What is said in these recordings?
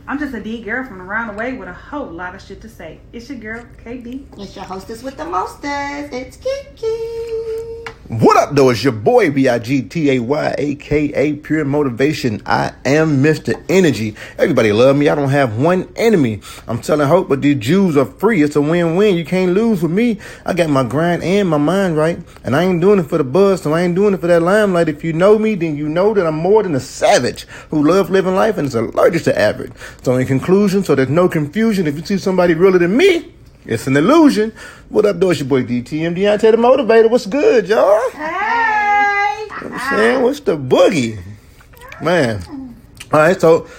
I'm just a D girl from around the way with a whole lot of shit to say. It's your girl, KD. It's your hostess with the mostest. It's Kiki. What up, though? It's your boy, BIGTAY, a.k.a. Pure Motivation. I am Mr. Energy. Everybody love me. I don't have one enemy. I'm telling hope, but these Jews are free. It's a win-win. You can't lose with me. I got my grind and my mind right, and I ain't doing it for the buzz, so I ain't doing it for that limelight. If you know me, then you know that I'm more than a savage who loves living life and is allergic to average. So in conclusion, so there's no confusion, if you see somebody realer than me, it's an illusion. What up, though? It's your boy DTM, Deontay the Motivator. What's good, y'all? Hey! You know what I'm saying? What's the boogie? Man. All right, so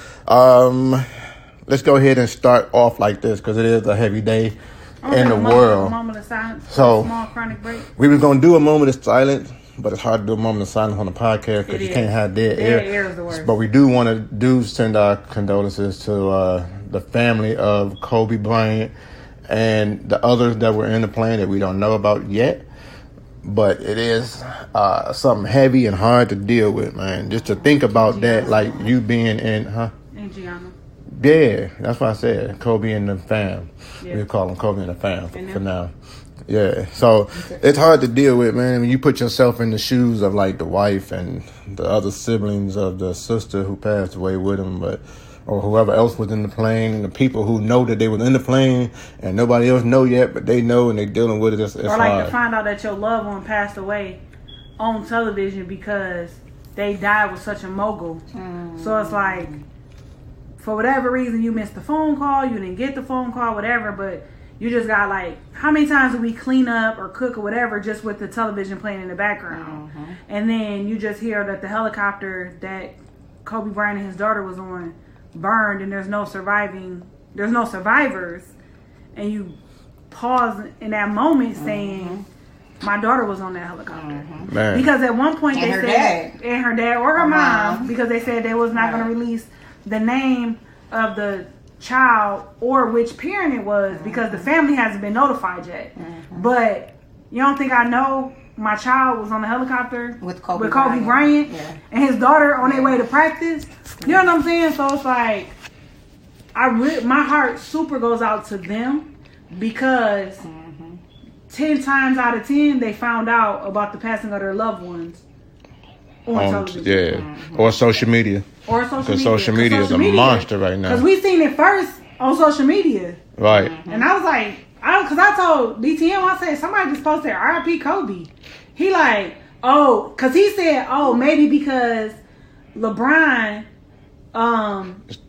let's go ahead and start off like this because it is a heavy day in the world. A moment of silence. So, a small chronic break. We were going to do a moment of silence, but it's hard to do a moment of silence on the podcast because you can't have dead air. Dead air is the worst. But we do want to send our condolences to the family of Kobe Bryant and the others that were in the plane that we don't know about yet. But it is something heavy and hard to deal with, man. Just to think about that, like you being in, In Gianna. Yeah, that's what I said. Kobe and the fam. Yeah. We call them Kobe and the fam for now. Yeah, so it's hard to deal with, man. I mean, you put yourself in the shoes of like the wife and the other siblings of the sister who passed away with him, or whoever else was in the plane, and the people who know that they were in the plane and nobody else know yet, but they know and they dealing with it. It's or like hard. To find out that your loved one passed away on television because they died with such a mogul. So it's like, for whatever reason, you missed the phone call, you didn't get the phone call, whatever, but you just got like, how many times do we clean up or cook or whatever just with the television playing in the background? And then you just hear that the helicopter that Kobe Bryant and his daughter was on burned and there's no survivors, and you pause in that moment saying, my daughter was on that helicopter. Man. Because at one point And they her said, dad. and her dad or her mom, because they said they was not going to release the name of the child or which parent it was because the family hasn't been notified yet. But you don't think I know my child was on the helicopter With Kobe Bryant and his daughter on their way to practice? You know what I'm saying? So it's like, my heart super goes out to them because 10 times out of 10 they found out about the passing of their loved ones on television. Yeah, or social media. Or social media. Because social media is a monster right now. Because we seen it first on social media. Right. And I was like, because I told DTM, I said, somebody just posted RIP Kobe. He like, because he said, maybe because LeBron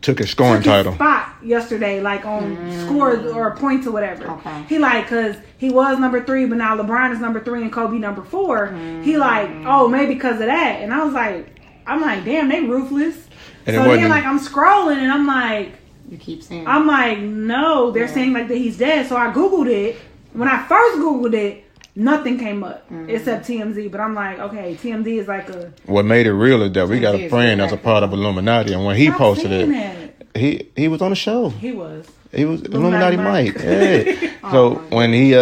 took his scoring title. Spot yesterday, like on scores or points or whatever. Okay. He like, because he was number 3, but now LeBron is number 3 and Kobe number 4. He like, maybe because of that. And I was like, damn, they ruthless. And so then like I'm scrolling and I'm like, you keep saying, I'm like, no, they're saying like that he's dead. So I Googled it. When I first Googled it, nothing came up except TMZ. But I'm like, okay, TMZ is like a... What made it real is that we got a friend that's a part of Illuminati, and when he posted it, he was on the show. He was Illuminati Mike. Yeah. So when he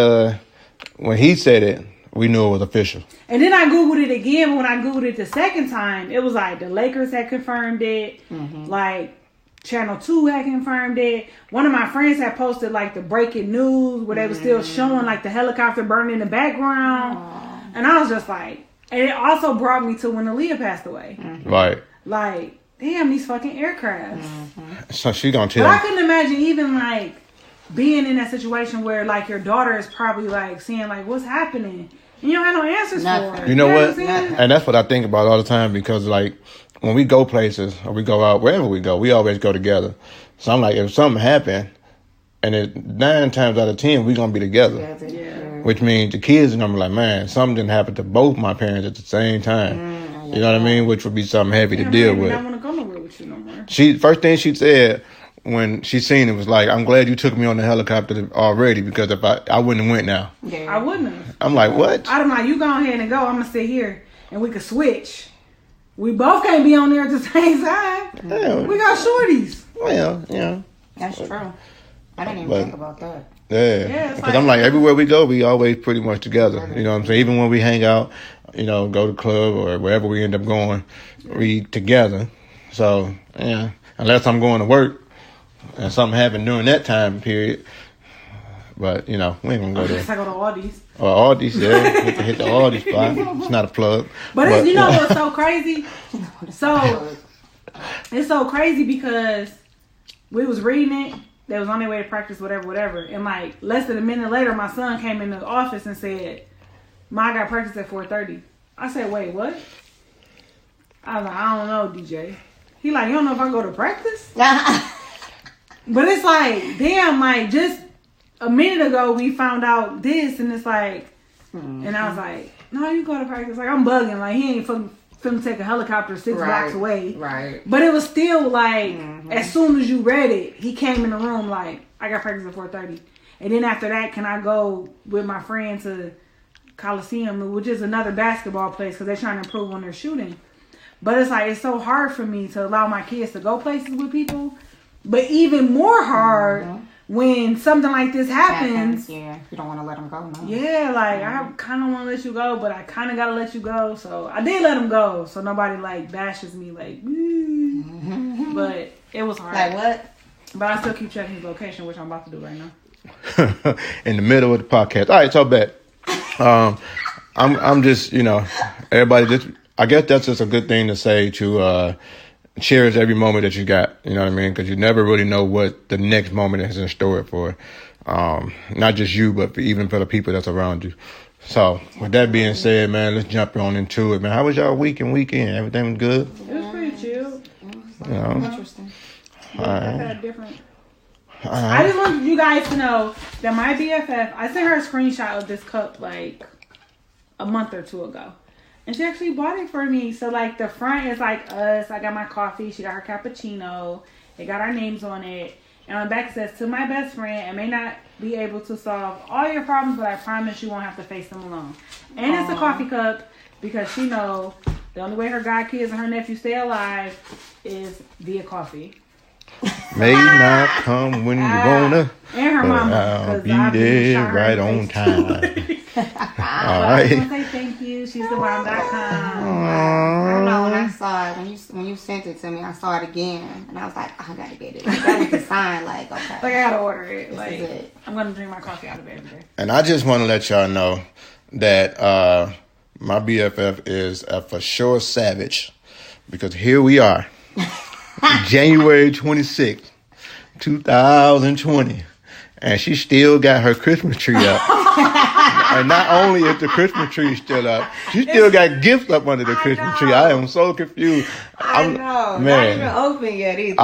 said it, we knew it was official. And then I Googled it again, but when I Googled it the second time, it was like the Lakers had confirmed it. Like Channel 2 had confirmed it. One of my friends had posted like the breaking news where they were still showing like the helicopter burning in the background. And I was just like, and it also brought me to when Aaliyah passed away. Right. Like, damn, these fucking aircrafts. So she gonna tell But I me. couldn't imagine even like being in that situation where like your daughter is probably like seeing like what's happening. And you don't have no answers for it. You know what? I'm saying? And that's what I think about all the time because like when we go places or we go out, wherever we go, we always go together. So I'm like, if something happened, and 9 times out of 10, we're going to be together. Which means the kids are going to be like, man, something didn't happen to both my parents at the same time. You know what I mean? Which would be something heavy to deal with. I don't want to go nowhere with you no more. First thing she said when she seen it was like, I'm glad you took me on the helicopter already because if I wouldn't have went now. I wouldn't have. I'm like, what? I'm like, you go ahead and go. I'm going to sit here and we could switch. We both can't be on there at the same time. Yeah. We got shorties. Well, yeah. That's true. I didn't even think about that. Yeah, because I'm like, everywhere we go, we always pretty much together. You know what I'm saying? Even when we hang out, go to the club or wherever we end up going, we together. So, yeah, unless I'm going to work and something happened during that time period. But, you know, we ain't gonna go there. I go to Aldi's. Or Aldi's, yeah. We can hit the Aldi's spot. It's not a plug. But it's, you know what's so crazy? So, it's so crazy because we was reading it. They was on their way to practice, whatever. And, like, less than a minute later, my son came in the office and said, "Ma, I got practice at 4:30. I said, "Wait, what?" I was like, "I don't know, DJ." He like, "You don't know if I go to practice?" But it's like, damn, like, just a minute ago we found out this, and it's like, and I was like, "No, you go to practice." Like, I'm bugging. Like, he ain't finna take a helicopter 6 blocks away. Right. But it was still like, as soon as you read it, he came in the room like, "I got practice at 4:30. And then after that, can I go with my friend to Coliseum, which is another basketball place, because they're trying to improve on their shooting." But it's like, it's so hard for me to allow my kids to go places with people. But even more hard when something like this happens. Yeah, you don't want to let them go, no. Yeah, like, I kind of want to let you go, but I kind of got to let you go. So I did let him go, so nobody, like, bashes me, like, but it was hard. Like what? But I still keep checking his location, which I'm about to do right now. In the middle of the podcast. All right, so bet. I'm just, you know, everybody just, I guess that's just a good thing to say, to cherish every moment that you got, you know what I mean? Because you never really know what the next moment is in store for, not just you, but even for the people that's around you. So with that being said, man, let's jump on into it, man. How was y'all week and weekend? Everything was good? It was pretty chill. You know? Interesting. All right. I just wanted you guys to know that my BFF, I sent her a screenshot of this cup like a month or two ago. And she actually bought it for me. So, like, the front is like us. I got my coffee. She got her cappuccino. It got our names on it. And on the back it says, "To my best friend, I may not be able to solve all your problems, but I promise you won't have to face them alone." And it's a coffee cup because she knows the only way her godkids and her nephew stay alive is via coffee. May not come when you wanna, and her mama, I'll be there right on time. All right. I want to say thank you. She's the bomb.com. I know when I saw it, when you sent it to me, I saw it again, and I was like, I gotta get it. That was the sign, like, okay. Like, I gotta order it. This Like, is it. I'm gonna drink my coffee out of it every day. And I just want to let y'all know that my BFF is a for sure savage, because here we are, January 26th, 2020, and she still got her Christmas tree up. And not only is the Christmas tree still up, she still got gifts up under the Christmas tree. I am so confused. I know. Man. Not even open yet either.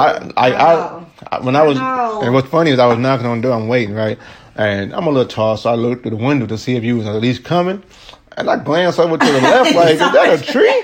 And what's funny is I was knocking on the door, I'm waiting, right? And I'm a little tall, so I looked through the window to see if you was at least coming. And I glanced over to the left, like, is that a tree?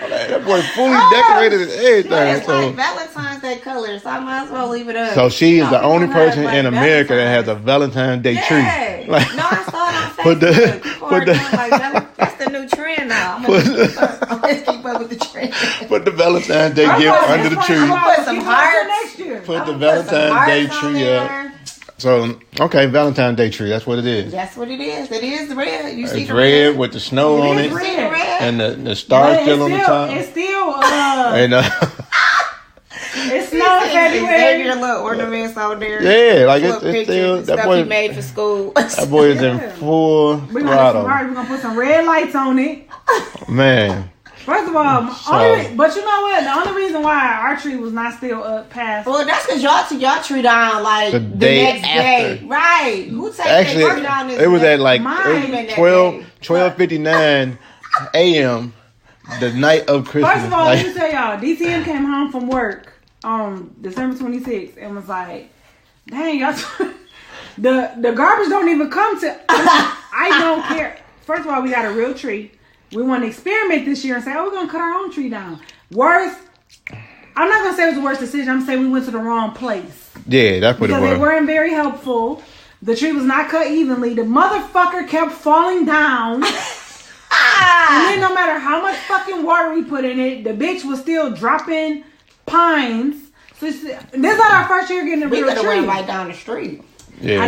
That boy fully decorated and everything. It's like Valentine's Day colors, so I might as well leave it up. So she is the only person like in America that has a Valentine's Day tree. Like, no, I saw it on Facebook. That's the new trend now. I'm gonna keep up with the trend. Put the Valentine's Day gift under the tree. I'm gonna put some hearts next year. Put the Valentine's Day tree up. So, okay, Valentine's Day tree. That's what it is. That's what it is. It is red. You see it's the red with the snow on it. And the star still on the top. It's still, and, it's snow in February. Your little ornaments out there. Yeah, like it's still, that stuff boy you made for school. That boy is in full throttle. We're going to put some red lights on it. Man. First of all, but you know what? The only reason why our tree was not still up past. Well, that's because y'all took y'all tree down like the next day. Right. Who takes their tree down this it was day? at like 12:59 a.m. the night of Christmas. First of all, let me tell y'all, DTM came home from work on December 26th and was like, dang, y'all, the garbage don't even come to, I don't care. First of all, we got a real tree. We want to experiment this year and say, oh, we're going to cut our own tree down. Worst, I'm not going to say it was the worst decision. I'm going to say we went to the wrong place. Yeah, that's what it was. Because they weren't very helpful. The tree was not cut evenly. The motherfucker kept falling down. And then no matter how much fucking water we put in it, the bitch was still dropping pines. So this is not our first year getting a real tree. We went right down the street. Yeah, I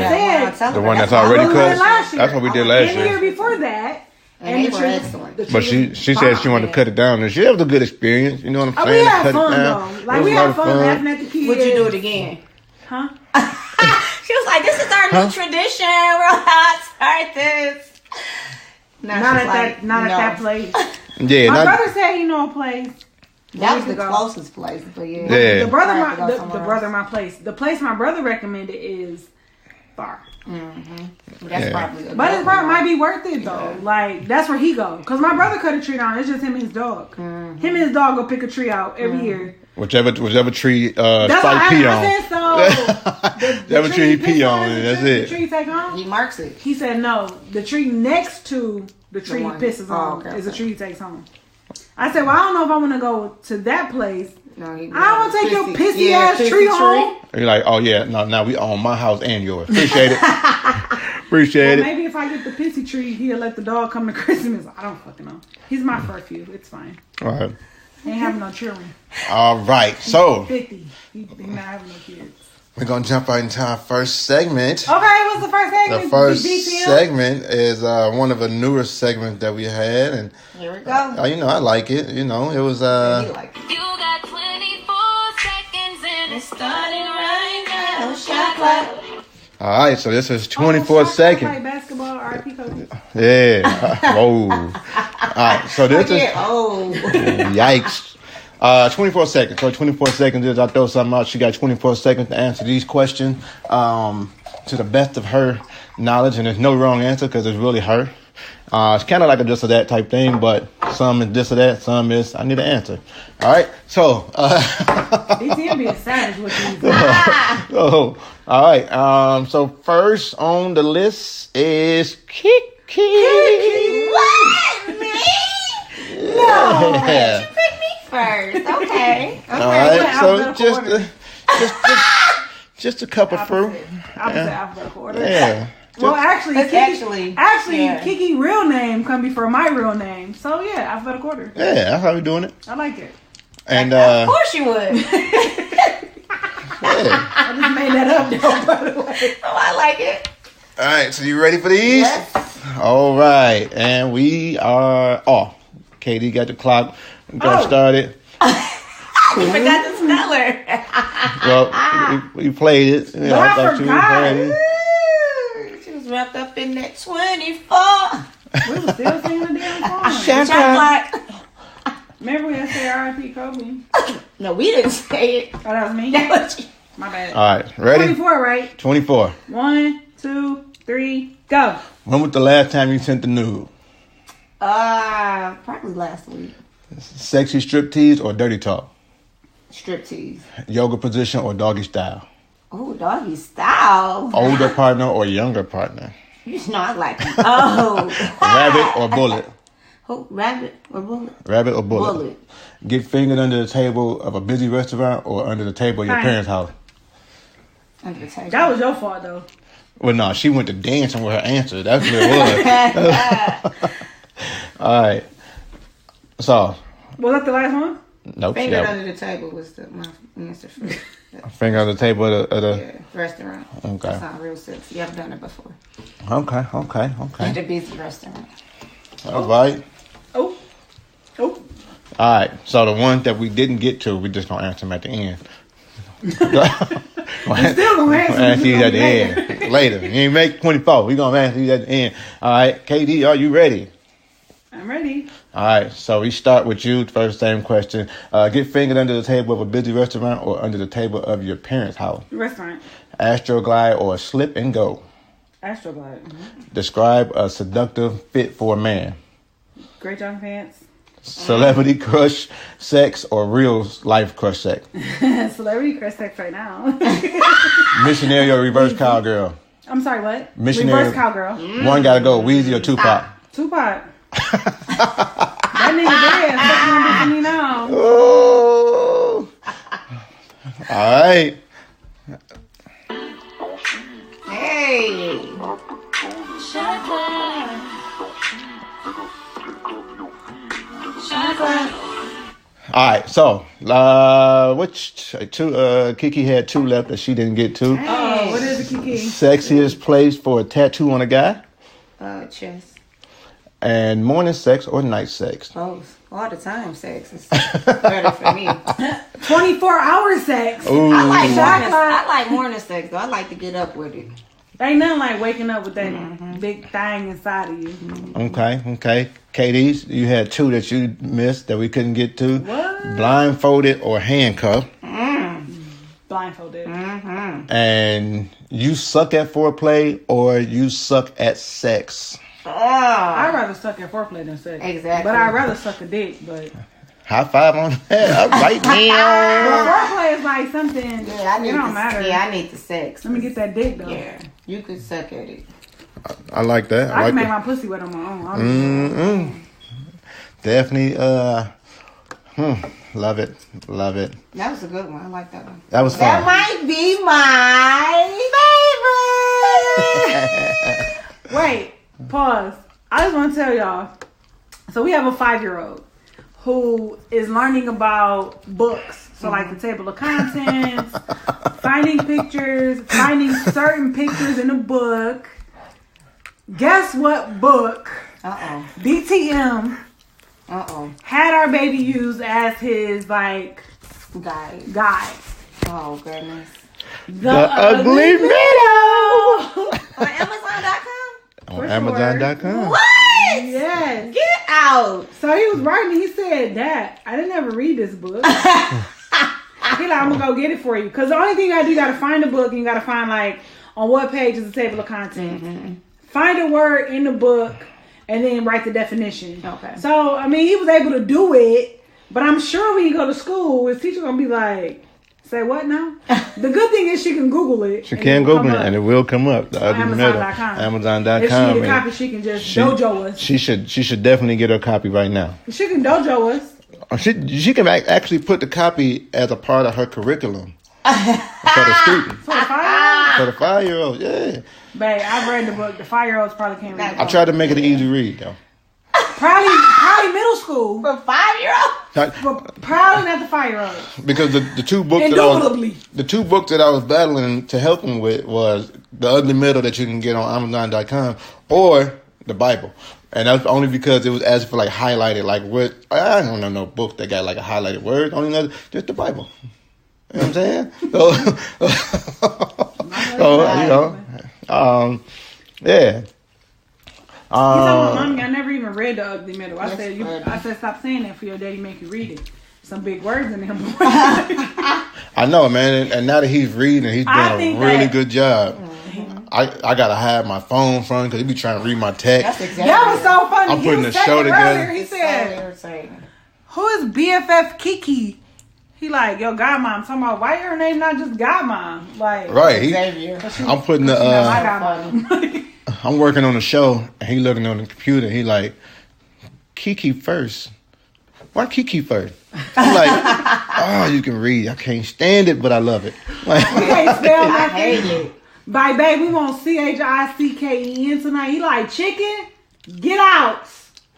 said the one that's already cut. That's what we did last year. And the year before that. And they were tree- excellent. the But tree she was said she fine. wanted to cut it down, and she was a good experience. You know what I'm Oh, saying? we had Cut fun it down. though. It Like was we a lot had of fun laughing at the kids. Would you do it again? Huh? She was like, "This is our new tradition. We're allowed to start this." Now Not she's at like, that. Not no. at that place. Yeah, My not, brother said he know a place. That was We the could go. closest place, but yeah. Yeah. The brother, I have to my go the somewhere brother, else. my place. The place my brother recommended is far, That's Yeah. probably. but it probably might be worth it though. Like that's where he go. Cause my brother cut a tree down. It's just him and his dog. Him and his dog go pick a tree out every year. whichever tree That's Spike why pee I on. said so. Whichever tree he pee pissed on, is that's the it. tree take home. He marks it. He said no. The tree next to the tree he one- pisses oh, on okay, is the okay. tree he takes home. I said, well, I don't know if I want to go to that place. No, he. I don't want to take your pissy ass pissy tree home. You're like, oh yeah, no, now we own my house and yours. Appreciate it. Appreciate Well, it. maybe if I get the pissy tree, he'll let the dog come to Christmas. I don't fucking know. He's my curfew. It's fine. All right. He ain't having no children. All right. So 50. He not having no kids. we're gonna jump right into our first segment. Okay, what's the first segment? The first BTM? segment is one of the newer segments that we had, and Here we go. you know I like it. You know it was He like it. You got 24 seconds and it's starting right now. Shot clock. all right. So this is Oh, 24 Like seconds. basketball, RP Kobe. Yeah. Whoa. All right. So this is Oh. yikes. 24 seconds. So 24 seconds is I throw something out. She got 24 seconds to answer these questions to the best of her knowledge, and there's no wrong answer because it's really her. It's kind of like a this or that type thing, but some is this or that, some is I need an answer. All right. So. BTM be a savage with these. Oh, all right. So first on the list is Kiki. What? Me? No. Yeah. You pick me first. Okay. All right. went So alphabetical order. just a couple fruit. I would say alphabetical order. Yeah. Well, actually, It's actually, yeah. Kiki real name come before my real name. So yeah, alphabetical order. Yeah. That's how we doing it. I like it. And Of course you would. yeah. I just made that up though, by the way. Oh, I like it. All right. So you ready for these? Yes. All right. And we are off. Katie got the clock. Got started. You forgot the speller. Well, we played it. You know, But I thought you was forgot. ready. She was wrapped up in that 24. We were still singing the damn song. Shut Shot up. clock. Remember we had to say R.I.P. Kobe? No, we didn't say it. Oh, that was me. That was you. My bad. All right. Ready? 24, right? 24. 1, 2, 3, go. When was the last time you sent the nude? Probably last week. Sexy striptease or dirty talk? Striptease. Yoga position or doggy style? Oh, doggy style. Older partner or younger partner? You know I like it. Oh. Rabbit or bullet? Oh, rabbit or bullet? Rabbit or bullet? Bullet. Get fingered under the table of a busy restaurant or under the table of your Fine. parents' house? Under the table. That was your fault, though. Well, no, she went to dancing with her answer. That's what it was. All right. So, Was that the last one? nope. She Fingered got under the table was my answer for a finger on the table of the. yeah, restaurant. Okay. That sounds real sexy. I've done it before. Okay. At a busy restaurant. All right. Oh. Oh. All right. So the ones that we didn't get to, we just gonna answer them at the end. Still gonna answer you at the end later. You ain't make 24. We gonna answer you at the end. All right, KD, are you ready? I'm ready. All right. So we start with you. First, same question. Get fingered under the table of a busy restaurant or under the table of your parents' house. Restaurant. Astroglide or slip and go. Astroglide. Describe a seductive fit for a man. Great John Pants. Celebrity crush sex or real life crush sex. Celebrity crush sex right now. Missionary or reverse cowgirl. I'm sorry, what? Missionary. Reverse cowgirl. One gotta go. Weezy or Tupac. Tupac. That nigga dead. Fucking me now. Oh. All right. Hey. Shot clock. All right. So, which two? Kiki had two left that she didn't get to. Oh, what is it, Kiki? Sexiest place for a tattoo on a guy. Chest. And morning sex or night sex? Both. All the time sex is better for me. 24-hour sex. Ooh. I like morning sex though. I like to get up with it. Ain't nothing like waking up with that big thing inside of you. Okay. Katie's, you had two that you missed that we couldn't get to. What? Blindfolded or handcuffed. Blindfolded. And you suck at foreplay or you suck at sex. I'd rather suck at foreplay than sex. Exactly. But I'd rather suck a dick, but... High five on that. All right, But foreplay is like something... Yeah, it don't matter. Yeah, I need the sex. Let me get that dick, though. Yeah, you could suck at it. I like that. I like can make that. my pussy wet on my own. Definitely, love it. That was a good one. I like that one. That was fun. That might be my favorite. Wait, pause. I just want to tell y'all. So we have a 5-year-old who is learning about books. So like the table of contents, finding pictures, finding certain pictures in a book. Guess what book DTM had our baby use as his like guide. Oh goodness. The Ugly Middle. On Amazon.com? On Amazon.com. What? Yes. Get out. So he was writing, he said, Dad, I didn't ever read this book. He like, I'm gonna go get it for you. Cause the only thing you gotta find the book and you gotta find like on what page is the table of contents. Find a word in the book and then write the definition. Okay. So I mean he was able to do it, but I'm sure when you go to school, his teacher gonna be like, say what now? The good thing is she can Google it. She can Google it and it will come up. The Ugly Middle. Amazon.com. Amazon.com. If she need a copy, she can just dojo us. She should definitely get her copy right now. She can dojo us. She can actually put the copy as a part of her curriculum for the students. For the 5-year-old? For the 5-year-old, yeah. Babe, I've read the book. The 5-year-olds probably can't read it. I tried to make it an easy read though. Probably middle school. For 5-year-old? Probably not the 5-year-olds. Because the two books that I was battling to help him with was The Ugly Middle that you can get on Amazon.com or the Bible. And that's only because it was asking for like highlighted, like what, I don't know no book that got like a highlighted word. Only know just the Bible. You know what I'm saying? Yeah. He told my mommy I never even read The Ugly Middle. I said stop saying that for your daddy make you read it. Some big words in there, boy. I know, man, and now that he's reading, he's doing a really good job. I gotta hide my phone from him because he be trying to read my text. That was so funny. I'm putting the show together. He said, "Who is BFF Kiki?" He like, yo, godmom. Talking about why her name not just godmom? Like, right? I'm putting the. I'm working on the show, and he looking on the computer. He like, Kiki first. Why Kiki first? I'm like, oh, you can read. I can't stand it, but I love it. Like, you can't spell I hate it. Bye, babe. We want CHICKEN tonight. He like chicken. Get out,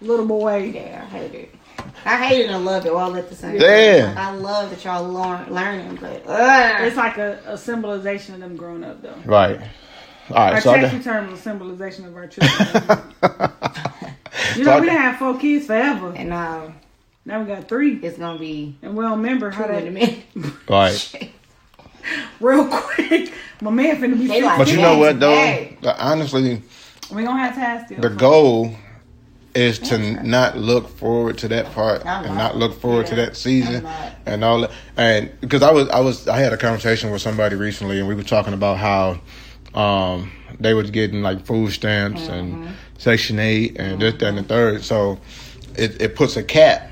little boy. Yeah, I hate it. I hate it and love it all at the same time. Yeah. I love that y'all learning, but it's like a symbolization of them growing up, though. Right. All right. Our taxi term is a symbolization of our children. We done had 4 kids forever, and now we got 3. It's gonna be, and we don't remember how that. Right. Real quick, my man finna be sick. But you know what though? Honestly, we gonna have to ask you. The goal is to not look forward to that part and not look forward to that season and all that. And because I had a conversation with somebody recently and we were talking about how they was getting like food stamps and Section 8 and this, that, and the third. So it puts a cap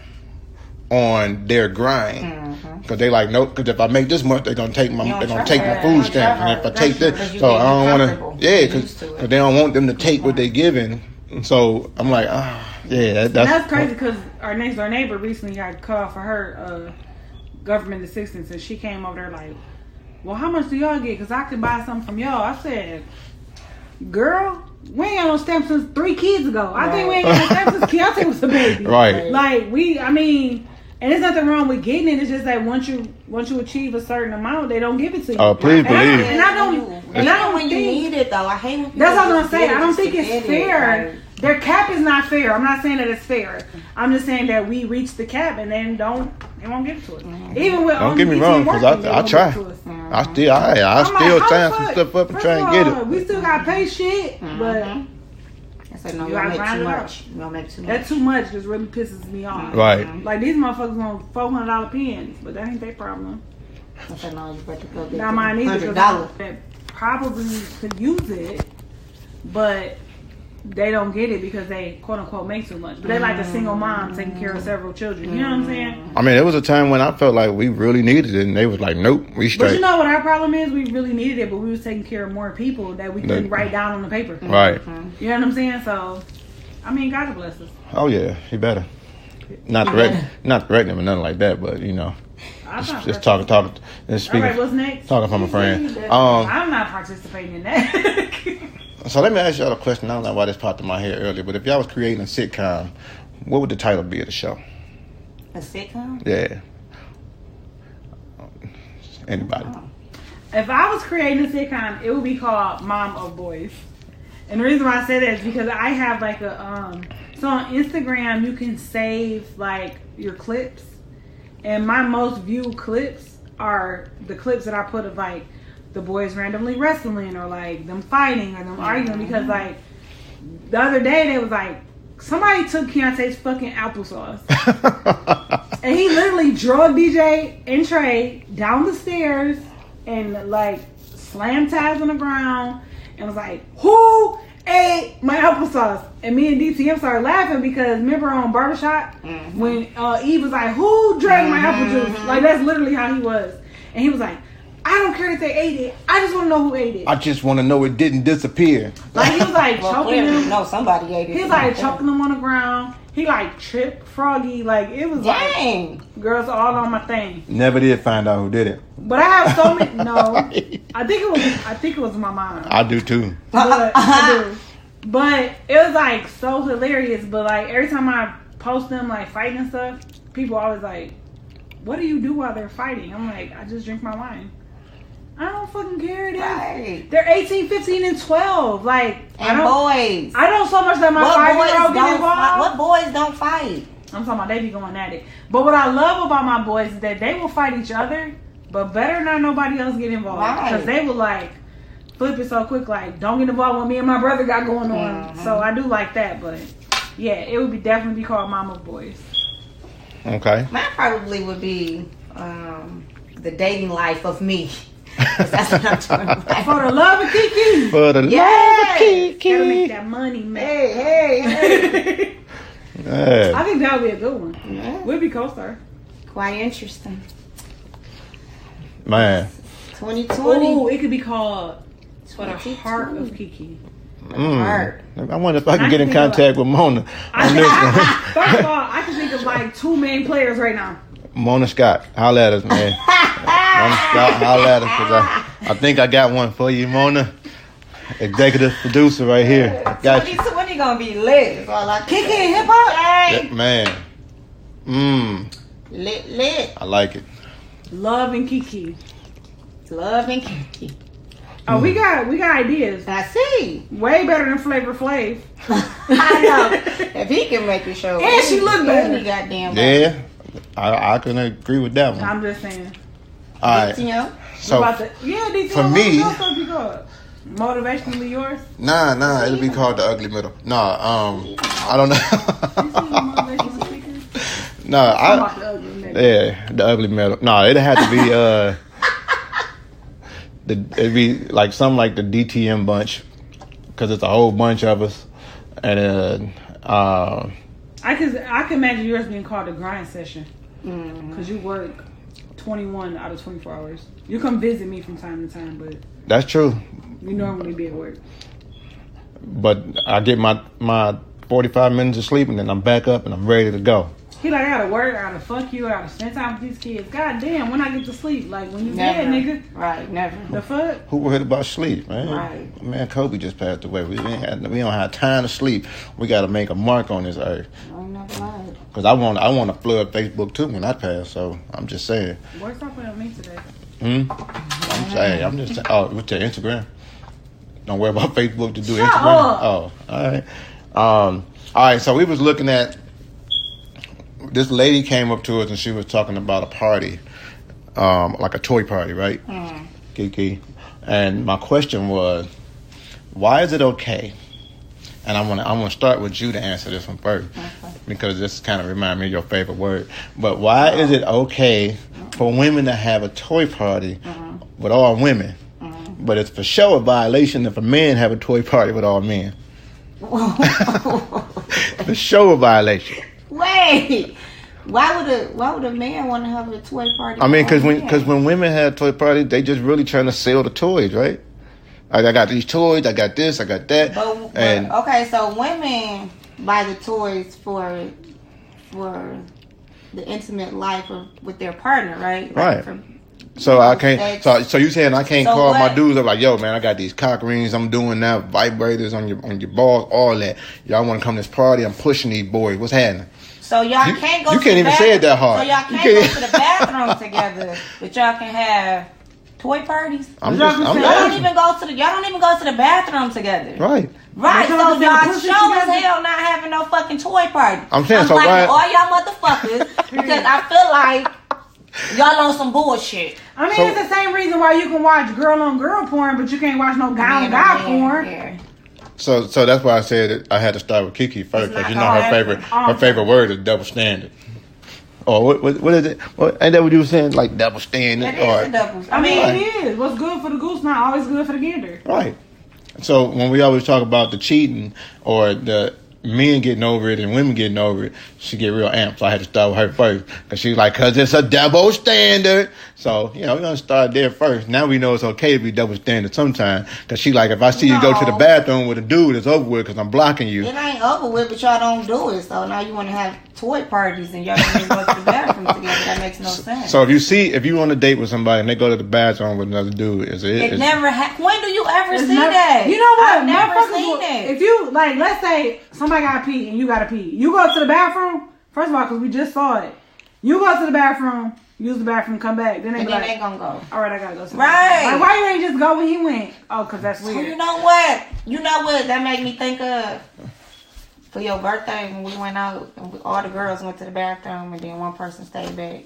on their grind because they like nope. Because if I make this much, they're gonna take my food stamps, and if I take this, so I don't want to. Yeah, because they don't want them to take what they're giving. So I'm like, that's crazy because our next door neighbor recently got called for her government assistance, and she came over there like, well, how much do y'all get? Because I can buy something from y'all. I said, girl, we ain't got no stamps since 3 kids ago. I think we ain't got no stamps since Keontae was a baby. Right. Like and there's nothing wrong with getting it. It's just that once you achieve a certain amount, they don't give it to you. Oh, please believe. And I don't when you need it though. I hate when that's what I'm gonna say. I don't think it's fair their cap is not fair. I'm not saying that it's fair. I'm just saying that we reached the cap and then they won't give it to us. Even with Don't get me wrong, because I try. I still sign some stuff up and try and get it. We still got to pay shit, but I said, no, you you gotta make grind too it out. much. You don't make too much. that too much just really pisses me off. Right. Like these motherfuckers want $400 pens, but that ain't their problem. I said, no, you better go get Not mine either. $100. That probably could use it, but they don't get it because they quote unquote make too much. But they like a single mom taking care of several children. You know what I'm saying? I mean, there was a time when I felt like we really needed it, and they was like, nope, we But straight. you know what our problem is? We really needed it, but we was taking care of more people that we couldn't write down on the paper. Right. You know what I'm saying? So, I mean, God bless us. Oh, yeah, he better. Not threatening him or nothing like that, but, you know, just talking, and speaking. All right, what's next? Talking from a friend. I'm not participating in that. So let me ask y'all a question. I don't know why this popped in my head earlier, but if y'all was creating a sitcom, what would the title be of the show? A sitcom? Yeah. Anybody? If I was creating a sitcom, it would be called Mom of Boys. And the reason why I say that is because I have like a so on Instagram you can save like your clips, and my most viewed clips are the clips that I put of like the boys randomly wrestling or like them fighting or them arguing, because like the other day they was like somebody took Keontae's fucking applesauce and he literally drug DJ and Trey down the stairs and like slammed ties on the ground and was like, who ate my applesauce? And me and DTM started laughing because remember on Barbershop when Eve was like, who drank my apple juice? Like that's literally how he was. And he was like, I don't care if they ate it. I just want to know who ate it. I just want to know it didn't disappear. Like he was like choking them. No, somebody ate it. He was like choking them on the ground. He like tripped Froggy. Like it was Dang. like girls all on my thing. Never did find out who did it. But I have so many. No, I think it was my mom. I do too. But I do. But it was like so hilarious. But like every time I post them like fighting and stuff, people always like, "What do you do while they're fighting?" I'm like, "I just drink my wine." I don't fucking care. Right. They're 18, 15, and 12. Like, And boys. I know so much that my 5-year-old get involved. What boys don't fight? I'm talking about they be going at it. But what I love about my boys is that they will fight each other, but better not nobody else get involved. Because they will like flip it so quick, like, don't get involved with me and my brother got going on. So I do like that, but yeah, it would be definitely be called Mama Boys. Okay. Mine probably would be the dating life of me. That's what I'm talking about. For the love of Kiki. For the love of Gotta make Kiki. that money, man. Hey. Yeah. I think that would be a good one. Yeah. We'd be co-star. Quite interesting. Man. 2020. Ooh, it could be called For the Heart of Kiki. Heart. I wonder if I can get in contact with Mona on this one. First of all, I can think of like 2 main players right now. Mona Scott, holla at us, man. Mona Scott, holla at us, because I think I got one for you, Mona. Executive producer right here. Got you. 2020 gonna be lit. Kiki and hip hop. Yeah, man. Lit. I like it. Love and Kiki. Love and Kiki. Oh, we got ideas. I see. Way better than Flavor Flav. I know. If he can make a show. And she look better. Any goddamn Yeah, I can agree with that one. I'm just saying. All right. DTM? So, DTM, for me- what stuff you called? Motivationally yours? nah, it'll be called the ugly middle. I don't know. Motivational speakers? No, I'm about the ugly middle. yeah, the ugly middle. No, it'd have to be it'd be like something like the DTM bunch, because it's a whole bunch of us, and I can imagine yours being called a grind session, because you work 21 out of 24 hours. You come visit me from time to time, but that's true. you normally be at work. But I get my 45 minutes of sleep, and then I'm back up and I'm ready to go. He like, I gotta work, I gotta fuck you, I gotta spend time with these kids. God damn, when I get to sleep, like when you dead, nigga. Right, never. The fuck? Who worried about sleep, man? Right. Man, Kobe just passed away. We don't have time to sleep. We got to make a mark on this earth. I'm not lying. Because I want to flood Facebook too when I pass. So I'm just saying. Boy, stop playing with me today. I'm just saying. Oh, what's your Instagram? Don't worry about Facebook to do Shut Instagram. up. Oh, all right. All right, so we was looking at this lady came up to us and she was talking about a party, like a toy party, right? Kiki. And my question was, why is it okay? And I'm gonna start with you to answer this one first, because this kind of reminds me of your favorite word. But why is it okay for women to have a toy party with all women, but it's for sure a violation if a man have a toy party with all men? For sure a violation. Wait, why would a man want to have a toy party? I mean, because when women have toy parties, they just really trying to sell the toys, right? Like, I got these toys, I got this, I got that. But and okay, so women buy the toys for the intimate life with their partner, right? Right. For, so I can't. So you saying I can't call my dudes up like, yo, man, I got these cock rings, I'm doing that, vibrators on your balls, all that. Y'all want to come to this party? I'm pushing these boys. What's happening? So y'all can't go. You can't even say it that hard. So y'all can't go to the bathroom together, but y'all can have toy parties. Y'all don't even go to the bathroom together. Right. Right. So y'all show as hell not having no fucking toy party. I'm saying like, all y'all motherfuckers, because I feel like y'all on some bullshit. I mean, it's the same reason why you can watch girl on girl porn, but you can't watch no guy on guy porn. Yeah. So that's why I said I had to start with Kiki first, because you know her favorite word is double standard. Or what is it? Ain't that what you were saying? Like double standard? It is a double. I mean, it is. What's good for the goose not always good for the gander. Right. So when we always talk about the cheating or the men getting over it and women getting over it, she get real amped. So I had to start with her first, because she's like, because it's a double standard. So, we're going to start there first. Now we know it's okay to be double standard sometimes, because she like, if I see you go to the bathroom with a dude, it's over with because I'm blocking you. It ain't over with, but y'all don't do it. So now you want to have toy parties and y'all don't even go to the bathroom together. That makes no sense. So if you on a date with somebody and they go to the bathroom with another dude, it never when do you ever see that? You know what? I've never seen it. If you, like, let's say somebody got to pee and you got to pee. You go to the bathroom, first of all, because we just saw it. You go to the bathroom, use the bathroom, come back. Then they gonna go. All right, I gotta go. Right. Like, why you ain't just go when he went? Oh, because that's weird. So you know what? That made me think of for your birthday when we went out and all the girls went to the bathroom and then one person stayed back.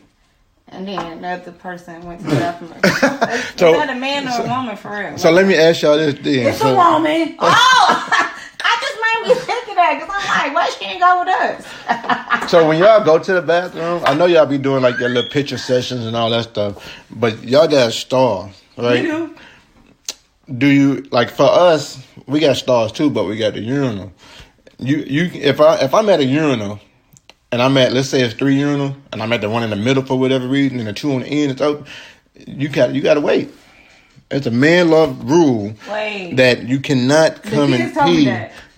And then another person went to the bathroom. Is that a man or a woman for real? So let me ask y'all this then. It's a woman. Oh! I just made me think of that because I'm like, why she can't go with us? So when y'all go to the bathroom, I know y'all be doing like your little picture sessions and all that stuff, but y'all got stars, right? We do. Do you, like, for us, we got stars too, but we got the urinal. If I'm at a urinal and I'm at, let's say it's 3 urinal and I'm at the one in the middle for whatever reason and the 2 on the end is open, you gotta wait. It's a man love rule that you cannot come and pee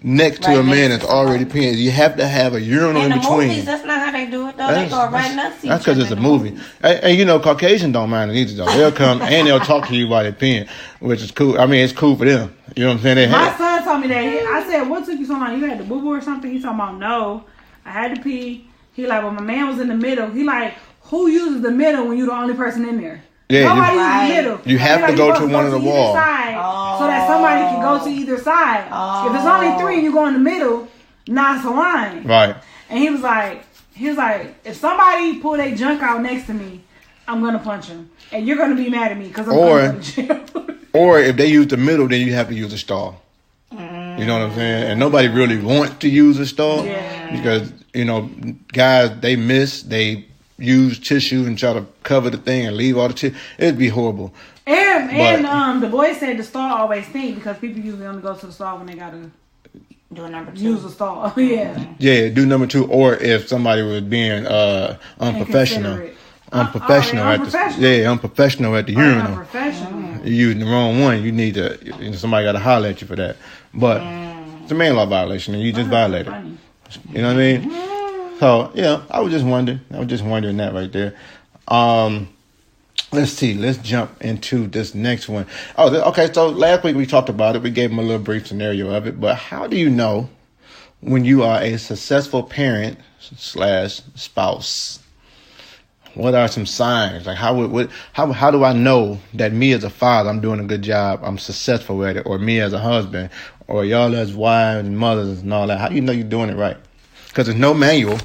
next to a man that's already peeing. You have to have a urinal in between. In the movies, that's not how they do it, though. They go right next to each other. That's because it's a movie. And Caucasian don't mind it either, though. They'll come and they'll talk to you while they're peeing, which is cool. I mean, it's cool for them. You know what I'm saying? My son told me that. I said, what took you so long? You had the boo-boo or something? He talking about, no, I had to pee. He like, well, my man was in the middle. He like, who uses the middle when you're the only person in there? Yeah, nobody uses the middle. You have to go to one of the walls. So that somebody can go to either side. If there's only 3 and you go in the middle, nah, it's a line. Right. And he was like, if somebody pull their junk out next to me, I'm going to punch him. And you're going to be mad at me because I'm going to jail. Or if they use the middle, then you have to use a stall. You know what I'm saying? And nobody really wants to use a stall. Yeah. Because, guys, they miss, they use tissue and try to cover the thing and leave all the tissue. It'd be horrible. And the boy said the stall always stink because people usually only go to the stall when they gotta do a number 2. Use a stall. Yeah. Yeah, do number 2, or if somebody was being unprofessional. Unprofessional at the urinal. Unprofessional. You're using the wrong one. You need to. Somebody got to holler at you for that. But it's a man law violation, and you just violated. You know what I mean? So I was just wondering. That right there. Let's see. Let's jump into this next one. Okay. So last week we talked about it. We gave them a little brief scenario of it. But how do you know when you are a successful parent / spouse? what are some signs? Like how do I know that me as a father, I'm doing a good job, I'm successful at it, or me as a husband, or y'all as wives and mothers and all that? How do you know you're doing it right? Because there's no manual.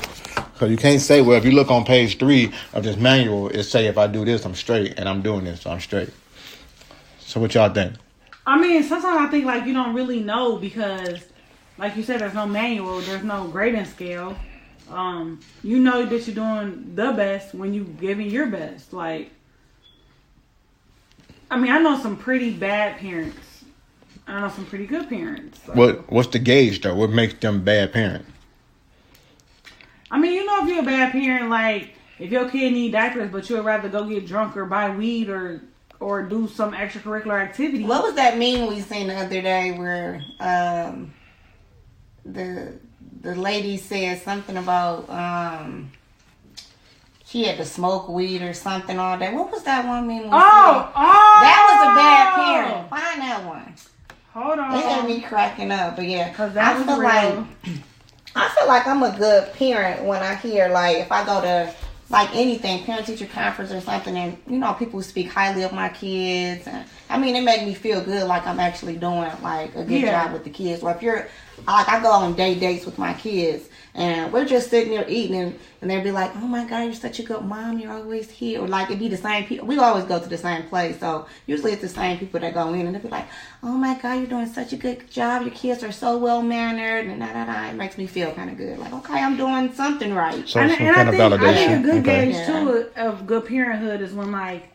So you can't say, well, if you look on page 3 of this manual, it say if I do this, I'm straight, and I'm doing this, so I'm straight. So what y'all think? I mean, sometimes I think like you don't really know because, like you said, there's no manual, there's no grading scale. You know that you're doing the best when you giving your best. Like, I mean, I know some pretty bad parents. I know some pretty good parents. So. What's the gauge though? What makes them bad parents? I mean, you know, if you're a bad parent, like if your kid need diapers, but you'd rather go get drunk or buy weed or do some extracurricular activity. What was that meme we seen the other day where the lady said something about she had to smoke weed or something all day. What was that one meme? That was a bad parent. Find that one. Hold on. It had me cracking up, but yeah, I feel like I'm a good parent when I hear, like, if I go to like anything, parent-teacher conference or something, and you know, people speak highly of my kids. And, I mean, it makes me feel good, like I'm actually doing like a good job with the kids. Or if you're like, I go on dates with my kids, and we're just sitting there eating, and they'll be like, "Oh my God, you're such a good mom. You're always here." Or like, it'd be the same people. We always go to the same place, so usually it's the same people that go in, and they'll be like, "Oh my God, you're doing such a good job. Your kids are so well mannered," and It makes me feel kind of good. Like, okay, I'm doing something right. So and kind of validation. I think a good Okay. gauge too of good parenthood is when like,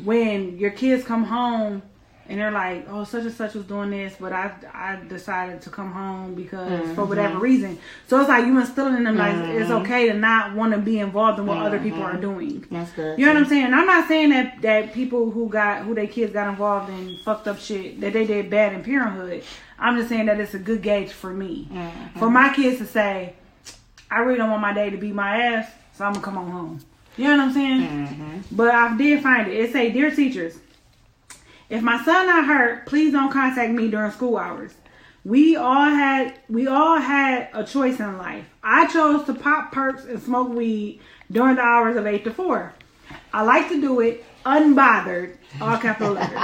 when your kids come home and they're like, "Oh, such and such was doing this, but I decided to come home because for whatever reason." So it's like you instilling in them like it's okay to not want to be involved in what other people are doing. That's good. You know what I'm saying? I'm not saying that people who their kids got involved in fucked up shit that they did bad in parenthood. I'm just saying that it's a good gauge for me, for my kids to say, "I really don't want my day to beat my ass, so I'm gonna come on home." You know what I'm saying? But I did find it. It say, "Dear teachers, if my son not hurt, please don't contact me during school hours. We all had a choice in life. I chose to pop perks and smoke weed during the hours of 8 to 4. I like to do it unbothered." All capital letters.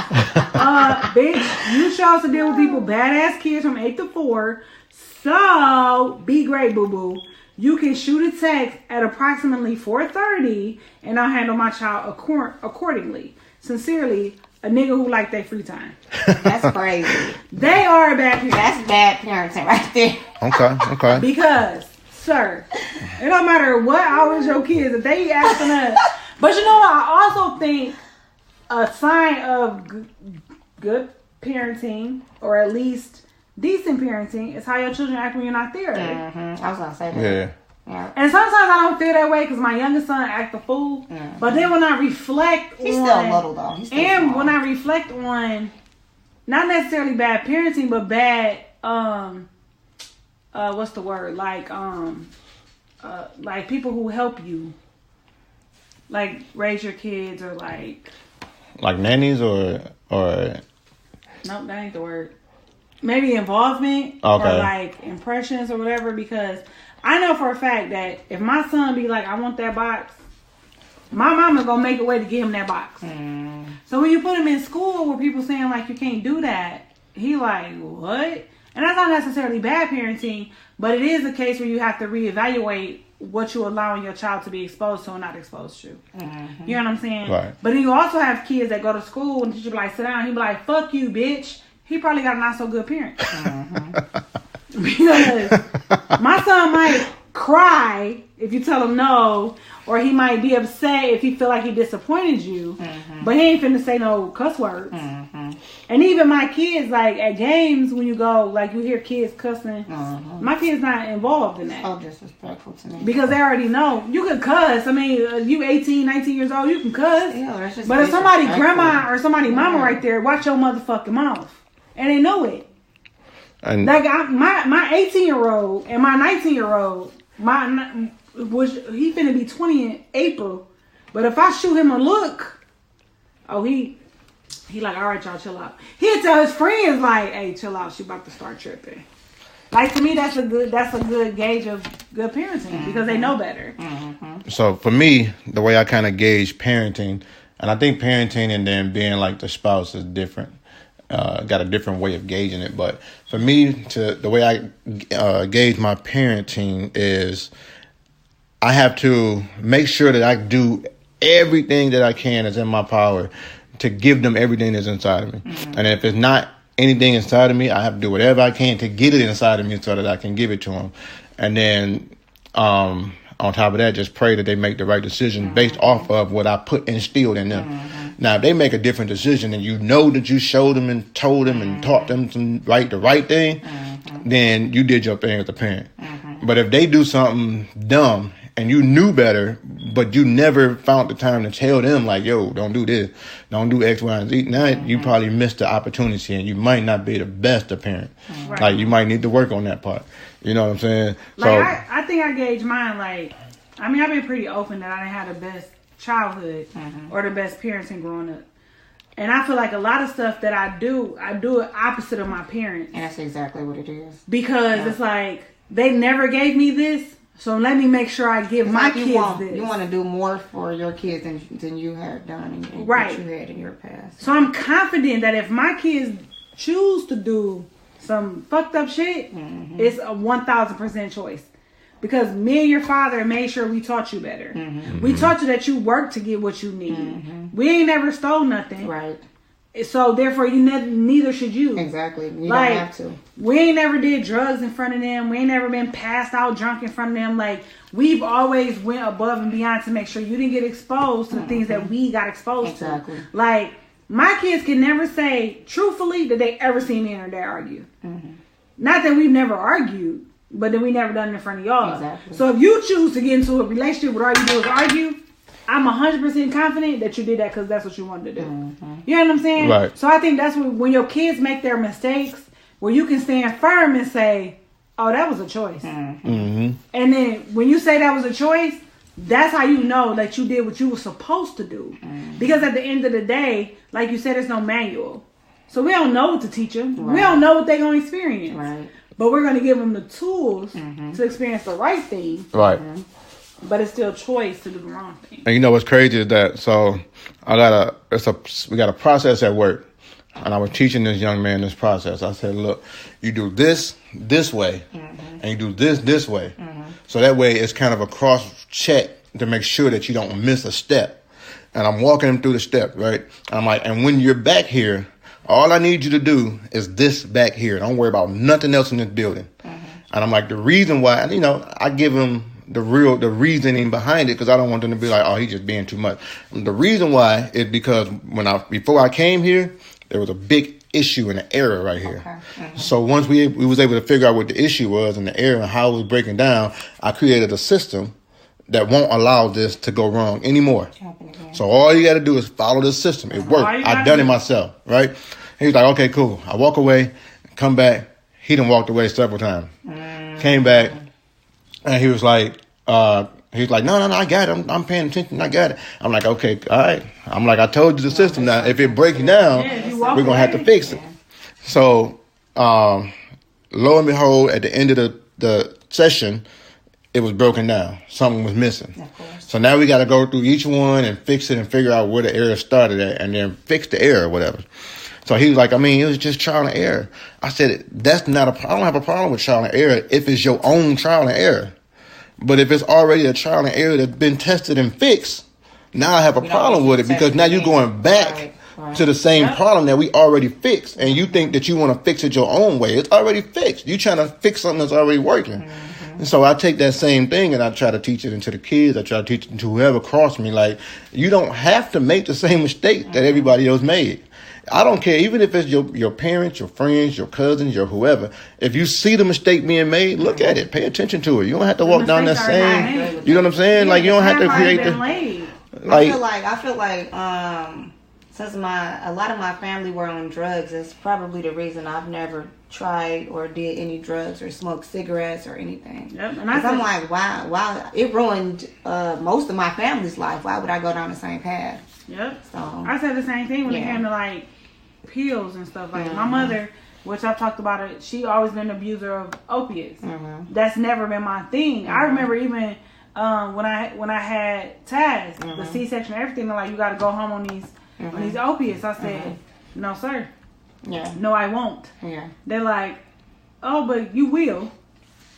Bitch, you chose to deal with people, badass kids from 8 to 4. So be great, boo boo. You can shoot a text at approximately 4:30, and I'll handle my child accordingly. Sincerely, a nigga who like their free time. That's crazy. They are a bad parent. That's bad parenting right there. Okay. Because, sir, it don't matter what hours your kids, if they asking us. But you know what? I also think a sign of good parenting, or at least decent parenting, is how your children act when you're not there. I was gonna say that. Yeah. And sometimes I don't feel that way because my youngest son act a fool. But then when I reflect He's still little though. He's still and small. when I reflect on not necessarily bad parenting, but bad what's the word? Like people who help you, like raise your kids, or like nannies or nope, that ain't the word. Maybe involvement or like impressions or whatever, because I know for a fact that if my son be like, "I want that box," my mama gonna make a way to get him that box. So when you put him in school where people saying like you can't do that, he like, what? And that's not necessarily bad parenting, but it is a case where you have to reevaluate what you allowing your child to be exposed to and not exposed to. You know what I'm saying? Right. But then you also have kids that go to school and the teacher be like, "Sit down." He be like, "Fuck you, bitch." He probably got a not so good parent. Because my son might cry if you tell him no, or he might be upset if he feel like he disappointed you, but he ain't finna say no cuss words. And even my kids, like at games, when you go, like you hear kids cussing, my kid's not involved in that. So disrespectful to me. Because they already know. You can cuss. I mean, you 18, 19 years old, you can cuss. Yeah, that's just but if somebody disrespectful. grandma or somebody mama right there, watch your motherfucking mouth. And they know it. And Like my 18-year-old and my 19-year-old, he finna be 20 in April. But if I shoot him a look, he like, "All right, y'all, chill out." He'll tell his friends like, "Hey, chill out. She about to start tripping." Like Like, to me, that's a good gauge of good parenting because they know better. So for me, the way I kind of gauge parenting, and I think parenting and then being like the spouse is different. Got a different way of gauging it, but for me, the way I gauge my parenting is I have to make sure that I do everything that I can that's in my power to give them everything that's inside of me. And if it's not anything inside of me, I have to do whatever I can to get it inside of me so that I can give it to them. And then on top of that, just pray that they make the right decision based off of what I instilled in them. Now, if they make a different decision and you know that you showed them and told them and taught them the right thing, then you did your thing as a parent. But if they do something dumb and you knew better, but you never found the time to tell them, like, yo, don't do this, don't do X, Y, and Z, now you probably missed the opportunity and you might not be the best of parent. Right. Like, you might need to work on that part. You know what I'm saying? Like, I think I gauge mine, like, I mean, I've been pretty open that I didn't have the best childhood or the best parenting growing up. And I feel like a lot of stuff that I do it opposite of my parents. And that's exactly what it is. Because it's like, they never gave me this, so let me make sure I give my kids this. You want to do more for your kids than you have done and right. what you had in your past. So I'm confident that if my kids choose to do some fucked up shit, it's a 1,000% choice. Because me and your father made sure we taught you better. We taught you that you work to get what you need. We ain't never stole nothing. Right. So therefore, neither should you. Exactly. You like, don't have to. We ain't never did drugs in front of them. We ain't never been passed out drunk in front of them. Like, we've always went above and beyond to make sure you didn't get exposed to the things that we got exposed to. Like, my kids can never say truthfully that they ever seen me and her dad argue. Not that we've never argued, but that we never done it in front of y'all. Exactly. So if you choose to get into a relationship where all you do is argue, I'm 100% confident that you did that because that's what you wanted to do. You know what I'm saying? Right. So I think that's when your kids make their mistakes, where you can stand firm and say, oh, that was a choice. And then when you say that was a choice, that's how you know that you did what you were supposed to do. Because at the end of the day, like you said, there's no manual. So we don't know what to teach them. Right. We don't know what they're going to experience. Right. But we're going to give them the tools to experience the right thing. Right. But it's still choice to do the wrong thing. And you know what's crazy is that, so we got a process at work. And I was teaching this young man this process. I said, look, you do this way, and you do this way. So that way it's kind of a cross check to make sure that you don't miss a step. And I'm walking him through the step, right? And I'm like, and when you're back here, all I need you to do is this back here. Don't worry about nothing else in this building. And I'm like, the reason why, and I give him the reasoning behind it, because I don't want them to be like, oh, he's just being too much. And the reason why is because before I came here, there was a big issue in the error right here. So once we was able to figure out what the issue was and the error and how it was breaking down, I created a system that won't allow this to go wrong anymore. So all you got to do is follow the system. It worked. I done it myself, right? He was like, okay, cool. I walk away, come back. He done walked away several times. Came back, and he was like, no, I got it. I'm paying attention. I got it. I'm like, okay, all right. I'm like, I told you the system now. If it breaks down, we're going to have to fix it. So, lo and behold, at the end of the session, it was broken down. Something was missing. So now we got to go through each one and fix it and figure out where the error started at and then fix the error or whatever. So he was like, it was just trial and error. I said, that's not I don't have a problem with trial and error if it's your own trial and error. But if it's already a trial and error that's been tested and fixed, now I have a problem with it because now you're going back to the same problem that we already fixed. And you think that you want to fix it your own way. It's already fixed. You're trying to fix something that's already working. And so I take that same thing and I try to teach it into the kids. I try to teach it to whoever crossed me. Like, you don't have to make the same mistake that everybody else made. I don't care, even if it's your parents, your friends, your cousins, your whoever. If you see the mistake being made, look at it. Pay attention to it. You don't have to walk down that same. You know what I'm saying? Like, you don't have to create the. I feel like since a lot of my family were on drugs, it's probably the reason I've never tried or did any drugs or smoked cigarettes or anything. Yep. And I'm like, wow, it ruined most of my family's life. Why would I go down the same path? Yep. So I said the same thing when it came to like pills and stuff. Like my mother, which I've talked about it, she always been an abuser of opiates. Mm-hmm. That's never been my thing. I remember even when I had Taz, the C-section, and everything, they're like, you got to go home on these opiates. I said, no, sir. Yeah. No, I won't. Yeah. They're like, oh, but you will.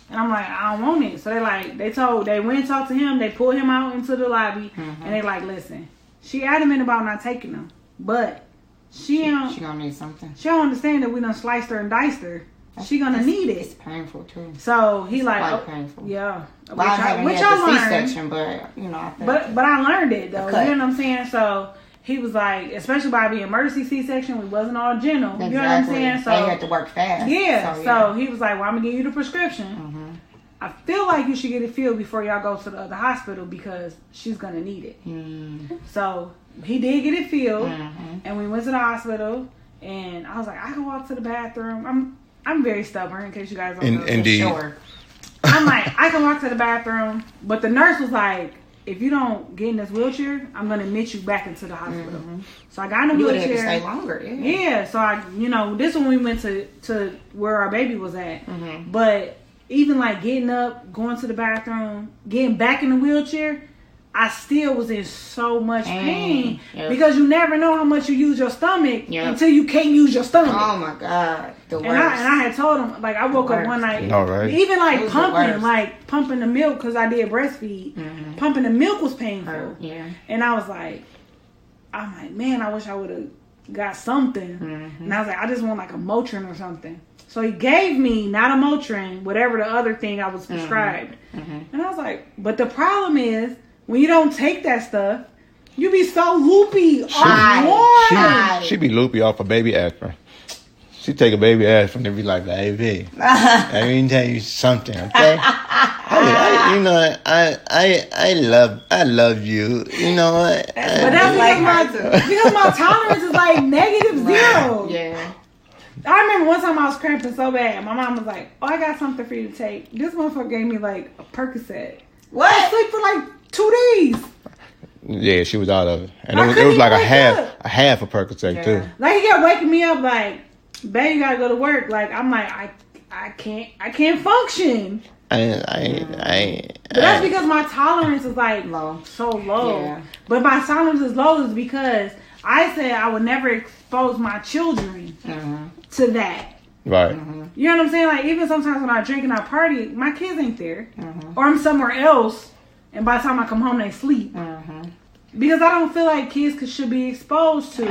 And I'm like, I don't want it. So they went and talked to him. They pulled him out into the lobby, and they like, listen, she adamant about not taking them, but she gonna need something. She don't understand that we done sliced her and diced her. She gonna need it. It's painful too. So he like, quite painful. Yeah. Well, I haven't had the C-section, but you know, I think. But I learned it though. Okay. You know what I'm saying? So he was like, especially by being emergency C-section, we wasn't all general. Exactly. You know what I'm saying? So they had to work fast. Yeah. So he was like, well, I'm gonna give you the prescription. I feel like you should get it filled before y'all go to the other hospital because she's gonna need it. So he did get it filled, and we went to the hospital. And I was like, I can walk to the bathroom. I'm very stubborn, in case you guys don't know. Indeed. Sure. I'm like, I can walk to the bathroom, but the nurse was like, if you don't get in this wheelchair, I'm gonna admit you back into the hospital. So I got in the You would wheelchair. have to stay longer. Yeah. So this one we went to where our baby was at, but. Even like getting up, going to the bathroom, getting back in the wheelchair, I still was in so much pain because you never know how much you use your stomach until you can't use your stomach. Oh my God, the worst. And I had told him, like, I woke up one night, all right. even like pumping the milk because I did breastfeed. Pumping the milk was painful. And I'm like, man, I wish I would have got something. And I was like, I just want like a Motrin or something. So he gave me, not a Motrin, whatever the other thing I was prescribed. And I was like, but the problem is, when you don't take that stuff, you be so loopy off water. She be loopy off a baby aspirin. She take a baby aspirin and be like, baby, let me tell you something, okay? I love you. You know what? But that's because my tolerance is like -0. Yeah. I remember one time I was cramping so bad. My mom was like, oh, I got something for you to take. This motherfucker gave me like a Percocet. What? I sleep for like 2 days. Yeah, she was out of it. And it was like a half a Percocet too. Like he kept waking me up like, babe, you gotta go to work. Like I'm like, I can't function. But that's because my tolerance is like so low. Yeah. But my tolerance is low is because I said I would never expose my children to that. Right. You know what I'm saying? Like even sometimes when I drink and I party, my kids ain't there, or I'm somewhere else, and by the time I come home they sleep. Because I don't feel like kids should be exposed to.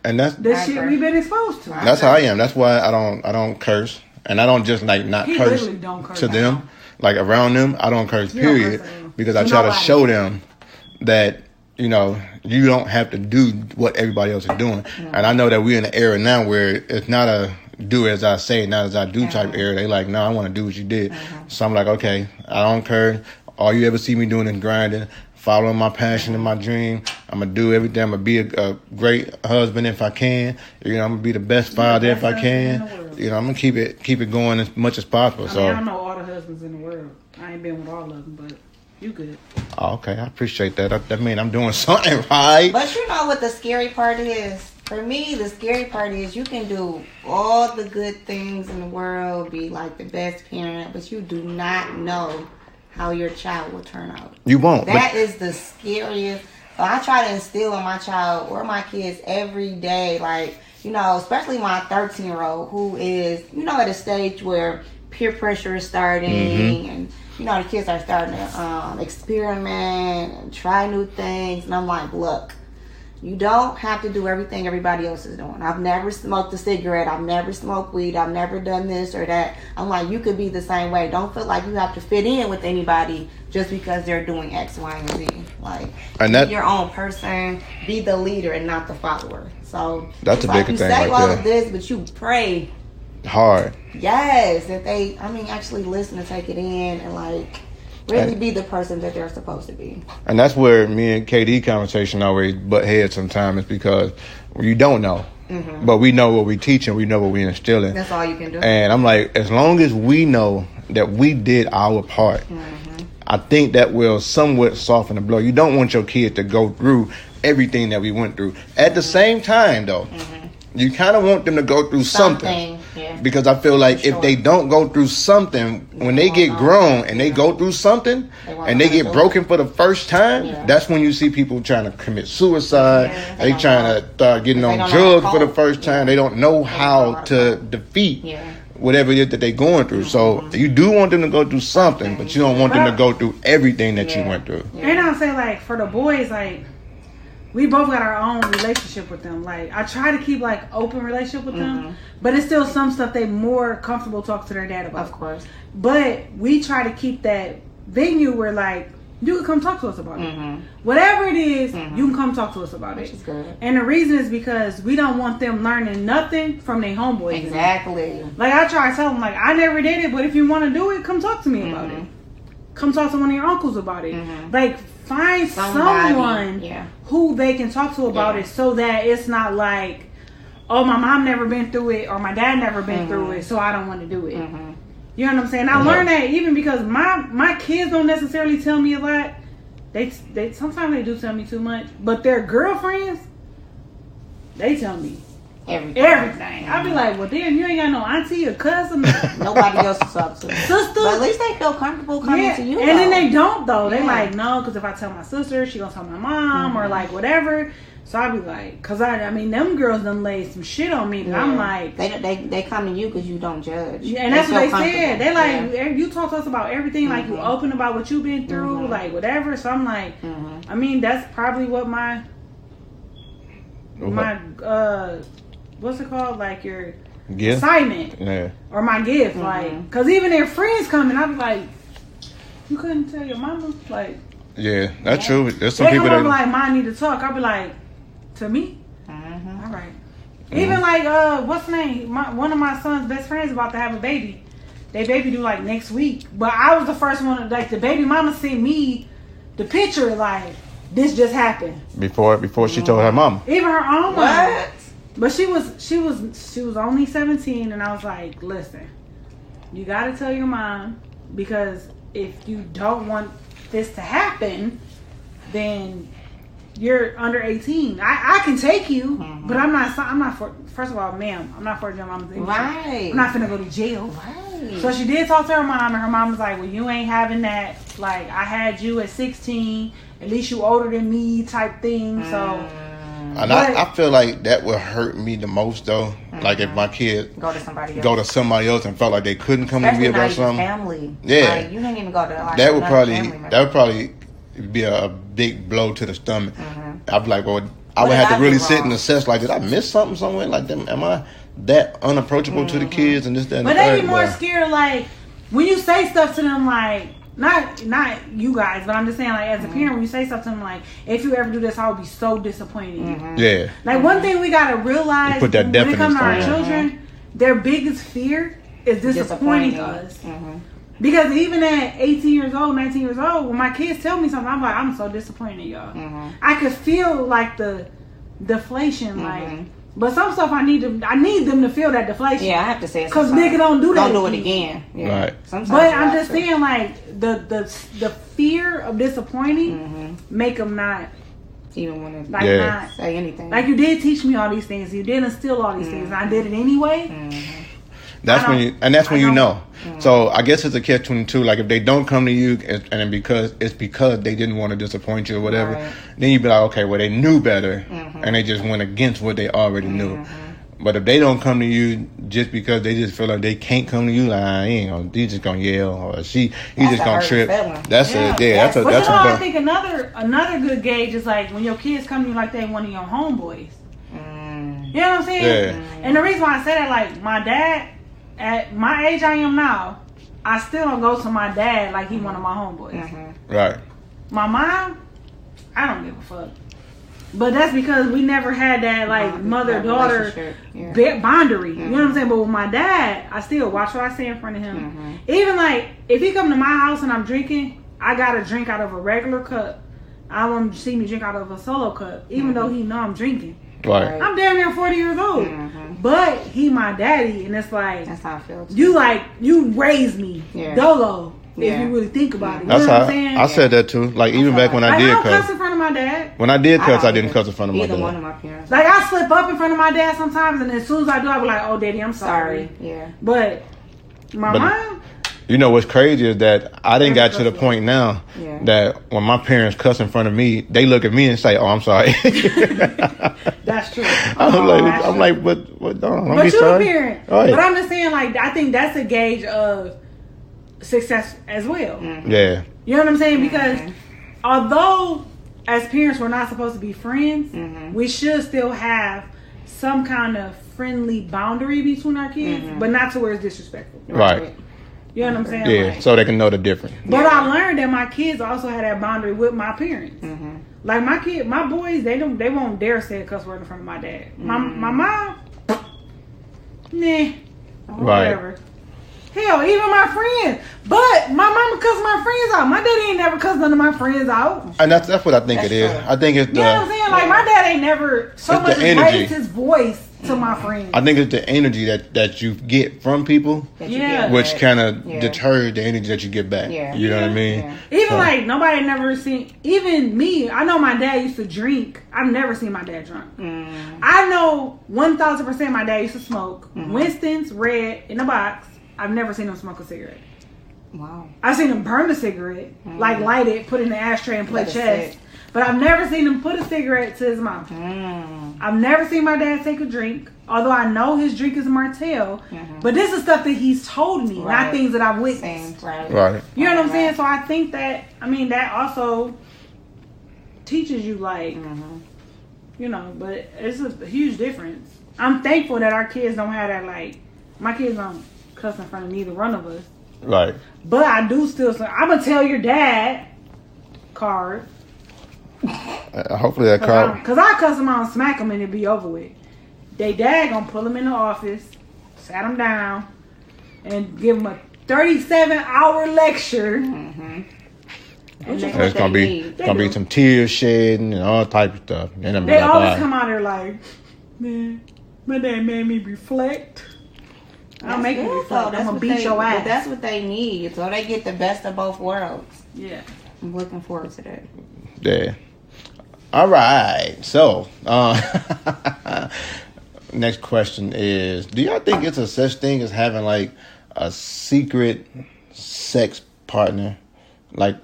And that's the shit we've been exposed to. That's how I am. That's why I don't curse, and I don't just like not curse to them, like around them. I don't curse. Period. Because I try to show them that. You know, you don't have to do what everybody else is doing. And I know that we're in an era now where it's not a do as I say, not as I do type era. They like, no, I want to do what you did. So I'm like, okay, I don't care. All you ever see me doing is grinding, following my passion and my dream. I'm going to do everything. I'm going to be a great husband if I can. You know, I'm going to be the best father if I can. You know, I'm going to keep it going as much as possible. I don't know all the husbands in the world. I ain't been with all of them, but you good. Oh, okay, I appreciate that. That means I'm doing something right. But you know what the scary part is? For me, the scary part is you can do all the good things in the world, be like the best parent, but you do not know how your child will turn out. You won't. That is the scariest. I try to instill in my child or my kids every day, like, you know, especially my 13-year-old who is, you know, at a stage where peer pressure is starting and you know, the kids are starting to experiment and try new things. And I'm like, look, you don't have to do everything everybody else is doing. I've never smoked a cigarette. I've never smoked weed. I've never done this or that. I'm like, you could be the same way. Don't feel like you have to fit in with anybody just because they're doing X, Y, and Z. Like, be your own person. Be the leader and not the follower. So that's a big thing. You say all of this, but you pray hard. Yes, that they, actually listen and take it in and like really be the person that they're supposed to be. And that's where me and KD conversation always butt heads sometimes, is because you don't know. But we know what we teach and we know what we instilling. That's all you can do. And I'm like, as long as we know that we did our part, I think that will somewhat soften the blow. You don't want your kid to go through everything that we went through. At the same time, though, you kind of want them to go through something. Yeah. Because I feel like if they don't go through something, when they get grown and they go through something and they get broken for the first time, that's when you see people trying to commit suicide. They trying to start getting on drugs for the first time. They don't know how to defeat whatever it is that they're going through. So you do want them to go through something, but you don't want them to go through everything that you went through. And I'll say, like, for the boys, like, we both got our own relationship with them. Like, I try to keep, like, open relationship with them, but it's still some stuff they more comfortable talking to their dad about. Of course. But we try to keep that venue where, like, you can come talk to us about it. Whatever it is, you can come talk to us about Which it. is good. And the reason is because we don't want them learning nothing from their homeboys. Exactly. Like, I try to tell them, like, I never did it, but if you want to do it, come talk to me about it. Come talk to one of your uncles about it. Like, find someone who they can talk to about it, so that it's not like, oh, my mom never been through it or my dad never been through it, so I don't want to do it. You know what I'm saying? I learned that even because my kids don't necessarily tell me a lot. They sometimes they do tell me too much, but their girlfriends, they tell me everything. I'll be like, well, damn, you ain't got no auntie or cousin, Nobody else to talk to. sister. But at least they feel comfortable coming to you. And then they don't though. They like, no, because if I tell my sister, she gonna tell my mom or like whatever. So I be like, cause I mean, them girls done laid some shit on me. And I'm like, they come to you because you don't judge. And that's what they said. They like, you talk to us about everything. Like, you open about what you've been through, like whatever. So I'm like, I mean, that's probably what my what's it called? Like your assignment or my gift. Like, cause even their friends coming, I be like, you couldn't tell your mama, like. Yeah, that's true. There's some they people come that like, mine need to talk. I'll be like, to me? All right. Even like, what's the name? One of my son's best friends about to have a baby. They baby due like next week. But I was the first one, like the baby mama sent me the picture like, this just happened. Before she told her mama. Even her own mama. But she was only 17 and I was like, listen, you gotta tell your mom, because if you don't want this to happen, then you're under 18. I can take you, but I'm not for, first of all, ma'am, I'm not for your mama's interest. Right. I'm not finna go to jail. Right. So she did talk to her mom, and her mom was like, well, you ain't having that. Like, I had you at 16. At least you older than me type thing. So. And I feel like that would hurt me the most, though. Like, if my kid go to somebody else and felt like they couldn't come especially to me about something. Family. Yeah. Like, you didn't even go to like that would probably be a big blow to the stomach. I'd be like, well, I would have to really sit and assess, like, did I miss something somewhere? Like, am I that unapproachable to the kids and this, that, and but the they be more scared, like, when you say stuff to them, like, not you guys, but I'm just saying, like, as a parent, when you say stuff to them, like, if you ever do this, I would be so disappointed. Yeah. Like, one thing we gotta realize put that when it comes to our definite children, their biggest fear is disappointing us. Because even at 18 years old, 19 years old, when my kids tell me something, I'm like, I'm so disappointed in y'all. I could feel like the deflation, like, but some stuff I need them to feel that deflation. Yeah, I have to say it. Because nigga don't do that. Don't do it again. Yeah. Right. Sometimes but I'm just saying, like, the fear of disappointing make them not even want to not say anything. Like, you did teach me all these things. You did instill all these things. And I did it anyway. That's when you know. So I guess it's a catch-22. Like, if they don't come to you and because they didn't want to disappoint you or whatever, then you be like, okay, well, they knew better and they just went against what they already knew. But if they don't come to you just because they just feel like they can't come to you, like, he's just gonna yell or he's just gonna trip. That's it. Yeah, that's I think another good gauge is like when your kids come to you like they one of your homeboys. You know what I'm saying? Yeah. And the reason why I say that, like, my dad, at my age I am now, I still don't go to my dad like he one of my homeboys. Right. My mom, I don't give a fuck. But that's because we never had that, like, mother-daughter boundary. You know what I'm saying? But with my dad, I still watch what I say in front of him. Even, like, if he come to my house and I'm drinking, I gotta drink out of a regular cup. I want him to see me drink out of a solo cup, even though he know I'm drinking. Right. I'm damn near 40 years old. But he my daddy, and it's like, that's how I feel too. You raised me, Dolo, If you really think about it. That's you know how what I'm saying? I said that too. Like even back when I Like, I did don't cuss cuss. in front of my dad. When I did cuss, I don't didn't either. cuss in front of my Either one dad. of my parents. Like I slip up in front of my dad sometimes, and as soon as I do, I be like, "Oh, daddy, I'm sorry." Yeah. But my But- mom, You know what's crazy is that I didn't got to the point now Yeah. that when my parents cuss in front of me, they look at me and say, "Oh, I'm sorry." that's true. I'm like, but don't But be you're sorry. a parent. Right. But I'm just saying, like, I think that's a gauge of success as well. Yeah, You know what I'm saying? Because although as parents we're not supposed to be friends, we should still have some kind of friendly boundary between our kids, but not to where it's disrespectful. right. You know what I'm saying? Yeah, Like, so they can know the difference. but I learned that my kids also had that boundary with my parents. Like my boys, they won't dare say a cuss word in front of my dad. My mom, nah, whatever. Hell, even my friends. But my mama cussed my friends out. My daddy ain't never cussed none of my friends out. And that's what I think That's it is. true. I think it's You know what I'm the saying? Like my dad ain't never so It's the much energy. raised his voice to my friends. I think it's the energy that you get from people, That you Yeah. get which back. kind of Yeah. deters the energy that you get back. Yeah. You know what I Yeah. mean? Yeah. Even So- like nobody never seen. Even me, I know my dad used to drink. I've never seen my dad drunk. I know 1,000% my dad used to smoke Winston's Red in a box. I've never seen him smoke a cigarette. Wow. I've seen him burn a cigarette, like light it, put it in the ashtray, and play Let it chess. sit. But I've never seen him put a cigarette to his mouth. I've never seen my dad take a drink, although I know his drink is Martell. But this is stuff that he's told me, not Right. things that I've witnessed. Same. Right. Right. You know what I'm saying? So I think that, that also teaches you, like, but it's a huge difference. I'm thankful that our kids don't have that, like, my kids don't cuss in front of neither one of us. Right. But I do still say, I'm going to tell your dad, card. Hopefully that car. Because I cuss him out and smack him and it be over with. They dad going to pull him in the office, sat him down, and give him a 37-hour lecture. Which is There's what gonna they be need. gonna be some tears shedding and all type of stuff. And I'm They like, always "Alright." come out there like, man, my dad made me reflect. I'll make you Good, reflect. though. I'm That's gonna what beat they- your but ass. That's what they need. So they get the best of both worlds. Yeah. I'm looking forward to that. Yeah. All right. So, next question is: do y'all think it's a such thing as having like a secret sex partner, like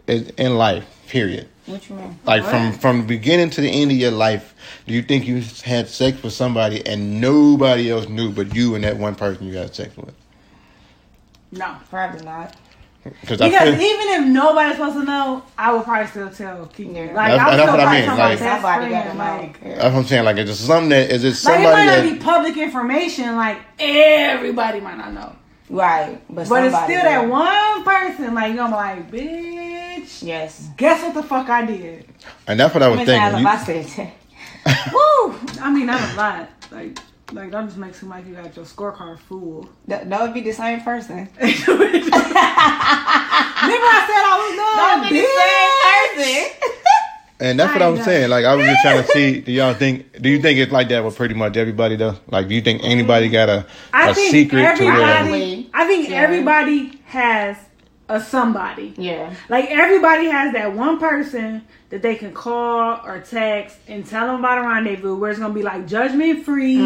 in life? Period. What you mean? Like from the beginning to the end of your life, do you think you had sex with somebody and nobody else knew but you and that one person you had sex with? No. Probably not. Because Because even if nobody's supposed to know, I would probably still tell Kiki. Yeah. Like, That's- I would that's still what I probably mean, tell my like- best Somebody friend, gotta know. like, Yeah. that's what I'm saying. Like, is it something that is it like, it somebody might not that be public information. Like, everybody might not know. Right. But But it's somebody still that will. one person. Like, you're gonna be like, bitch, Yes. guess what the fuck I did? and that's what I was How many thinking. times You- have I said that? Woo! I mean, not a lot. Like that just makes it seem like you got your scorecard full. That would be the same person. Remember I said I was That done, would be the same person. And that's what I I was know. saying. Like, I was just trying to see, do you think it's like that with pretty much everybody though? Like, do you think anybody got a secret to where? everybody- I think Yeah. everybody has a somebody. Yeah. Like everybody has that one person that they can call or text and tell them about a rendezvous where it's gonna be like judgment free.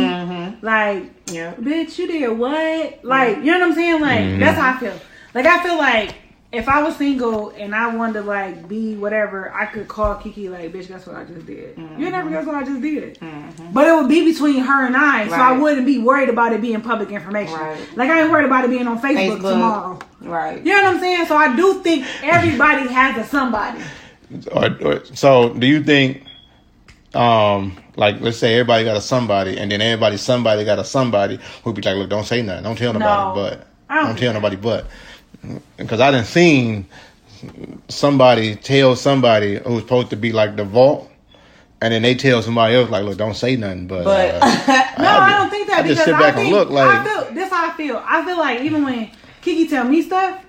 Like, Yeah. bitch, you did what? Like, you know what I'm saying? Like, that's how I feel. Like, I feel like if I was single and I wanted to like be whatever, I could call Kiki like, bitch, guess what I just did? You never guess what I just did. But it would be between her and I, so I Right. wouldn't be worried about it being public information. Right. Like, I ain't worried about it being on Facebook. Facebook. Tomorrow. Right. You know what I'm saying? So I do think everybody has a somebody. So, do you think, like, let's say everybody got a somebody, and then somebody got a somebody who be like, look, don't say nothing, don't tell nobody, No, but I don't don't do tell that. nobody, but because I done seen somebody tell somebody who's supposed to be like the vault. And then they tell somebody else, like, look, don't say nothing. But No, I don't think that I just because sit back and think, look like, I feel this. How I feel. I feel like even when Kiki tell me stuff,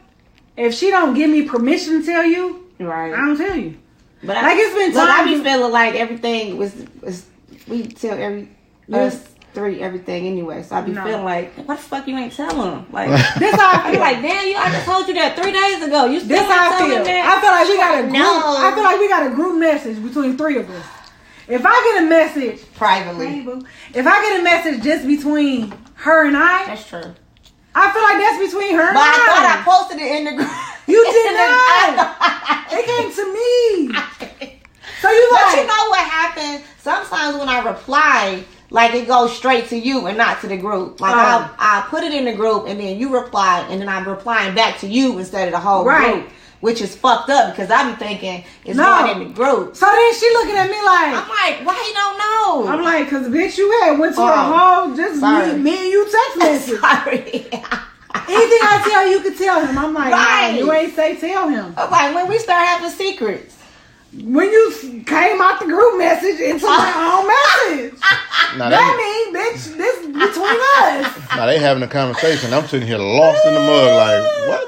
if she don't give me permission to tell you, Right. I don't tell you. But Like, it's been But I times- be feeling like everything was we tell every us 3 everything anyway. So I be No. feeling like, what the fuck you ain't telling him? Like, This how I I be feel. like, damn, I just told you that 3 days ago. You still This how I ain't telling feel. him that? I feel like we got a group. No. I feel like we got a group message between 3 of us. If I get a message, Privately. if I get a message just between her and I That's true. feel like that's between her and But I thought I I. posted it in the group. You did not. It came to me. So you But like, you know what happens? Sometimes when I reply, like it goes straight to you and not to the group. Like Oh. I put it in the group and then you reply and then I'm replying back to you instead of the whole Right. group. Which is fucked up because I be thinking it's No. going in the group. so then she looking at me like, I'm like, why you don't know? I'm like, cause bitch, you had went to a Oh. whole just Sorry. me and you text message. Sorry. Anything I tell you could tell him. I'm like, Right. nah, you ain't say tell him. I'm like, when we start having secrets. When you came out the group message into my own message. Now That they, mean, bitch, this between us. now they having a conversation. I'm sitting here lost in the mud. Like what?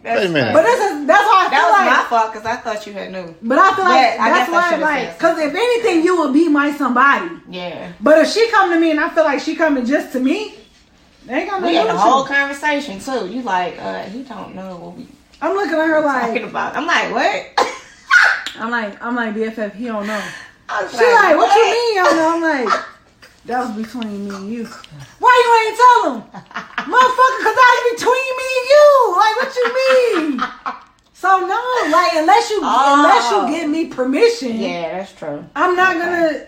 That's Wait a minute. But that's how I feel That was like. my fault because I thought you had knew. But I feel like But I that's guess I why, should've like, said because if anything, you would be my somebody. Yeah. But if she come to me and I feel like she coming just to me, they ain't got We nothing had to a do whole with you. conversation too. You like, he don't know what we I'm looking at her talking like, about. I'm like, what? I'm like BFF. He don't know. I was She like, what you mean? You don't know? I'm like, that was between me and you. Why you ain't tell him, motherfucker? Cause that was between me and you. Like, what you mean? So no, like unless you give me permission, Yeah, that's true. I'm not gonna,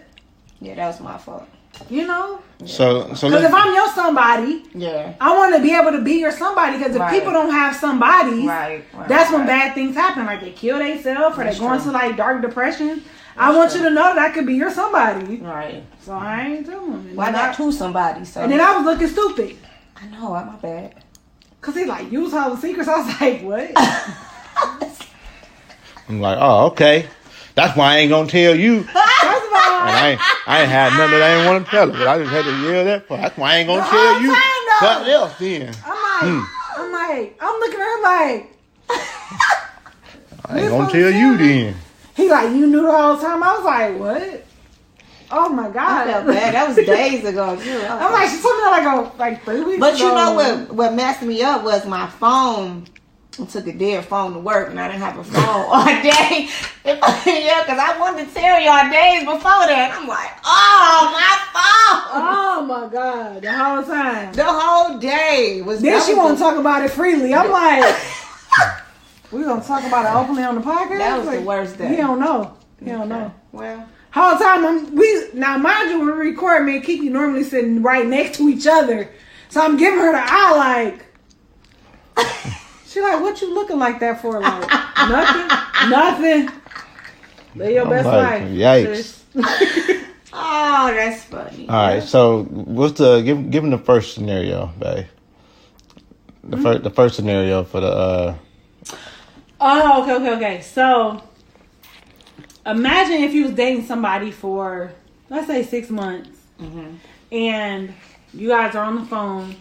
Yeah, that was my fault. you know. So Because let's, if I'm your somebody, Yeah. I want to be able to be your somebody. Because if Right. people don't have somebody, Right. that's when right. bad things happen. Like they kill themselves or they That's go into true. like dark depression. I want you to know that I could be your somebody. Right. So I ain't doing it. Well, I got 2 somebody, so. And then I was looking stupid. I know, my bad. Because he like, use all the secrets. I was like, what? I'm like, oh, okay. That's why I ain't gonna tell you. First of all, And I ain't had nothing that I ain't want to tell her, but I just had to yell that part. That's why I ain't gonna The tell whole you time, though. something else then. I'm looking at her like, I ain't gonna tell you then. he like, you knew the whole time. I was like, what? Oh my God. I felt bad. That was days ago, too. I'm like, she told me like 3 weeks But ago. you know what messed me up was my phone. I took a dead phone to work and I didn't have a phone all day. Yeah, because I wanted to tell y'all days before that. I'm like, oh, my phone. Oh my God, the whole time. The whole day was. Then that she was want to the- talk about it freely. I'm like, we gonna talk about it openly on the podcast? That was Like, the worst day. He don't know. He don't know. Well, Whole time now mind you, when we record, me and Kiki normally sitting right next to each other, so I'm giving her the eye like. She like, what you looking like that for? Like nothing. Live your I'm best like, life. yikes. sis. oh, that's funny. All right, so what's the give him the first scenario, babe? The first scenario for the Oh, okay. So, imagine if you was dating somebody for, let's say, 6 months, and you guys are on the phone,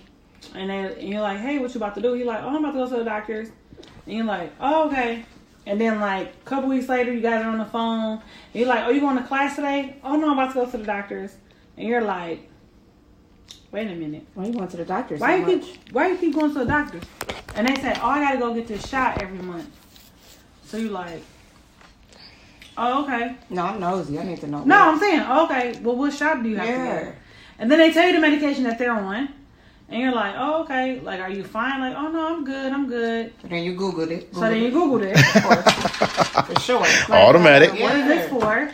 and you're like, hey, what you about to do? You're like, oh, I'm about to go to the doctor's. And you're like, oh, okay. And then, like, a couple weeks later, you guys are on the phone, and you're like, oh, you going to class today? Oh, no, I'm about to go to the doctor's. And you're like, wait a minute. Why you going to the doctor? Why you keep going to the doctor? And they say, oh, I gotta go get this shot every month. So you like, oh, okay. No, I'm nosy. I need to know. No, I'm saying, oh, okay. Well, what shot do you have to Yeah. get? And then they tell you the medication that they're on, and you're like, oh, okay. Like, are you fine? Like, oh no, I'm good. So then you Googled it. So then you Googled it. For sure. Automatic. What is this for?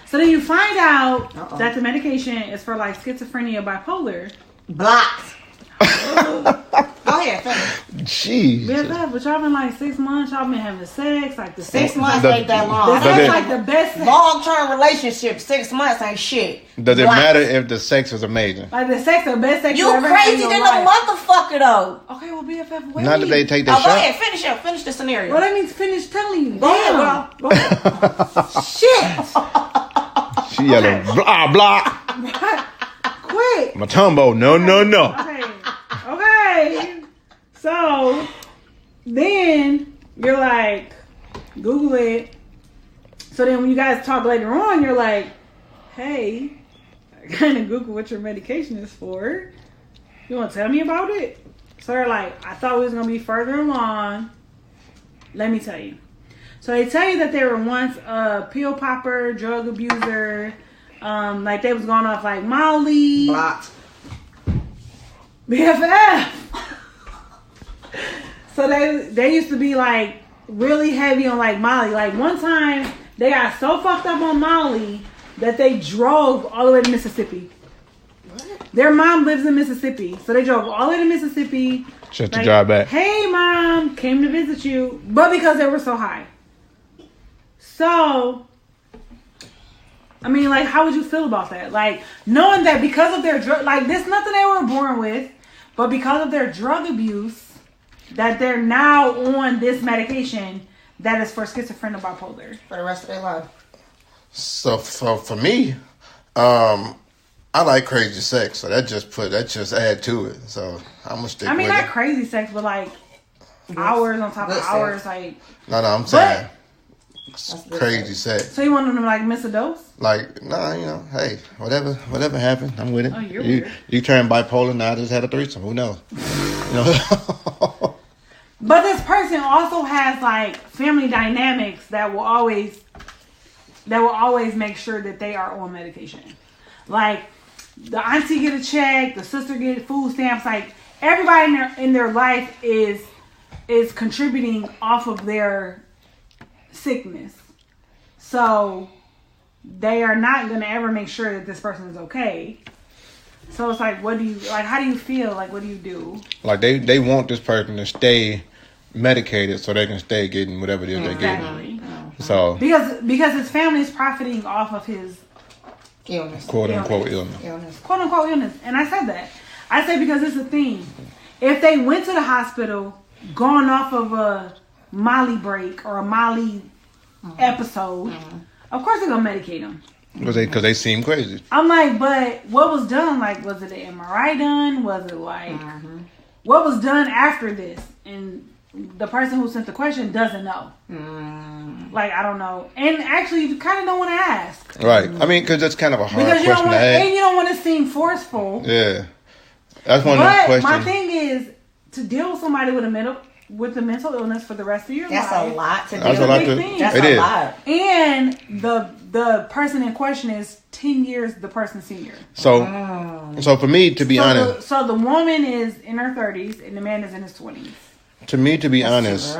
So then you find out Uh-oh. that the medication is for like schizophrenia, bipolar. Blocked. Go ahead, finish. Jeez. Yeah, but y'all been like 6 months. Y'all been having sex, like the 6 months Does- ain't that long. does That's it- like the best sex. Long-term relationship, 6 months ain't shit. Does it Blocked. matter if the sex is amazing? Like the sex, the best sex You ever had crazy in than your a life. motherfucker, though. Okay, well, BFF, wait. Not that they take Oh, that go shot. ahead, finish the scenario. Well, that means finish telling you. Go ahead, Damn. girl. Go ahead. Shit. She yelling, blah, blah. Quick. Matumbo, no. Okay. So, then you're like, Google it. So then when you guys talk later on, you're like, hey, I kind of Google what your medication is for. You want to tell me about it? So they're like, I thought we was going to be further along. Let me tell you. So they tell you that they were once a pill popper, drug abuser. Like they was going off like Molly. Blocked. BFF. So they used to be like really heavy on like Molly. Like one time they got so fucked up on Molly that they drove all the way to Mississippi. What? Their mom lives in Mississippi. So they drove all the way to Mississippi. Just to drive back. Hey mom, came to visit you. But because they were so high. So I mean, like, how would you feel about that? Like, knowing that because of their drug, like, there's nothing they were born with, but because of their drug abuse, that they're now on this medication that is for schizophrenia, bipolar. For the rest of their life. So for me, I like crazy sex, so that just add to it. So I'm gonna stick. I mean, with not it. crazy sex, but like hours on top of hours, like. No, I'm saying crazy sex. So you want them to like miss a dose? Like, nah, you know, hey, whatever happened, I'm with it. Oh, you're weird. You turn bipolar, now I just had a threesome. Who knows? You know. But this person also has like family dynamics that will always make sure that they are on medication. Like the auntie get a check, the sister get food stamps. Like everybody in their life is contributing off of their sickness. So they are not going to ever make sure that this person is okay. So it's like, how do you feel? Like, what do you do? Like they want this person to stay medicated so they can stay getting whatever it is they're getting. So because his family is profiting off of his illness, quote unquote illness. Quote unquote illness. And I said that. I say because it's a thing. If they went to the hospital, gone off of a Molly break or a Molly episode, of course they're gonna medicate them. Because they seem crazy. I'm like, but what was done? Like, was it an MRI done? Was it like, what was done after this? And the person who sent the question doesn't know. Like, I don't know. And actually, you kind of don't want to ask. Right. I mean, because that's kind of a hard because question to ask. And you don't want to seem forceful. Yeah. That's one of those questions. But my thing is, to deal with somebody with a mental illness for the rest of your life. That's a lot to do. That's a lot to. That's a lot. And the person in question is 10 years the person's senior. So for me, to be honest. So the woman is in her 30s and the man is in his 20s. To me, to be honest,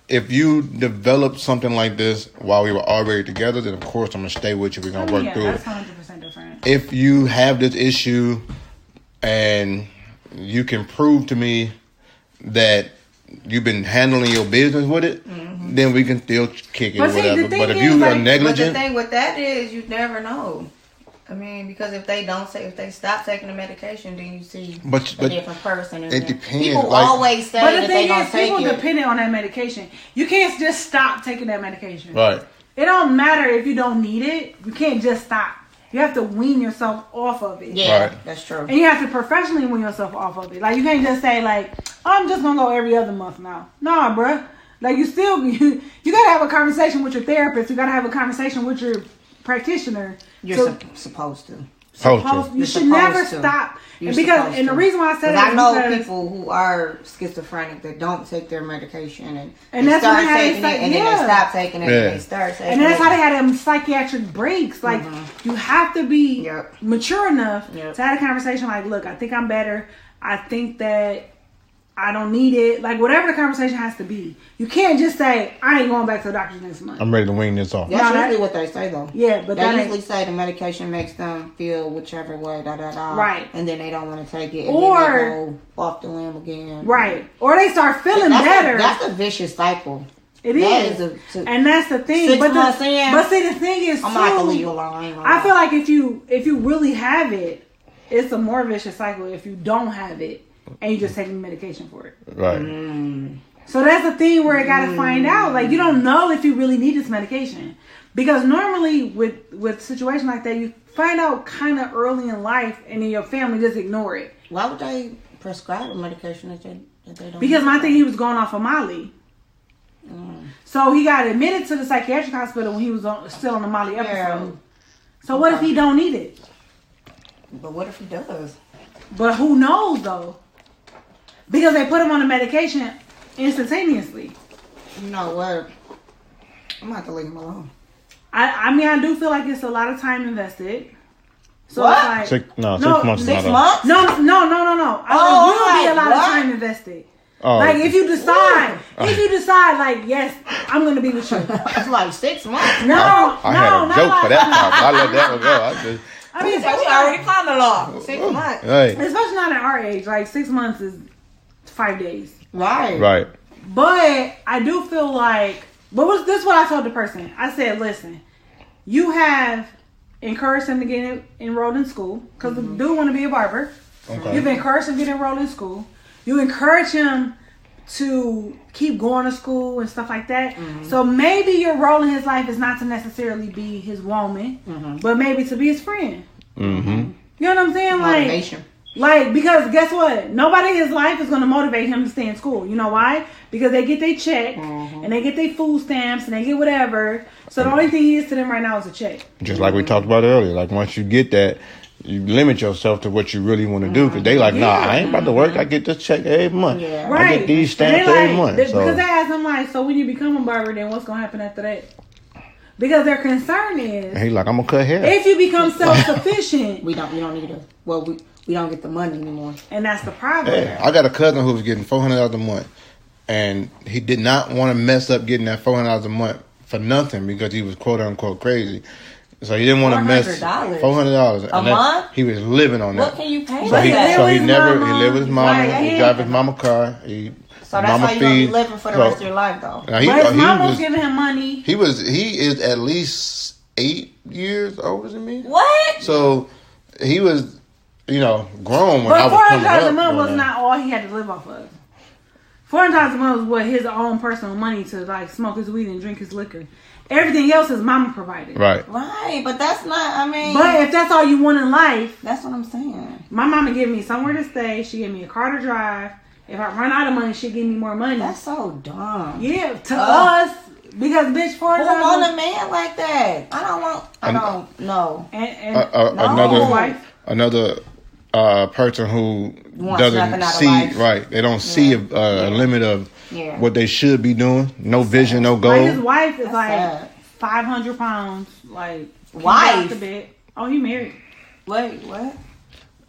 if you develop something like this while we were already together, then of course I'm going to stay with you. We're going to work through it. That's 100% different. If you have this issue and you can prove to me that you've been handling your business with it, then we can still kick it or whatever. But if you are negligent, but the thing with that is you never know. I mean, because if they stop taking the medication, then you see a different person. It depends. People always say that they don't take it. People dependent on that medication. You can't just stop taking that medication. Right. It don't matter if you don't need it. You can't just stop. You have to wean yourself off of it. Yeah, that's true. And you have to professionally wean yourself off of it. Like, you can't just say, like, I'm just going to go every other month now. Nah, bruh. Like, you got to have a conversation with your therapist. You got to have a conversation with your practitioner. You're supposed to. You should never stop. And the reason why I said that is I know people who are schizophrenic that don't take their medication and that's start taking it and then they stop taking it and they start taking it. And that's how they had them psychiatric breaks. Like, you have to be mature enough to have a conversation like, look, I think I'm better. I think that I don't need it. Like, whatever the conversation has to be. You can't just say, I ain't going back to the doctor next month. I'm ready to wean this off. That's usually what they say, though. Yeah, but they usually say the medication makes them feel whichever way, Right. And then they don't want to take it. And or then they go off the limb again. Right. Or they start feeling better. That's a vicious cycle. It is. And that's the thing. 6 months in. But see, the thing is, I'm not going to leave you alone. I feel like if you really have it, it's a more vicious cycle if you don't have it. And you just taking medication for it. Right. So that's the thing where you got to find out. Like, you don't know if you really need this medication. Because normally with situations like that, you find out kind of early in life and then your family just ignore it. Why would they prescribe a medication that they don't? Because my thing, he was going off of Molly. So he got admitted to the psychiatric hospital when he was still on the Molly episode. So what if he don't need it? But what if he does? But who knows though? Because they put him on the medication instantaneously. You know what? I'm gonna have to leave him alone. I mean, I do feel like it's a lot of time invested. So What? it's like 6 months. is 6 not months? no. Oh, Will be a lot of what? time invested. Oh. Like if you decide, like yes, I'm gonna be with you. It's like 6 months. No, I had a joke for that part, but I let that one go. I mean, So we already climbed the law. 6 months. Hey. especially not at our age. Like 6 months is 5 days. Right. Right. But I do feel like, this is what I told the person. I said, listen, you have encouraged him to get enrolled in school because the dude want to be a barber. Okay. You've encouraged him to get enrolled in school. You encourage him to keep going to school and stuff like that. So maybe your role in his life is not to necessarily be his woman, but maybe to be his friend. Mm-hmm. You know what I'm saying? Motivation. Like, because guess what? Nobody in his life is going to motivate him to stay in school. You know why? Because they get their check and they get their food stamps and they get whatever. So the only thing he is to them right now is a check. Just like we talked about earlier. Like once you get that, you limit yourself to what you really want to do. Because they like, nah, I ain't about to work. I get this check every month. Yeah. Right. I get these And they stamps every month. Because they ask him like, so when you become a barber, then what's going to happen after that? Because their concern is, And he like, I'm going to cut hair. if you become self-sufficient, We don't need to. Well, we don't get the money anymore. and that's the problem. Yeah, I got a cousin who was getting $400 a month. And he did not want to mess up getting that $400 a month for nothing because he was quote unquote crazy. So he didn't want to mess $400. $400 A month? He was living on What that. can you pay? So he, that? so he with never mama. he lived with his mama. Right, He yeah. drive his mama car. So that's how you gonna be living for the rest of your life, though. Now he, But his he mom was was giving him money. he is at least 8 years older than me. What? So he was, grown when But I was coming $400 a up. month was but, not all he had to live off of. $400 a month was what his own personal money to like smoke his weed and drink his liquor. Everything else his mama provided. Right. Right, but that's not. I mean, But if that's all you want in life, that's what I'm saying. my mama gave me somewhere to stay. She gave me a car to drive. If I run out of money, she give me more money. That's so dumb. Yeah, to us, because bitch, Who want $400 a man like that? I don't know. and Another person who Wants nothing doesn't out of see life. right. They don't see a limit of Yeah. what they should be doing. No vision, no like his goal. wife is That's like sad. 500 pounds. Like Wife? off the bed. Oh, he married. Wait, what?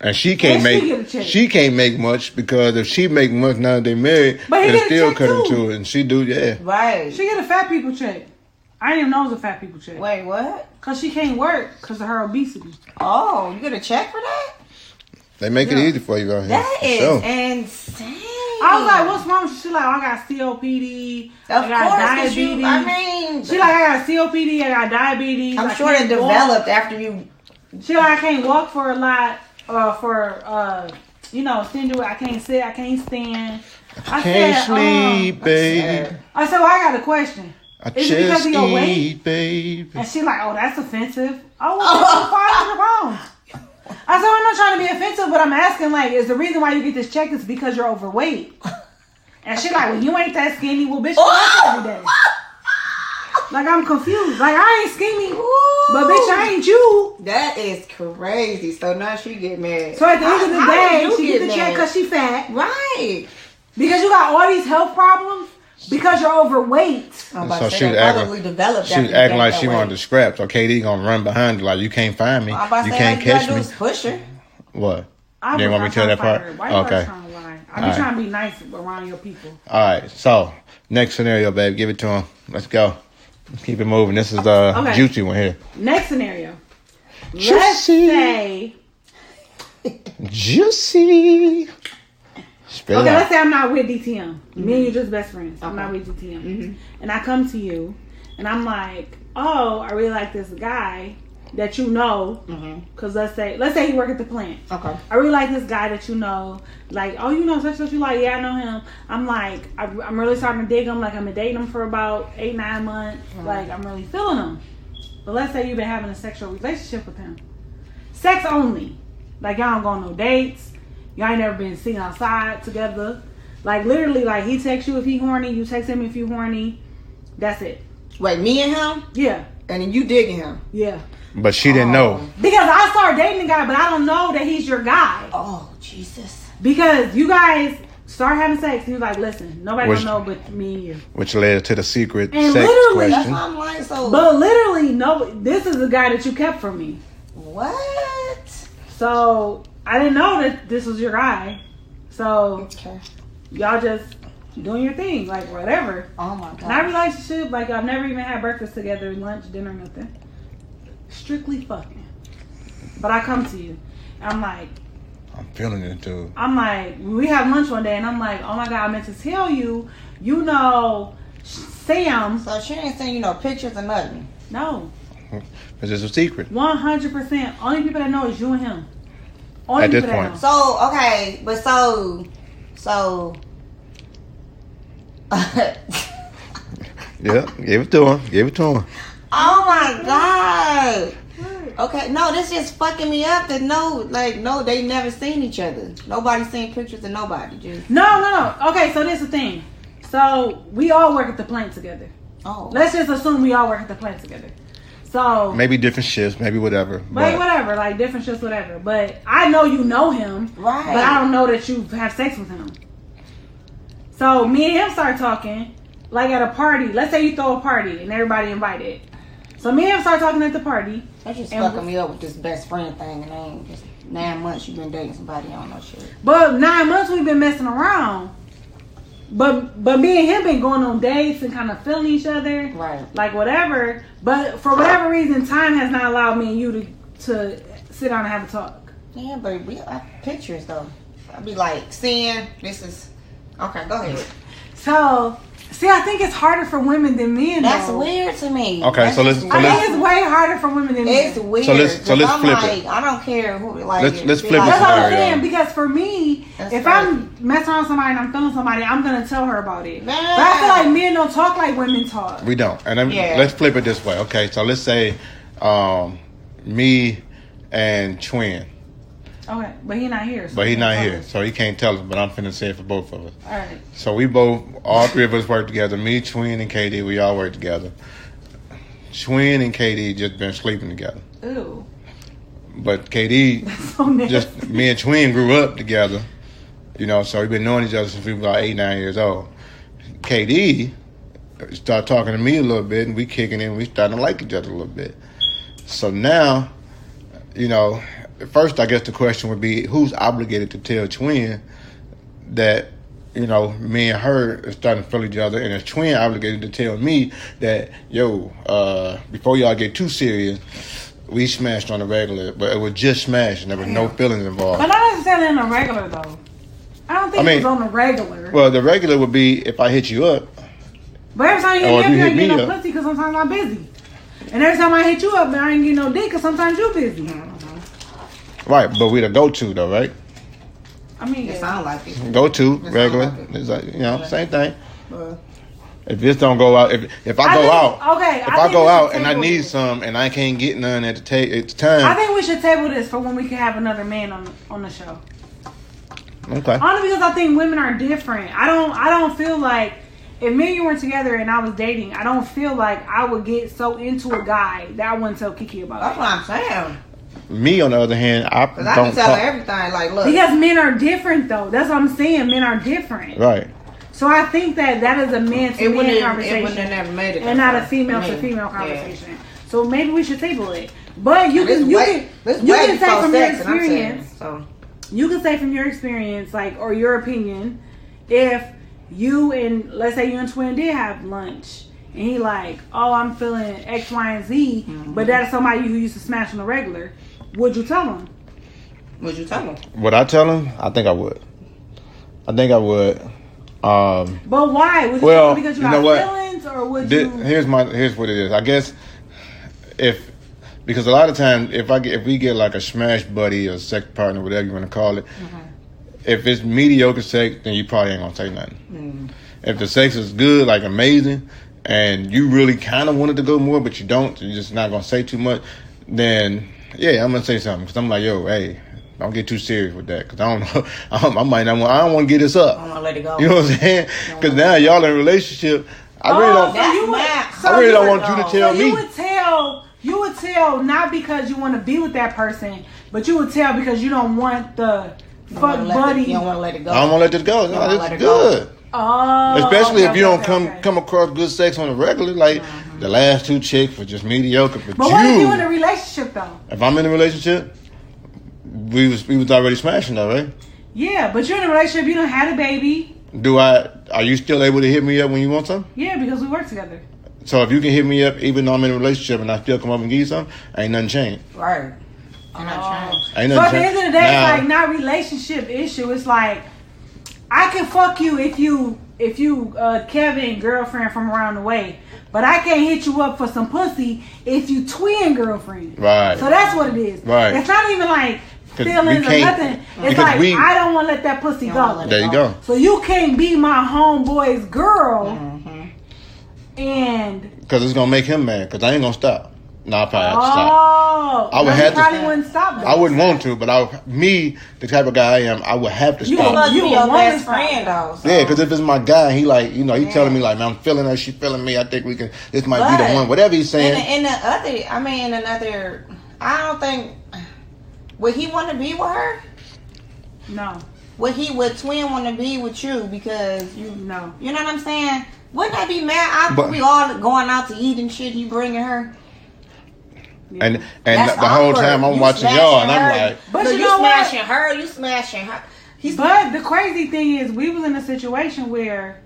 And she can't And she get a check. make she can't make much because if she make much now that they married, But he it'll get a still check cut too. into it. And she do, yeah. Right. She get a fat people check. I didn't even know it was a fat people check. Wait, what? Cause she can't work because of her obesity. Oh, you get a check for that? They make it Yeah. easy for you out here. That for is sure. insane. I was like, "What's wrong with you?" She like, "I got COPD. Of I got course, 'cause diabetes." I mean, She like, "I got COPD. I got diabetes. I'm I sure it can't walk." developed after you. She like, "I can't walk for a lot. Stand I can't sit. I can't stand." I Can't said, sleep, baby. I said, "Well, I got a question. I Is it because just of your weight?" eat, baby. And she like, "Oh, that's offensive." Oh, well, 500 pounds. I said, "I'm not trying to be offensive, but I'm asking, like, is the reason why you get this check is because you're overweight?" And she like, "Well, you ain't that skinny. Well, bitch, you work every day." Like, I'm confused. Like, I ain't skinny, but bitch, I ain't you. That is crazy. So now she get mad. So at the end of the How day, did you she get the get check mad? because she fat. Right. Because you got all these health problems because you're overweight. I'm about So to say she was that acting- probably developed She after was you acting gained like that she weight. wanted to scrap. So KD gonna run behind her like, you can't find me. I'm about to You say, can't all you catch gotta do me. is push her. What? I You didn't want me to tell that part? Why you Okay. trying to lie? I be All right. trying to be nice around your people. All right. So next scenario, babe. Give it to him. Let's go. Let's keep it moving. This is Okay. juicy one here. Next scenario. Let's Juicy. say, Juicy. Spill okay, it let's out. say I'm not with DTM. Me and you just best friends. I'm not with DTM. And I come to you and I'm like, "Oh, I really like this guy that you know." Because let's say he work at the plant. Okay. I really like this guy that you know. Like, "Oh, you know such and such." You like, "Yeah, I know him." I'm like, I'm really starting to dig him. Like, I've been dating him for about 8-9 months. Like, I'm really feeling him. But let's say you've been having a sexual relationship with him. Sex only. Like, y'all don't go on no dates. Y'all ain't never been seen outside together. Like, literally, like, he texts you if he horny. You text him if you horny. That's it. Wait, me and him? Yeah. And then you digging him. Yeah. But she didn't know. Because I started dating the guy, but I don't know that he's your guy. Oh, Jesus. Because you guys start having sex, and you're like, listen, nobody Which- gonna know but me and you. Which led to the secret And sex literally- That's question. why I'm like, so. But literally, no, this is the guy that you kept from me. What? So I didn't know that this was your guy. So Okay. y'all just doing your thing, like whatever. Oh, my God. Not relationship, like y'all never even had breakfast together, lunch, dinner, nothing. Strictly fucking. But I come to you. I'm like, I'm feeling it too. we have lunch one day, and I'm like, oh my God, I meant to tell you, you know, Sam. So she ain't seen, pictures or nothing. No, It's just a secret. 100%. Only people that know is you and him. Only At this people that point. know. So, okay, but so. Yeah, give it to him. Give it to him. Oh my God. Okay, no, this just fucking me up. That no, they never seen each other. Nobody seen pictures of nobody. Just No. Okay, so this is the thing. So we all work at the plant together. oh, Let's just assume we all work at the plant together. So Maybe different shifts, maybe whatever. But whatever, like different shifts, whatever. But I know you know him, Right. But I don't know that you have sex with him. So me and him start talking, like at a party. Let's say you throw a party and everybody invited. So me and him start talking at the party. that's just and fucking me up with this best friend thing, and ain't just 9 months you been dating somebody. I don't know shit. But 9 months we've been messing around. But me and him been going on dates and kind of feeling each other, Right. like whatever. But for whatever reason, time has not allowed me and you to sit down and have a talk. Yeah, but we have pictures though. I'd be like, seeing this is okay. Go ahead. So, see, I think it's harder for women than men. That's though. weird to me. Okay, That's so let's- just so I weird. think it's way harder for women than men. It's weird. So let's 'cause I'm flip like, it. I don't care who. Like, Let's be flip like, it That's what I'm scenario. saying. Because for me, That's if crazy. I'm messing around with somebody and I'm feeling somebody, I'm gonna tell her about it. Man. But I feel like men don't talk like women talk. We don't. And then Yeah. let's flip it this way. Okay, so let's say me and Twin. Okay, but he not here. So But he's he not can't here, tell us. so he can't tell us. But I'm finna say it for both of us. All right. So all three of us work together. Me, Twin, and KD, we all work together. Twin and KD just been sleeping together. Ew. But KD, So nasty. just me and Twin grew up together. So we've been knowing each other since we were about 8, 9 years old. KD started talking to me a little bit, and we kicking in. We starting to like each other a little bit. So now, first I guess the question would be, who's obligated to tell Twin that, me and her are starting to feel each other, and is Twin obligated to tell me that, before y'all get too serious, we smashed on the regular, but it was just smashing. There was no feelings involved. But not necessarily on the regular though. I don't think I mean- it was on the regular. Well, the regular would be if I hit you up. But every time you Or hit if me, you I hit get me no up. pussy because sometimes I'm busy. And every time I hit you up, I ain't get no dick because sometimes you busy. Right, but we the go-to though, right? I mean, It sound like it. Go-to, It sound regular. like it. It's like, same thing. But If this don't go out, if I go think- out, okay, if I I think go we should out and I table need this. some and I can't get none at the I time, think we should table this for when we can have another man on the show. okay. Only because I think women are different. I don't feel like if me and you were together and I was dating, I don't feel like I would get so into a guy that I wouldn't tell Kiki about that's it. what I'm saying. Me on the other hand, I Cause I don't can tell her talk. everything. Like, look, Because men are different though. That's what I'm saying. Men are different. Right. So I think that is a man to man it wouldn't conversation have never made it. and not a that female far. to female Yeah. conversation. So maybe we should table it. But you This can you way- this can you way can say before from your sex, and I'm saying, experience. so You can say from your experience, like, or your opinion, if you and, let's say you and Twin did have lunch, and he like, oh, I'm feeling X, Y, and Z, but that's somebody who used to smash on the regular, would you tell him? would you tell him? Would I tell him? I think I would. But why? Would you Well, tell him because you you got know what? feelings, or would you? Here's what it is. I guess because a lot of times if we get like a smash buddy or sex partner, whatever you want to call it, if it's mediocre sex, then you probably ain't gonna say nothing. If the sex is good, like amazing, and you really kind of wanted to go more, but you don't, you're just not gonna say too much, then yeah, I'm gonna say something because I'm like, yo, hey, don't get too serious with that because I don't know, I might not want, I don't want to get this up. I'm gonna let it go. You know what I'm saying? Because now y'all in a relationship, I really don't. That's you would- mad. so I really you don't would- want you to So tell me. you would tell not because you want to be with that person, but you would tell because you don't want the You fuck don't buddy. want to let it go. I don't want to let this go. You No, don't this let is it go. good. Oh, Especially okay, if you don't okay. come across good sex on a regular. Like the last 2 chicks were just mediocre. But But what if you in a relationship though? if I'm in a relationship, we was already smashing though, right? Yeah, but you're in a relationship. You don't had a baby. Are you still able to hit me up when you want something? Yeah, because we work together. So if you can hit me up even though I'm in a relationship and I still come up and give you something, ain't nothing changed. Right. And I changed. Ain't So nothing at the end of the day, Now- it's like not relationship issue. It's like I can fuck you if you Kevin girlfriend from around the way, but I can't hit you up for some pussy if you twin girlfriend. Right. So that's what it is. Right. It's not even like 'Cause feelings we or can't- nothing. It's because like we- I don't want to let that pussy You don't wanna go. let There you go. So you can't be my homeboy's girl and Because it's gonna make him mad. Because I ain't gonna stop. No, I probably have to stop. oh, I would no, have you to probably stop. wouldn't stop. I wouldn't want to, but me, the type of guy I am, I would have to You stop. Supposed to be You your a woman best friend though. So. Yeah, because if it's my guy, he like, he telling me like, man, I'm feeling her, she feeling me. I think we can. This might be the But one. Whatever he's saying. In the other, I don't think. Would he want to be with her? No, Would twin want to be with you because you no. know what I'm saying? Wouldn't I be mad? But- We all going out to eat and shit. You bringing her? And That's the whole awkward. time I'm You watching y'all, and I'm smashing her. like, But No, you you know what? smashing her. You smashing her. But the crazy thing is, we was in a situation where,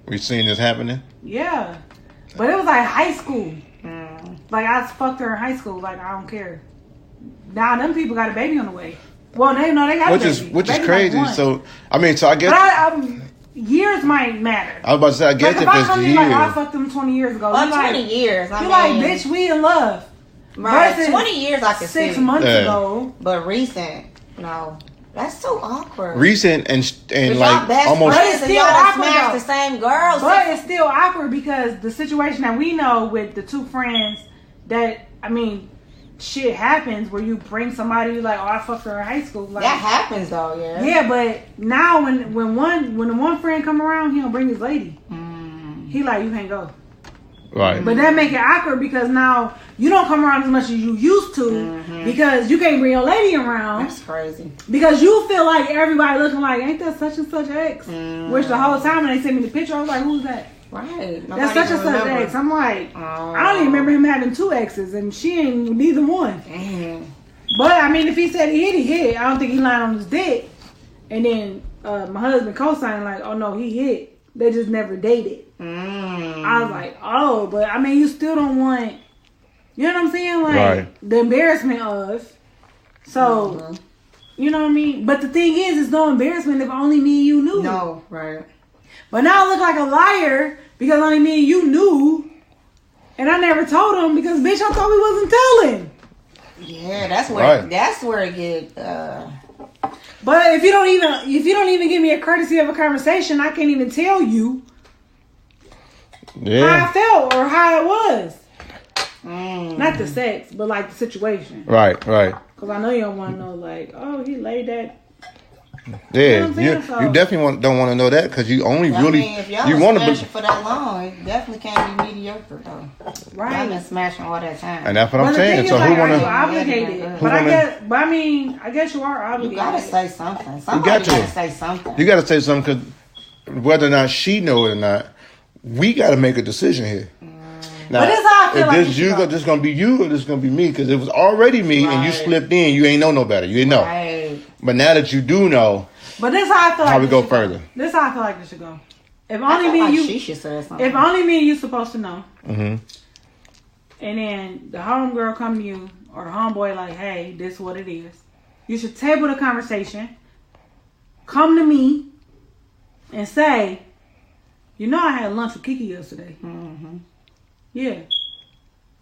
we seen this happening. yeah, but it was like high school. Like I fucked her in high school. Like I don't care. Now them people got a baby on the way. Well, they got Which a is baby. which is Baby crazy. like one. So I guess but years might matter. I was about to say I Like guess if if I it's come the to you like, I year. fucked them 20 years ago. Oh, You 20 like, years. I you mean, like, bitch, we in love. right? Versus 20 years I can 6 see. months Yeah. ago. But recent, no. That's so awkward. Recent and Y'all like best almost. friends and Still y'all done awkward, smashed though. the same girls. But it's still awkward because the situation that we know with the two friends that, I mean, shit happens where you bring somebody you like, oh, I fucked her in high school. Like, that happens though, yeah. yeah, but now when the one friend come around, he don't bring his lady. He like, you can't go. Right. But that make it awkward because now you don't come around as much as you used to because you can't bring your lady around That's crazy. because you feel like everybody looking like, ain't that such and such ex? Which the whole time when they sent me the picture, I was like, who's that? Right. That's such and such ex. I'm like, I don't even remember him having 2 exes and she ain't neither one. Damn. But I mean, if he said he hit. I don't think he lied on his dick. And then my husband co-signed like, oh no, he hit. They just never dated. I was like, oh, but I mean, you still don't want, you know what I'm saying? Like Right. the embarrassment of. So, you know what I mean? But the thing is, it's no embarrassment if only me and you knew. No, right. But now I look like a liar because only me and you knew. And I never told him because, bitch, I thought we wasn't telling. Yeah, that's where Right. it get. But if you don't even give me a courtesy of a conversation, I can't even tell you how I Yeah. felt or how it was. Not the sex, but like the situation. Right. Right. Because I know you don't want to know, like, oh, he laid that. Yeah. what I'm You, saying? So- you definitely don't want to know that because you only I really mean, if y'all you been want smashing to. for that long, it definitely can't be mediocre though. Y'all Right. been smashing all that time. And that's what But I'm the saying. thing So is, who like, are you wanna? obligated? Who But I wanna- guess you are you obligated. gotta say something. got Somebody to. gotta say something. You got to say something because whether or not she know it or not, we got to make a decision here. Now, But that's how I feel if like this it should go. this gonna be you or this gonna be me? Because it was already me and you Right. slipped in. You ain't know no better. You didn't know. Right. But now that you do know, But this how I feel like how we this go should further? This how I feel like this should go. If I only feel me like and you. she should say something. If only me and you supposed to know. Mm-hmm. And then the homegirl come to you or the homeboy like, hey, this is what it is. You should table the conversation. Come to me and say, you know I had lunch with Kiki yesterday. Mm-hmm. Yeah.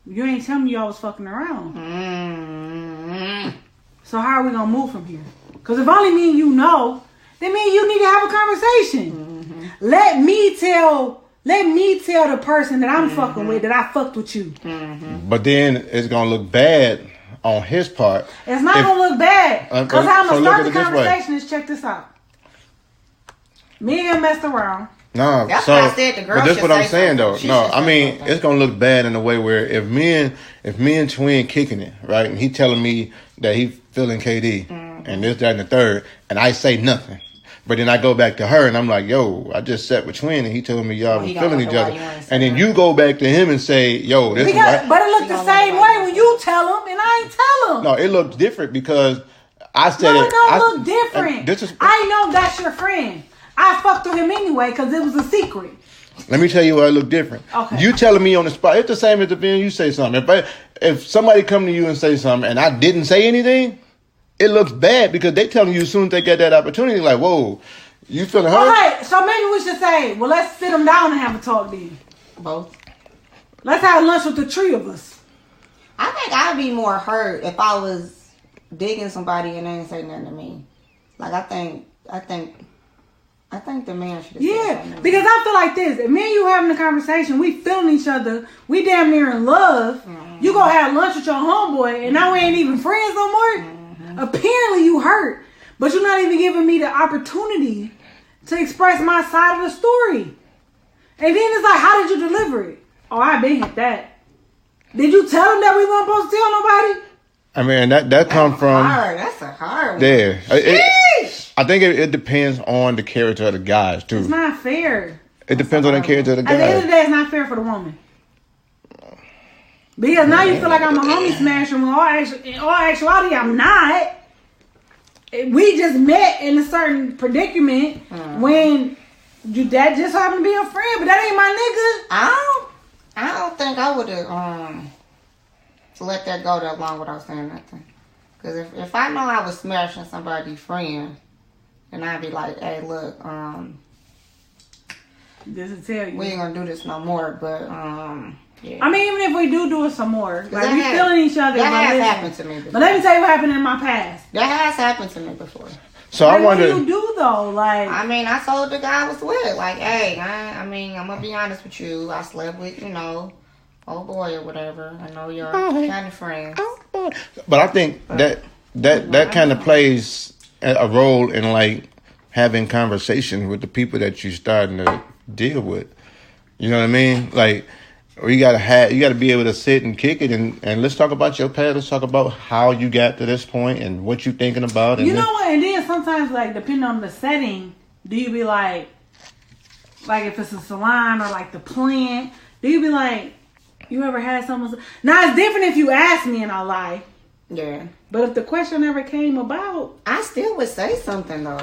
You ain't telling me y'all was fucking around. Mm-hmm. So how are we gonna move from here? Because if only me and you know, then me and you need to have a conversation. Let me tell the person that I'm fucking with that I fucked with you. But then it's gonna look bad on his part. It's not If- gonna look bad. Because how I'm so gonna look start at the it this way. conversation is check this out. Me and him messed around. No, That's so what I said, the girl but that's should what I'm say saying though. something. She No, should I say mean something. it's gonna look bad in a way where if me and Twin kicking it, right, and he telling me that he feeling KD and this, that, and the third, and I say nothing. But then I go back to her and I'm like, yo, I just sat with Twin and he told me y'all Well, was he gonna feeling each wonder why other. you ain't say And then nothing. you go back to him and say, yo, this is Because, what but it looked She the gonna same wonder way why when you you tell him and I ain't tell him. No, it looked different because I said No, it. it don't I- look different. and This is, I know that's your friend. I fucked with him anyway because it was a secret. Let me tell you why it look different. Okay. You telling me on the spot, it's the same as if you say something. If somebody come to you and say something and I didn't say anything, it looks bad because they telling you as soon as they get that opportunity, like, whoa, you feeling hurt? Okay, so maybe we should say, well, let's sit them down and have a talk then. Both. Let's have lunch with the three of us. I think I'd be more hurt if I was digging somebody and they didn't say nothing to me. Like I think the man should have said Yeah, something to me. because I feel like this. If me and you having a conversation, we feeling each other, we damn near in love. You gonna have lunch with your homeboy, and now we ain't even friends no more. Apparently, you hurt, but you're not even giving me the opportunity to express my side of the story. And then it's like, how did you deliver it? Oh, I been hit that. Did you tell them that we weren't supposed to tell nobody? I mean, that come from hard. That's a hard one. there. Sheesh. I think it depends on the character of the guys too. It's not fair. It depends on the character of the At the end of guys. the day, it's not fair for the woman. Because now you feel like I'm a homie smasher when in all actuality I'm not. We just met in a certain predicament when that just happened to be a friend, but that ain't my I don't think I would have let that go that long without saying nothing. Because if I know I was smashing somebody's friend, then I'd be like, hey, look, nigga. Just to tell you. we ain't gonna do this no more. But yeah. I mean, even if we do it some more, like that we has- feeling each other. that but has listen. happened to me before. But let me tell you what happened in my past. That has happened to me before. So Like, I what do wonder. you do though? Like, I mean, I told the guy I was with, like, hey, I mean, I'm gonna be honest with you. I slept with, old boy or whatever. I know you're kind of friends. But I think that kind of plays a role in like having conversations with the people that you're starting to deal with. You know what I mean? Like, or you gotta be able to sit and kick it and let's talk about your past. Let's talk about how you got to this point and what you're thinking about. And you know what? And then sometimes, like, depending on the setting, do you be like if it's a salon or like the plant, do you be like, you ever had someone? Now it's different if you ask me and I lie, Yeah. but if the question ever came about, I still would say something, though.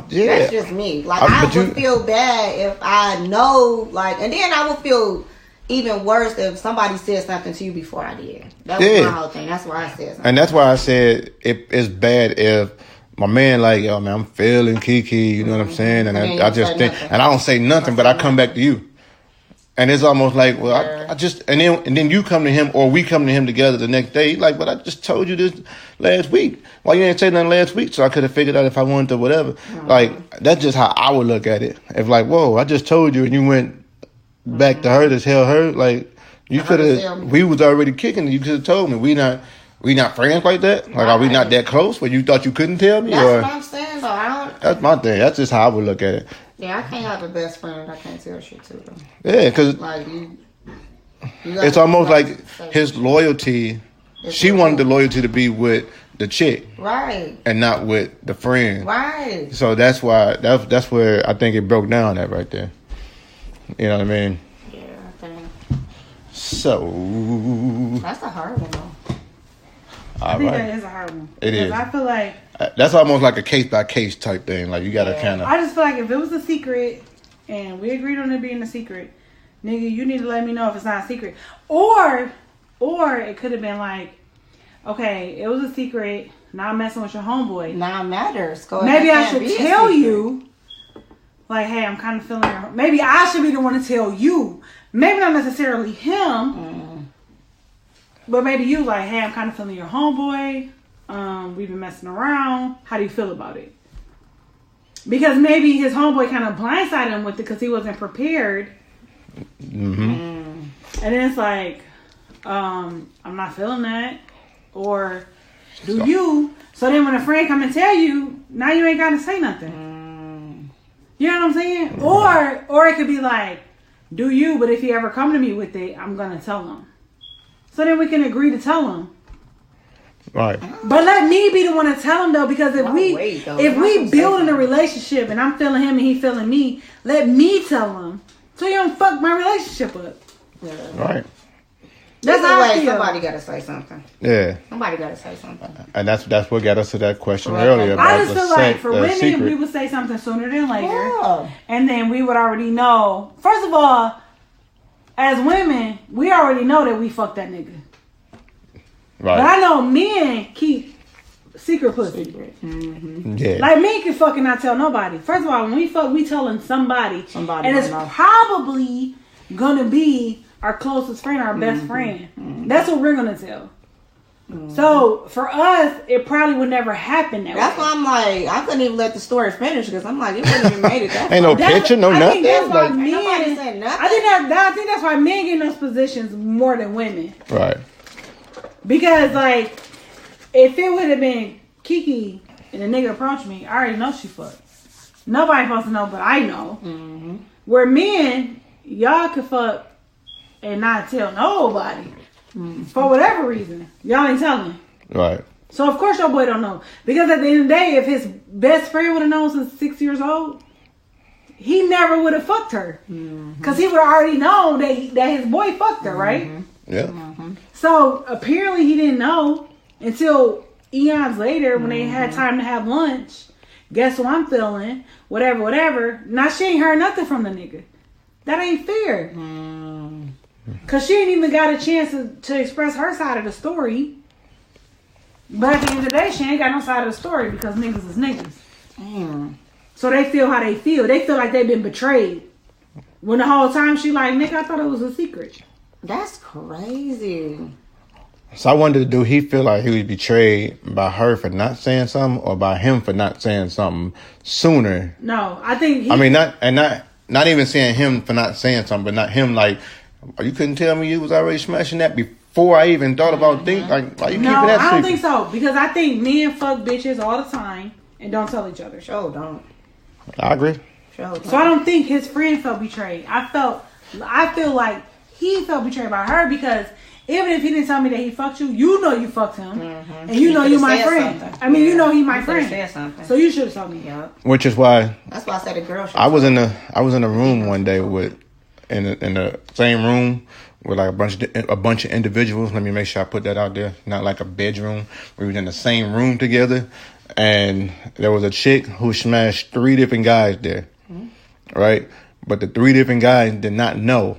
Yeah. That's just me. Like, I- I but would you- feel bad if I know, like, and then I would feel even worse if somebody said something to you before I did. That was Yeah. my whole thing. That's why I said something. And that's why I said it's bad if my man like, yo, man, I'm feeling Kiki, you know what I'm saying? And And then I you just say think, nothing. and I don't say nothing, but I come back to you. And it's almost like, well, Yeah. I just, and then you come to him or we come to him together the next day. He's like, but I just told you this last week. Why you ain't say nothing last week? So I could have figured out if I wanted to, whatever. Like, that's just how I would look at it. If like, whoa, I just told you and you went back to her to tell her, like, you I could heard tell have, me. we was already kicking. You could have told me. We not friends like that. Like, are we not that close? Where you thought you couldn't tell me? That's Or what I'm saying, though. I don't. that's my thing. That's just how I would look at it. Yeah, I can't have a best friend that I can't tell shit to, though. Yeah, because Like, you gotta- it's almost you like gotta say- his loyalty. It's She your wanted the own. loyalty to be with the chick Right. and not with the friend. Right. So that's why that's where I think it broke down at right there. You know what I mean? Yeah, I think So that's a hard one, though. I all think right, that is a hard one. It Because is. I feel like that's almost like a case by case type thing. Like you gotta Yeah. kind of. I just feel like if it was a secret and we agreed on it being a secret, nigga, you need to let me know if it's not a secret. Or it could have been like, okay, it was a secret. Now I'm messing with your homeboy. Now it matters. Go Maybe ahead, I it should can't be a tell secret. you, like, hey, I'm kind of feeling your. Maybe I should be the one to tell you. Maybe not necessarily him, but maybe you, like, hey, I'm kind of feeling your homeboy. We've been messing around. How do you feel about it? Because maybe his homeboy kind of blindsided him with it because he wasn't prepared. And then it's like, I'm not feeling that. Or do you? So then when a friend come and tell you, now you ain't got to say nothing. You know what I'm saying? Or it could be like, do you, but if he ever come to me with it, I'm going to tell him. So then we can agree to tell him. Right. But let me be the one to tell him though, because if we building a relationship and I'm feeling him and he feeling me, let me tell him so you don't fuck my relationship up. Yeah. Right. That's how I feel. Somebody got to say something. Yeah. Somebody got to say something. And that's what got us to that question earlier about I just feel like for women, secret. we would say something sooner than later. Yeah. And then we would already know. First of all, as women, we already know that we fucked that nigga. Right. But I know men keep secret pussy. Mm-hmm. Yeah. Like men can fucking not tell nobody. First of all, when we fuck, we telling somebody. And it's know. probably gonna be our closest friend, our best friend. Mm-hmm. That's what we're gonna tell. So for us, it probably would never happen that That's way. why I'm like, I couldn't even let the story finish because I'm like, it wouldn't even made it that Ain't no picture, no I nothing. think that's why Like, Nobody men. said nothing. I think that's why men get in those positions more than women. right. Because like, if it would have been Kiki and the nigga approached me, I already know she fucked. Nobody supposed to know, but I know. Mm-hmm. Where men, y'all could fuck and not tell nobody for whatever reason. Y'all ain't telling. Right. So of course your boy don't know, because at the end of the day, if his best friend would have known since 6 years old, he never would have fucked her, because he would have already known that his boy fucked her, right? Yeah. So apparently he didn't know until eons later when they had time to have lunch. Guess what I'm feeling? Whatever. Now she ain't heard nothing from the nigga. That ain't fair. Cause she ain't even got a chance to express her side of the story. But at the end of the day, she ain't got no side of the story because niggas is niggas. Damn. So they feel how they feel. They feel like they've been betrayed. When the whole time she like, nigga, I thought it was a secret. That's crazy. So I wondered, do he feel like he was betrayed by her for not saying something, or by him for not saying something sooner? No, I think I mean, not even saying him for not saying something, but not him like, you couldn't tell me you was already smashing that before I even thought about thinking. Like, why you keeping that I don't secret? think so. Because I think men fuck bitches all the time and don't tell each other. Sure don't. I agree. Sure don't. So I don't think his friend felt betrayed. I feel like he felt betrayed by her, because even if he didn't tell me that he fucked you, you know you fucked him, and you know you my friend. Something. I mean, you know he my You could've friend. said something. So you should have told me. Yep. Which is why That's why I said the girl should. I was in a room one day in the same room with like a bunch of individuals. Let me make sure I put that out there. Not like a bedroom. We were in the same room together, and there was a chick who smashed 3 different guys there, right? But the 3 different guys did not know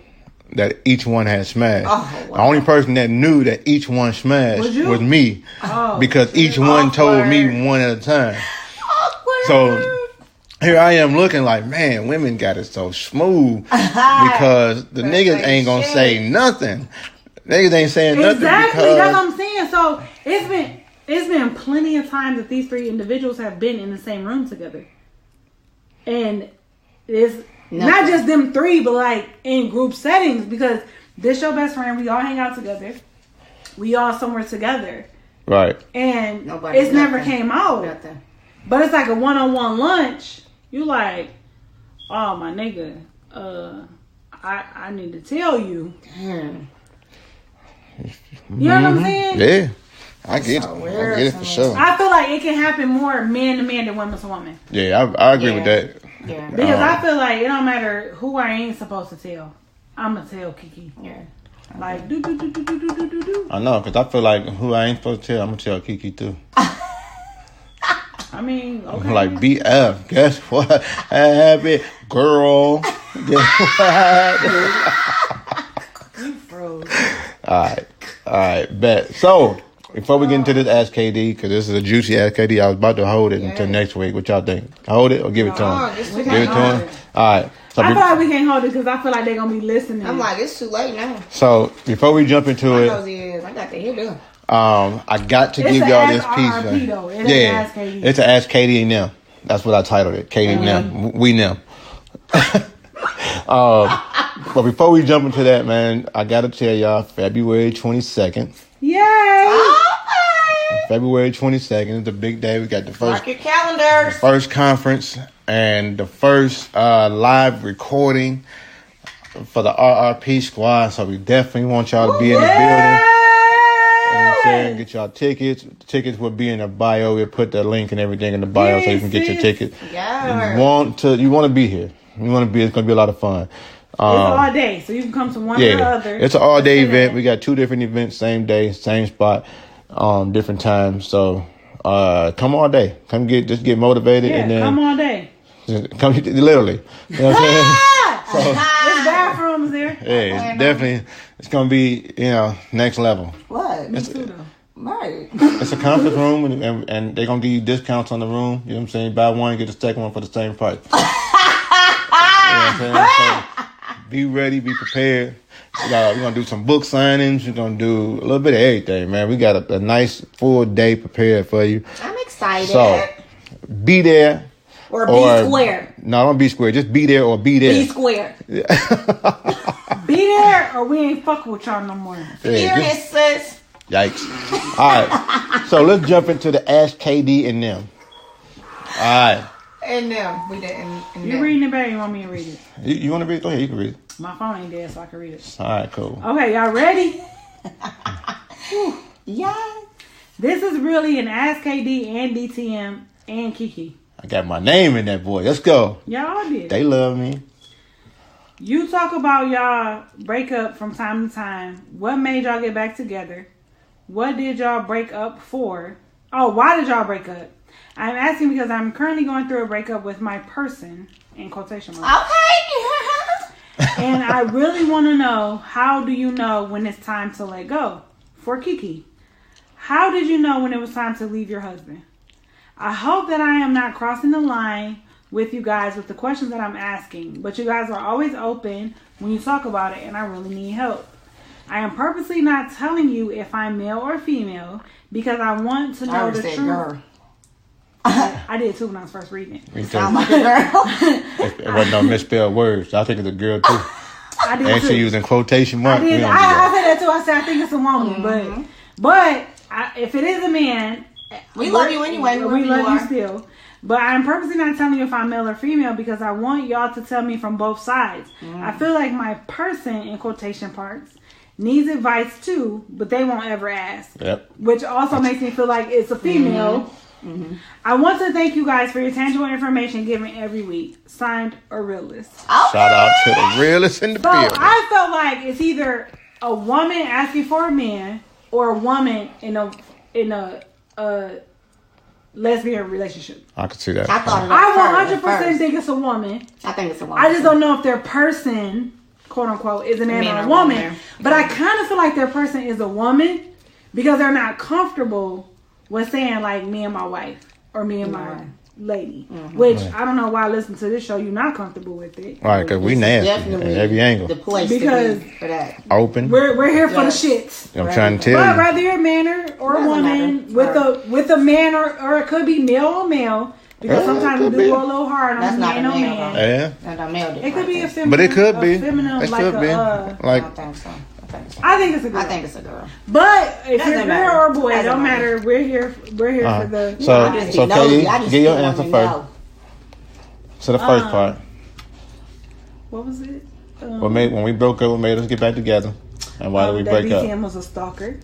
that each one had smashed. Oh, wow. The only person that knew that each one smashed Was you? was me, Oh, because each one told me one at a time. Awkward. So here I am looking like, man, women got it so smooth, because the niggas ain't gonna say nothing. Niggas ain't saying nothing Exactly. because That's what I'm saying. So it's been plenty of times that these 3 individuals have been in the same room together, and it's not just them 3, but like in group settings, because this your best friend. We all hang out together. We all somewhere together. right. And Nobody it's never nothing. came out. Nothing. But it's like a one-on-one lunch. You like, oh my nigga, I need to tell you. Damn. You know what I'm saying? Yeah, I get so it. weird I get it to for me. sure. I feel like it can happen more man to man than woman to woman. Yeah, I agree with Yeah. that. Yeah. Because I feel like it don't matter who I ain't supposed to tell. I'm gonna tell Kiki. Yeah. Like do. I know, because I feel like who I ain't supposed to tell, I'm gonna tell Kiki too. I mean, okay. Like BF, guess what happened, girl? Guess what happened? You froze. All right, bet. So before we get into this Ask KD, because this is a juicy Ask KD, I was about to hold it until next week. What y'all think? Hold it or give it to him? just Give it to him. All right. So I feel like we can't hold it because I feel like they're gonna be listening. I'm like, it's too late now. So before we jump into I it, know he is. I got to hear them. I got to It's give a y'all this Ask piece. RRP though. It ain't Yeah, Ask KD. it's an Ask Katie and them. That's what I titled it. Katie and them. We them. But before we jump into that, man, I gotta tell y'all, February 22nd. Yay! February 22nd is the big day. We got the Mark your calendars. first conference and the first live recording for the RRP squad. So we definitely want y'all to be in the building. You know what I'm saying? Get y'all tickets. The tickets will be in the bio. We'll put the link and everything in the bio so you can get your ticket. Yeah. You want to be here. You want to be. It's going to be a lot of fun. It's all day, so you can come to one or the other. It's an all day event. We got 2 different events, same day, same spot, different times. So come all day. Come just get motivated, and then come all day. Come literally. You know what I'm saying? There's bathrooms there. Yeah, it's definitely. It's gonna be next level. What? Me too, though. Right. It's a conference room, and they're gonna give you discounts on the room. You know what I'm saying? Buy one, get the second one for the same price. You know what I'm saying? So, be ready, be prepared. We're gonna do some book signings. We're gonna do a little bit of everything, man. We got a nice full day prepared for you. I'm excited. So be there. Or be square. No, don't be square. Just be there or be there. Be square. Be there or we ain't fucking with y'all no more. Period, sis. Yikes. All right. So let's jump into the Ask KD and them. All right. And them. We didn't. You reading it back? You want me to read it? You want to read it? Go ahead. You can read it. My phone ain't dead, so I can read it. All right, cool. Okay, y'all ready? Yeah. This is really an Ask KD and DTM and Kiki. I got my name in that boy. Let's go. Y'all did. They love me. You talk about y'all break up from time to time. What made y'all get back together? What did y'all break up for? Oh, why did y'all break up? I'm asking because I'm currently going through a breakup with my person, in quotation marks. Okay. And I really want to know, how do you know when it's time to let go? For Kiki, how did you know when it was time to leave your husband? I hope that I am not crossing the line with you guys with the questions that I'm asking, but you guys are always open when you talk about it, and I really need help. I am purposely not telling you if I'm male or female because I want to know the truth. Girl. I did too when I was first reading it. Sound like a girl. It wasn't no misspelled words. I think it's a girl too. I did And too. she using quotation marks. I did. We don't do I that. said that too. I said I think it's a woman, but if it is a man, We love you anyway. We love you still. But I'm purposely not telling you if I'm male or female because I want y'all to tell me from both sides. I feel like my person, in quotation marks, needs advice too, but they won't ever ask. Yep. Which also makes me feel like it's a female. I want to thank you guys for your tangible information given every week. Signed, a realist. Okay. Shout out to the realest in the So building. I felt like it's either a woman asking for a man or a woman in a lesbian relationship. I could see that. I thought of I that 100% think it's a woman. I think it's a woman. I just don't know if their person, quote unquote, is a man or a woman. But I kind of feel like their person is a woman because they're not comfortable with saying like me and my wife or me and my lady. Which I don't know why listen to this show you're not comfortable with it. All right, because we nasty at every angle. The place Because to be for that. Open. We're here for the shits. I'm trying to But tell you. whether you're a man or a woman with a man or it could be male or male because sometimes we do go a little hard on That's not man a on male, man. Yeah. Not a male. It could be a feminine. But it could be. Feminine, It like could be. I Like, don't think so. I think it's a girl. I think it's a girl. But if Doesn't you're a matter. girl or a boy, it Doesn't don't matter. matter. We're here for the. So, I just so be nosy. I Katie, just get your still answer wanna first. know. So the first part. What was it? When we broke up, what made us get back together? And why did we break that up? BTM was a stalker.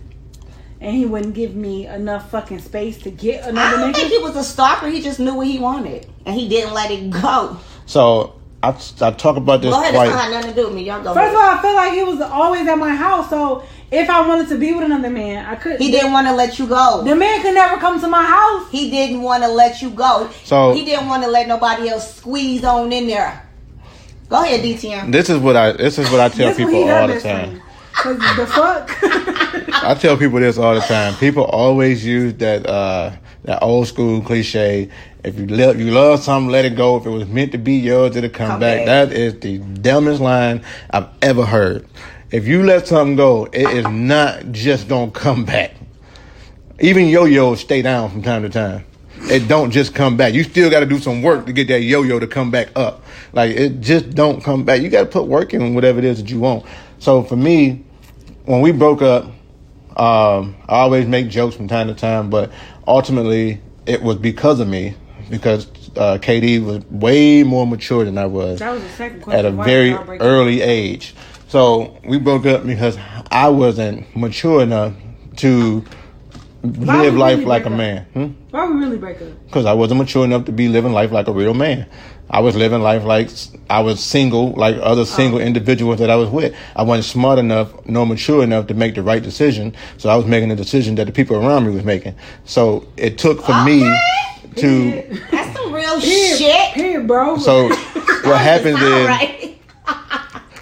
And he wouldn't give me enough fucking space to get I another don't think nigga. he was a stalker. He just knew what he wanted, and he didn't let it go. So I talk about this Go ahead. This don't quite. have nothing to do with me. Y'all go. First of ahead. all, I feel like he was always at my house. So if I wanted to be with another man, I couldn't. He didn't want to let you go. The man could never come to my house. He didn't want to let you go. So- he didn't want to let nobody else squeeze on in there. Go ahead, DTM. This is what I tell This what he people done all the this time. time. Cause the fuck. I tell people this all the time. People always use that old school cliche. If you love something, let it go. If it was meant to be yours, it'll come back. That is the dumbest line I've ever heard. If you let something go, it is not just gonna come back. Even yo-yos stay down from time to time. It don't just come back. You still got to do some work to get that yo-yo to come back up. Like, it just don't come back. You got to put work in whatever it is that you want. So for me, when we broke up, I always make jokes from time to time, but ultimately it was because of me. because KD was way more mature than I was. That was the second question. At a very early age. So we broke up because I wasn't mature enough to live life like a man. Why would we really break up? Because I wasn't mature enough to be living life like a real man. I was living life like I was single, like other single individuals that I was with. I wasn't smart enough nor mature enough to make the right decision. So I was making a decision that the people around me was making. So it took for me to... That's some real shit. Period, bro. So what happens is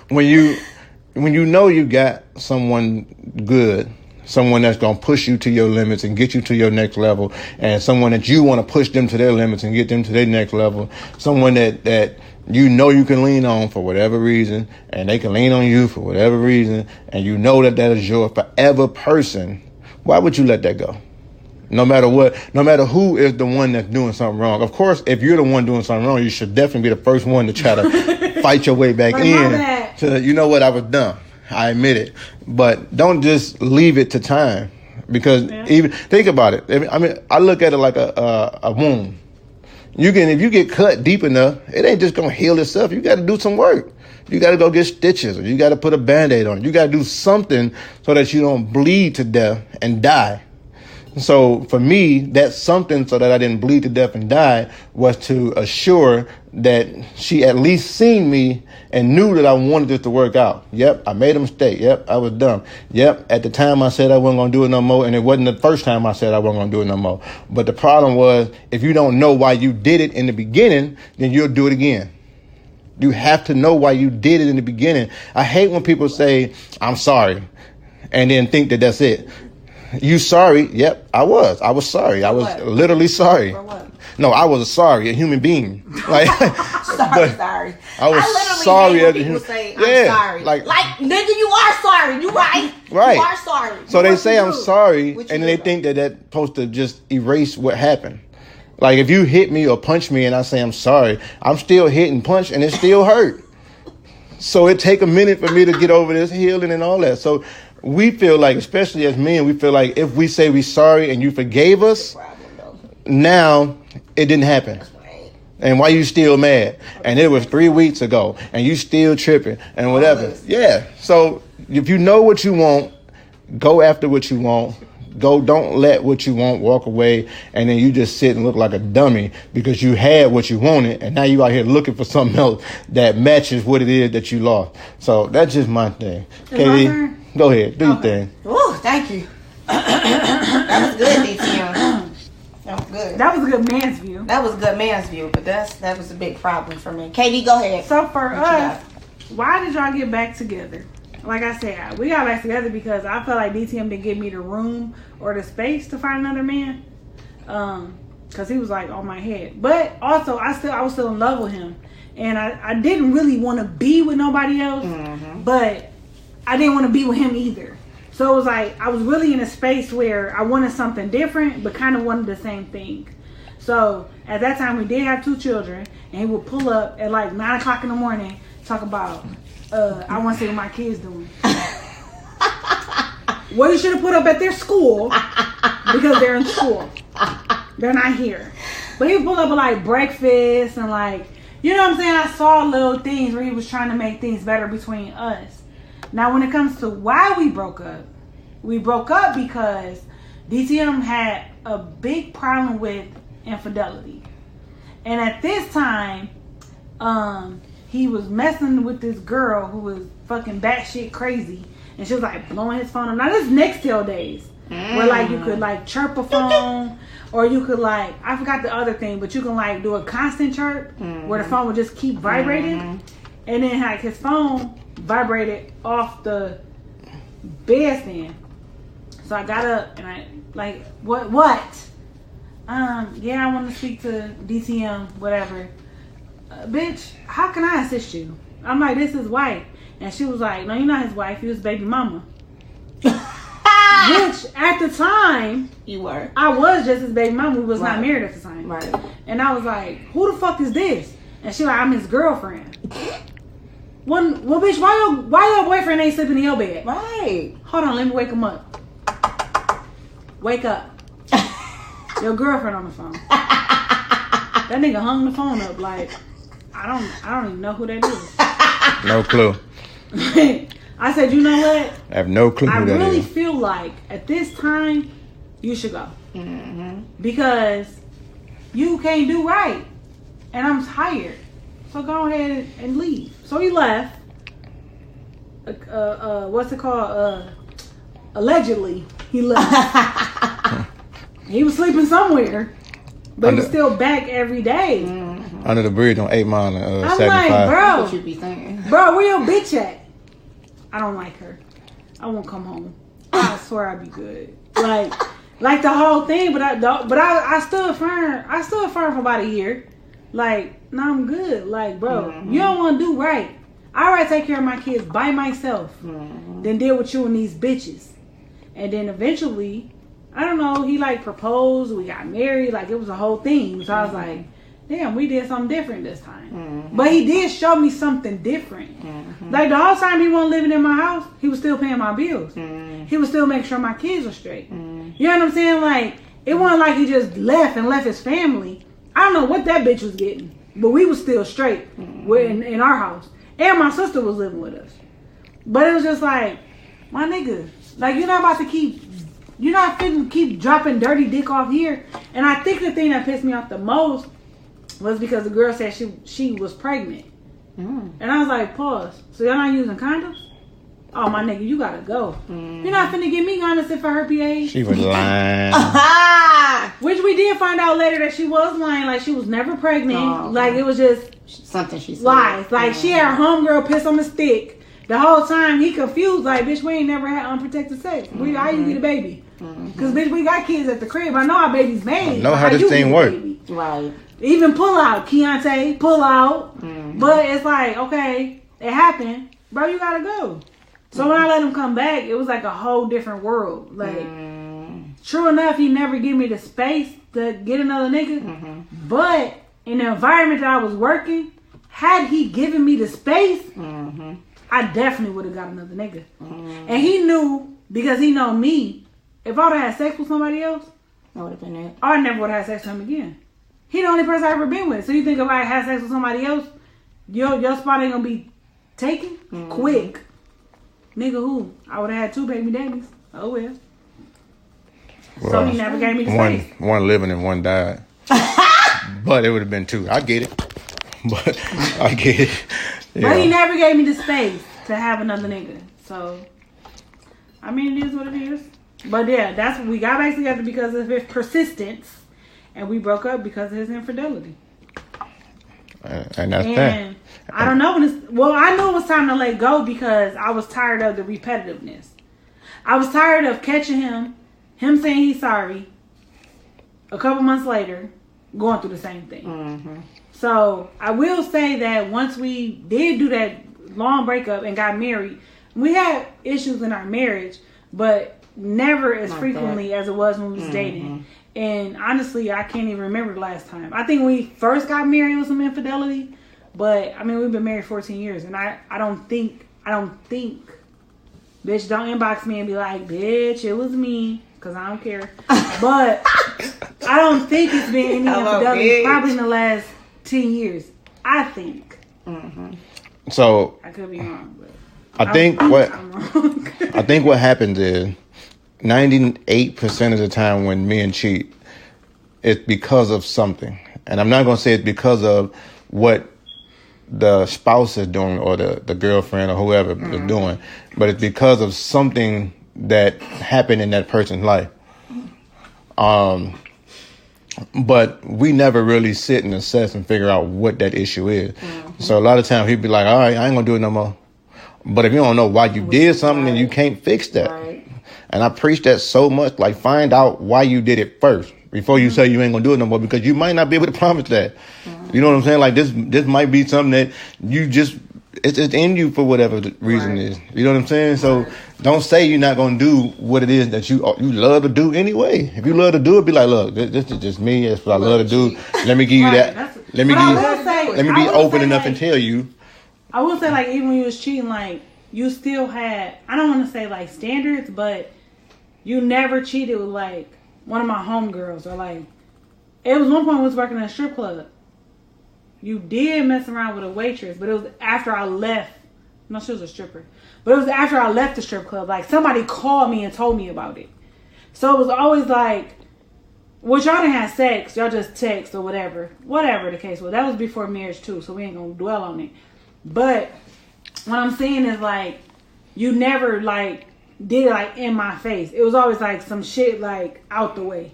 when you know you got someone good, someone that's going to push you to your limits and get you to your next level, and someone that you want to push them to their limits and get them to their next level, someone that you know you can lean on for whatever reason, and they can lean on you for whatever reason, and you know that is your forever person, why would you let that go? No matter what, no matter who is the one that's doing something wrong. Of course, if you're the one doing something wrong, you should definitely be the first one to try to fight your way back in. To, you know what, I was dumb. I admit it. But don't just leave it to time. Because even think about it. I mean, I look at it like a wound. If you get cut deep enough, it ain't just gonna heal itself. You gotta do some work. You gotta go get stitches, or you gotta put a Band-Aid on it. You gotta do something so that you don't bleed to death and die. So for me, that's something so that I didn't bleed to death and die was to assure that she at least seen me and knew that I wanted this to work out. Yep, I made a mistake. Yep, I was dumb. Yep, at the time I said I wasn't going to do it no more, and it wasn't the first time I said I wasn't going to do it no more. But the problem was, if you don't know why you did it in the beginning, then you'll do it again. You have to know why you did it in the beginning. I hate when people say, I'm sorry, and then think that that's it. You sorry? Yep, I was. I was sorry. I was literally sorry. For what? No, I was sorry, a human being. Like, sorry. I was literally sorry hate when as a people human. say, I'm sorry. Like, nigga, you are sorry. You right. Right. You are sorry. So they say I'm sorry, What and you they do? think that that's supposed to just erase what happened. Like, if you hit me or punch me and I say I'm sorry, I'm still hit and punch, and it still hurt. So it take a minute for me to get over this healing and all that. So we feel like, especially as men, we feel like if we say we're sorry and you forgave us, now it didn't happen. And why you still mad? And it was 3 weeks ago, and you still tripping and whatever. Yeah. So if you know what you want, go after what you want. Don't let what you want walk away, and then you just sit and look like a dummy because you had what you wanted, and now you out here looking for something else that matches what it is that you lost. So that's just my thing. Katie, go ahead, do your thing. Oh, thank you. That was good, DTM. That was good. That was a good man's view. That was a good man's view, but that was a big problem for me. Katie, go ahead. So for us, why did y'all get back together? Like I said, we got back together because I felt like DTM didn't give me the room or the space to find another man. Because he was like on my head. But also, I was still in love with him. And I didn't really want to be with nobody else. Mm-hmm. But I didn't want to be with him either. So it was like, I was really in a space where I wanted something different, but kind of wanted the same thing. So at that time, we did have 2 children. And he would pull up at like 9 o'clock in the morning, talk about... I want to see what my kids doing. Well, you should have put up at their school because they're in school. They're not here. But he pulled up at like breakfast and like, you know what I'm saying? I saw little things where he was trying to make things better between us. Now, when it comes to why we broke up because DTM had a big problem with infidelity. And at this time, he was messing with this girl who was fucking batshit crazy. And she was like blowing his phone up. Now this Nextel days. Where like you could like chirp a phone. Or you could like, I forgot the other thing. But you can like do a constant chirp. Where the phone would just keep vibrating. And then like his phone vibrated off the bed stand. So I got up and I like, what? Yeah, I want to speak to DTM, whatever. Bitch, how can I assist you? I'm like, this is wife. And she was like, no, you're not his wife. You was baby mama. Bitch, at the time, you were. I was just his baby mama. We was not married at the time. Right. And I was like, who the fuck is this? And she like, I'm his girlfriend. Well, bitch, why your boyfriend ain't sleeping in your bed? Right. Hold on, let me wake him up. Wake up. Your girlfriend on the phone. That nigga hung the phone up like, I don't even know who that is. No clue. I said, you know what? I have no clue I who that really is. feel like at this time you should go because you can't do right, and I'm tired. So go ahead and leave. So he left. What's it called? Allegedly, he left. He was sleeping somewhere, but he was still back every day. Under the bridge on 8 Mile and I'm 75. like, What you be saying? bro, where your bitch at? I don't like her. I won't come home. I swear I'd be good. Like the whole thing, but I stood firm. I stood firm for about a year. Like, no, I'm good. Like, bro, you don't want to do right. I'd rather take care of my kids by myself than deal with you and these bitches. And then eventually, I don't know, he like proposed, we got married, like it was a whole thing. So I was like, damn, we did something different this time. But he did show me something different. Like the whole time he wasn't living in my house, he was still paying my bills. He was still making sure my kids were straight. You know what I'm saying? Like, it wasn't like he just left and left his family. I don't know what that bitch was getting, but we was still straight in our house. And my sister was living with us. But it was just like, my nigga, like you're not finna keep dropping dirty dick off here. And I think the thing that pissed me off the most was because the girl said she was pregnant. And I was like, pause. So y'all not using condoms? Oh, my nigga, you gotta go. You're not finna get me honest if for her PA. She was lying. Which we did find out later that she was lying. Like, she was never pregnant. Like, it was just Something she said. lies. Like, she had her homegirl piss on the stick. The whole time, he confused. Like, bitch, we ain't never had unprotected sex. How you get a baby? Because, bitch, we got kids at the crib. I know our baby's made. I know how this thing works. Right. Even pull out. Keontae, pull out. But it's like, okay, it happened. Bro, you gotta go. So when I let him come back, it was like a whole different world. Like, true enough, he never gave me the space to get another nigga. But in the environment that I was working, had he given me the space, I definitely would have got another nigga. And he knew, because he know me, if I would have had sex with somebody else, That would have been it. I never would have had sex with him again. He the only person I ever been with. So you think if I had sex with somebody else, your spot ain't gonna be taken quick. Nigga, who? I would have had 2 baby daddies. Oh well. So he never gave me the space. One living and one died. But it would have been 2. I get it. But I get it. But he never gave me the space to have another nigga. So, I mean, it is what it is. But yeah, that's what we got back together because of his persistence. And we broke up because of his infidelity. And that's that. I don't know when I knew it was time to let go because I was tired of the repetitiveness. I was tired of catching him saying he's sorry, a couple months later, going through the same thing. So I will say that once we did do that long breakup and got married, we had issues in our marriage, but never as frequently as it was when we was dating. And honestly, I can't even remember the last time. I think when we first got married with some infidelity, but I mean, we've been married 14 years, and I don't think, bitch, don't inbox me and be like, bitch, it was me, because I don't care. But I don't think it's been any infidelity probably in the last 10 years. I think. So I could be wrong, but I think what I'm wrong. I think what happens is 98% of the time when men cheat, it's because of something. And I'm not going to say it's because of what the spouse is doing or the girlfriend or whoever is doing, but it's because of something that happened in that person's life. But we never really sit and assess and figure out what that issue is. So a lot of times he'd be like, all right, I ain't going to do it no more. But if you don't know why you did something, then you can't fix that. And I preach that so much. Like, find out why you did it first before you say you ain't gonna do it no more, because you might not be able to promise that. You know what I'm saying? Like, this might be something that you just it's in you for whatever the reason is. You know what I'm saying? So don't say you're not gonna do what it is that you love to do anyway. If you love to do it, be like, look, this is just me. That's what I love to do. Let me give you that. Let me be open enough and tell you. I will say, like, even when you was cheating, like, you still had, I don't want to say like standards, but you never cheated with like one of my homegirls, or like, it was one point I was working at a strip club you did mess around with a waitress, but it was after I left. No, she was a stripper. But it was after I left the strip club. Like, somebody called me and told me about it. So it was always like, well, y'all didn't have sex. Y'all just text or whatever. Whatever the case was. That was before marriage, too, so we ain't gonna dwell on it. But what I'm saying is, like, you never, like, did it, like, in my face. It was always, like, some shit, like, out the way.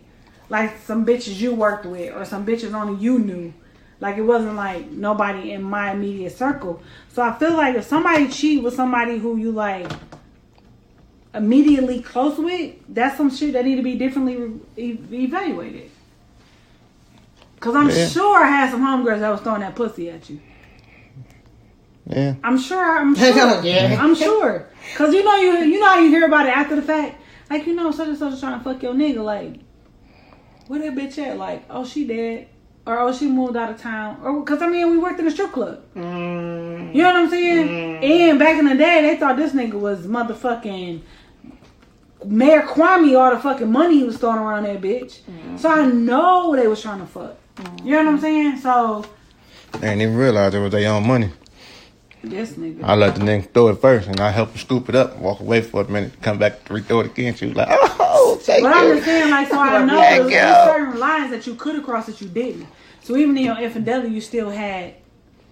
Like, some bitches you worked with or some bitches only you knew. Like, it wasn't, like, nobody in my immediate circle. So I feel like if somebody cheat with somebody who you, like, immediately close with, that's some shit that need to be differently evaluated. Because I'm sure I had some homegirls that was throwing that pussy at you. Yeah. I'm sure. Yeah. I'm sure. Because you know how you hear about it after the fact? Like, such and such is trying to fuck your nigga. Like, where that bitch at? Like, oh, she dead. Or, oh, she moved out of town. Or, because, we worked in a strip club. You know what I'm saying? And back in the day, they thought this nigga was motherfucking Mayor Kwame, all the fucking money he was throwing around that bitch. So I know they was trying to fuck. You know what I'm saying? So. They didn't even realize it was their own money. This nigga. I let the nigga throw it first, and I help him scoop it up, walk away for a minute, come back, re-throw it again. She was like, oh, thank you. But I'm just saying, like, so I know there's certain lines that you could have crossed that you didn't. So even in your infidelity, you still had,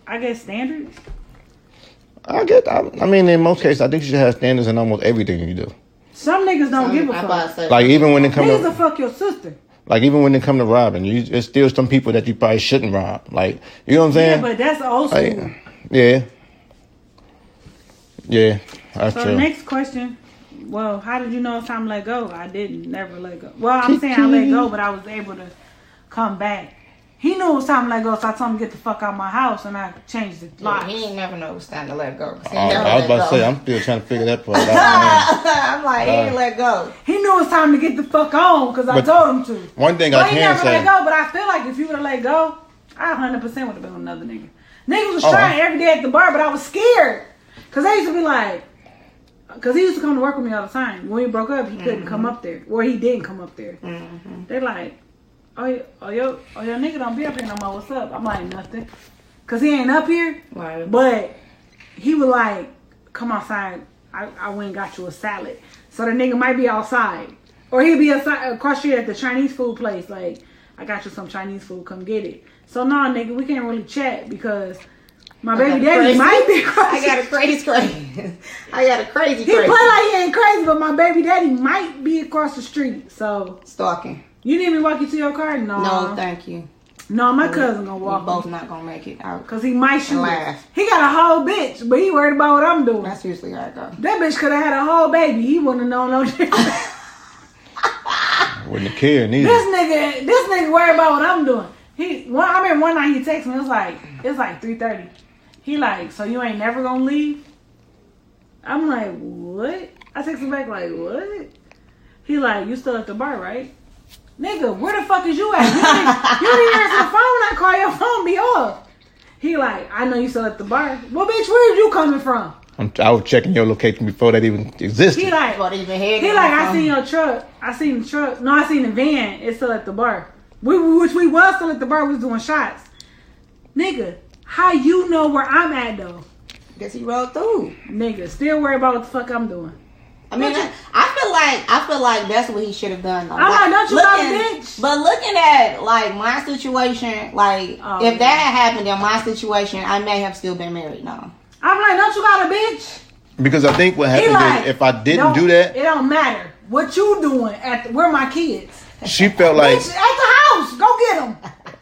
I guess, standards? In most cases, I think you should have standards in almost everything you do. Some niggas don't give a fuck. Like, even when it comes to... Niggas will fuck your sister. Like, even when it come to robbing, there's still some people that you probably shouldn't rob. Like, you know what I'm saying? Yeah, but that's old school. Like, yeah. Yeah, that's true. So the next question, well, how did you know it's time to let go? I didn't never let go. Well, I'm saying I let go, but I was able to come back. He knew it was time to let go, so I told him to get the fuck out of my house, and I changed the lock. He ain't never know it was time to let go. I was about to say, I'm still trying to figure that part out. I'm like, he ain't let go. He knew it was time to get the fuck on, because I told him to. One thing but I can say. He never let go, but I feel like if you would have let go, I 100% would have been with another nigga. Niggas was trying every day at the bar, but I was scared. Because they used to be like, because he used to come to work with me all the time. When we broke up, he couldn't come up there. Or he didn't come up there. They like, oh, your nigga don't be up here no more. What's up? I'm like, nothing. Because he ain't up here. Right. But he would like, come outside. I went and got you a salad. So the nigga might be outside. Or he'd be outside, across the street at the Chinese food place. Like, I got you some Chinese food. Come get it. So, no, nigga, we can't really chat because... My baby daddy might be crazy. I got a crazy. He play like he ain't crazy, but my baby daddy might be across the street. So stalking. You need me to walk you to your car? No, thank you. No, my cousin gonna walk. We both not gonna make it out. Cause he might shoot. Laugh. He got a whole bitch, but he worried about what I'm doing. That's usually how it goes. That bitch could have had a whole baby. He wouldn't have known no difference. Wouldn't have cared neither. This nigga worried about what I'm doing. I remember one night he texted me. It's like 3:30. He like, so you ain't never gonna leave? I'm like, what? I text him back like, what? He like, you still at the bar, right? Nigga, where the fuck is you at? You didn't answer the phone when I call your phone be off. He like, I know you still at the bar. Well, bitch, where are you coming from? I was checking your location before that even existed. He like, I seen your truck. I seen the truck. No, I seen the van. It's still at the bar. We was still at the bar. We was doing shots. Nigga. How you know where I'm at though? Guess he rolled through. Nigga, still worried about what the fuck I'm doing. I feel like that's what he should have done. Though. I'm like, don't you got a bitch? But looking at like my situation, like if that had happened in my situation, I may have still been married now. I'm like, don't you got a bitch? Because I think what happened is if I didn't do that, it don't matter what you doing where my kids. She felt like bitch, at the house. Go get them.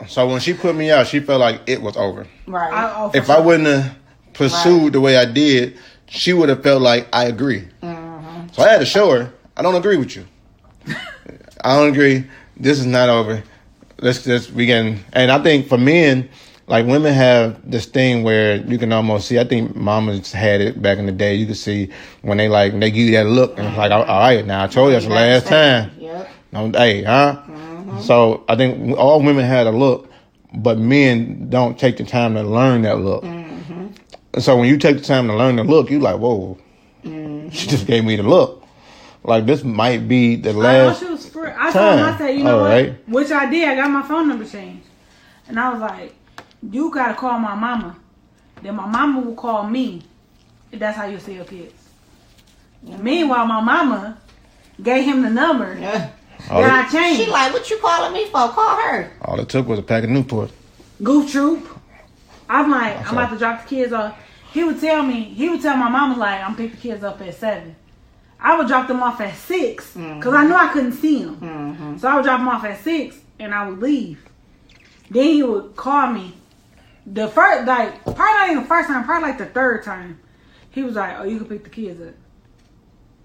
So when she put me out, she felt like it was over. Right. If I wouldn't have pursued the way I did, she would have felt like I agree. Mm-hmm. So I had to show her, I don't agree with you. I don't agree. This is not over. Let's just begin. And I think for men, like women have this thing where you can almost see, I think mamas had it back in the day. You could see when they give you that look and it's like, all right, now I told you that's the last time. Yep. Hey, huh? Mm-hmm. So I think all women had a look, but men don't take the time to learn that look. Mm-hmm. So when you take the time to learn the look, you like, whoa, she just gave me the look. Like this might be the last I told him, I said, you know what? Right. Which I did. I got my phone number changed. And I was like, you gotta call my mama. Then my mama will call me. That's how you see your kids. Meanwhile, my mama gave him the number. Then I changed. She like, what you calling me for? Call her. All it took was a pack of Newport. Goof Troop. I'm like, I'm about to drop the kids off. He would tell my mama like, I'm picking the kids up at 7. I would drop them off at 6 because I knew I couldn't see them. Mm-hmm. So I would drop them off at 6 and I would leave. Then he would call me. The first, like, probably not even the first time, probably like the third time. He was like, oh, you can pick the kids up.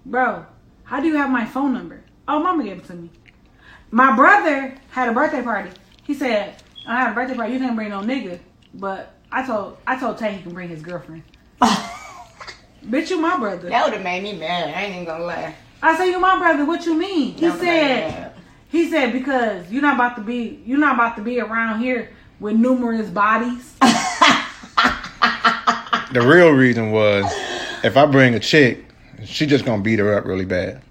Bro, how do you have my phone number? Oh, mama gave it to me. My brother had a birthday party. He said, I had a birthday party. You can't bring no nigga. But I told Tay he can bring his girlfriend. Bitch, you my brother. That would have made me mad. I ain't even gonna lie. I said, you my brother. What you mean? He said because you're not about to be around here with numerous bodies. The real reason was, if I bring a chick, she just gonna beat her up really bad.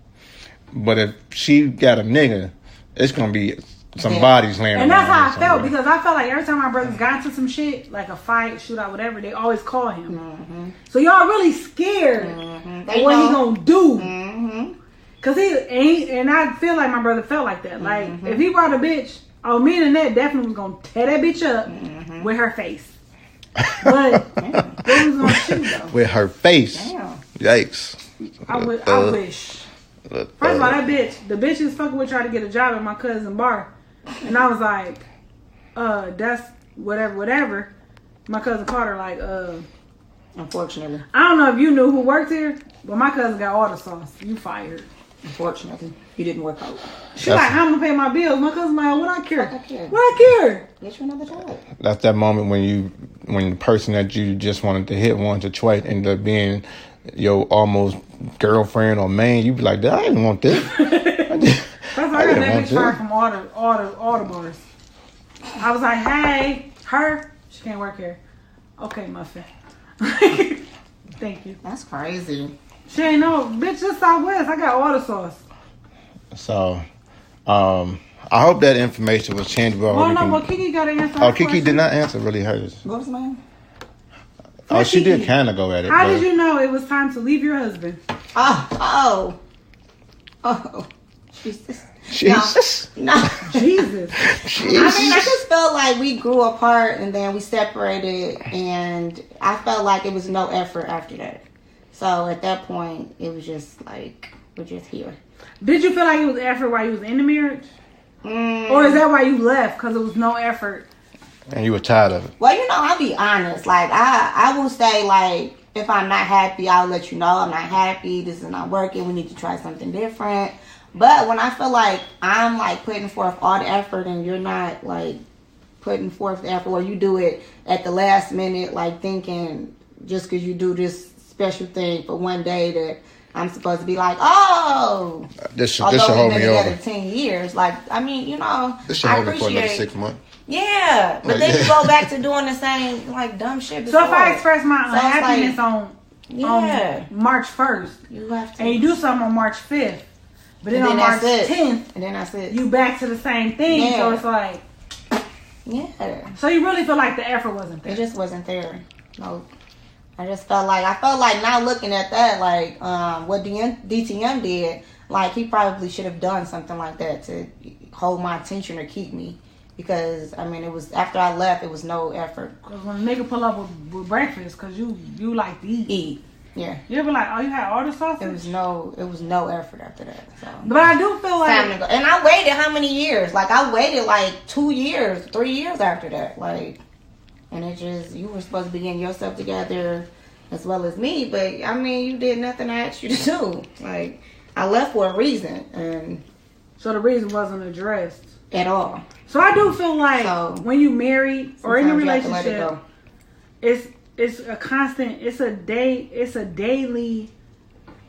But if she got a nigga, it's gonna be some bodies laying and that's how I somewhere. felt, because I felt like every time my brothers got into some shit, like a fight, shootout, whatever, they always call him. Mm-hmm. So y'all really scared of what he gonna do. Mm-hmm. Cause and I feel like my brother felt like that. Like if he brought a bitch, me and Annette definitely was gonna tear that bitch up with her face. But what was gonna shoot though? With her face. Damn. Yikes. I wish. First of all, the bitch is fucking with trying to get a job at my cousin's bar. And I was like, that's whatever. My cousin called her like, Unfortunately. I don't know if you knew who worked here, but my cousin got all the sauce. You fired. Unfortunately. You didn't work out. She like, how am I gonna pay my bills? My cousin like, what I care? I care. What I care? Get you another job. That's that moment when the person that you just wanted to hit once or twice ended up being your almost girlfriend or man. You be like, I didn't want this. That's why I got that bitch fired from all the bars. I was like, hey, she can't work here. Okay, Muffin. Thank you. That's crazy. She ain't no bitch. This Southwest. I got all the sauce. So, I hope that information was tangible. Well, no, but Kiki got to answer. Oh, Kiki did not answer really hers. What was mine? Oh, she did kind of go at it. How did you know it was time to leave your husband? Oh. Jesus. No. Jesus. I mean, I just felt like we grew apart and then we separated, and I felt like it was no effort after that. So at that point, it was just like, we're just here. Did you feel like it was effort while you was in the marriage? Or is that why you left? Because it was no effort? And you were tired of it. Well, I'll be honest. Like, I will say, like, if I'm not happy, I'll let you know I'm not happy. This is not working. We need to try something different. But when I feel like I'm, like, putting forth all the effort and you're not, like, putting forth the effort, or you do it at the last minute, like, thinking just because you do this special thing for one day that I'm supposed to be like, oh, this should hold me over. 10 years. Like, I mean, this should hold me for another 6 months. Yeah, but then you go back to doing the same, like, dumb shit before. So if I express my unhappiness on March 1st, you have to. And you do something on March 5th, but then on March 10th, and then that's it. You back to the same thing. Yeah. So it's like, yeah. So you really feel like the effort wasn't there? It just wasn't there. No. I felt like now looking at that, like, what DTM did, like, he probably should have done something like that to hold my attention or keep me. Because, I mean, it was, after I left, it was no effort. Because when a nigga pull up with breakfast, because you like to eat. Yeah. You ever like, oh, you had all the sausage? It was no effort after that. So. But I do feel like. Time to go. And I waited how many years? Like, I waited like 2 years, 3 years after that. Like, and it just, you were supposed to be getting yourself together as well as me. But, I mean, you did nothing I asked you to do. Like, I left for a reason. And so the reason wasn't addressed? At all. So I do feel like when you married or in a relationship, it's a constant, it's a daily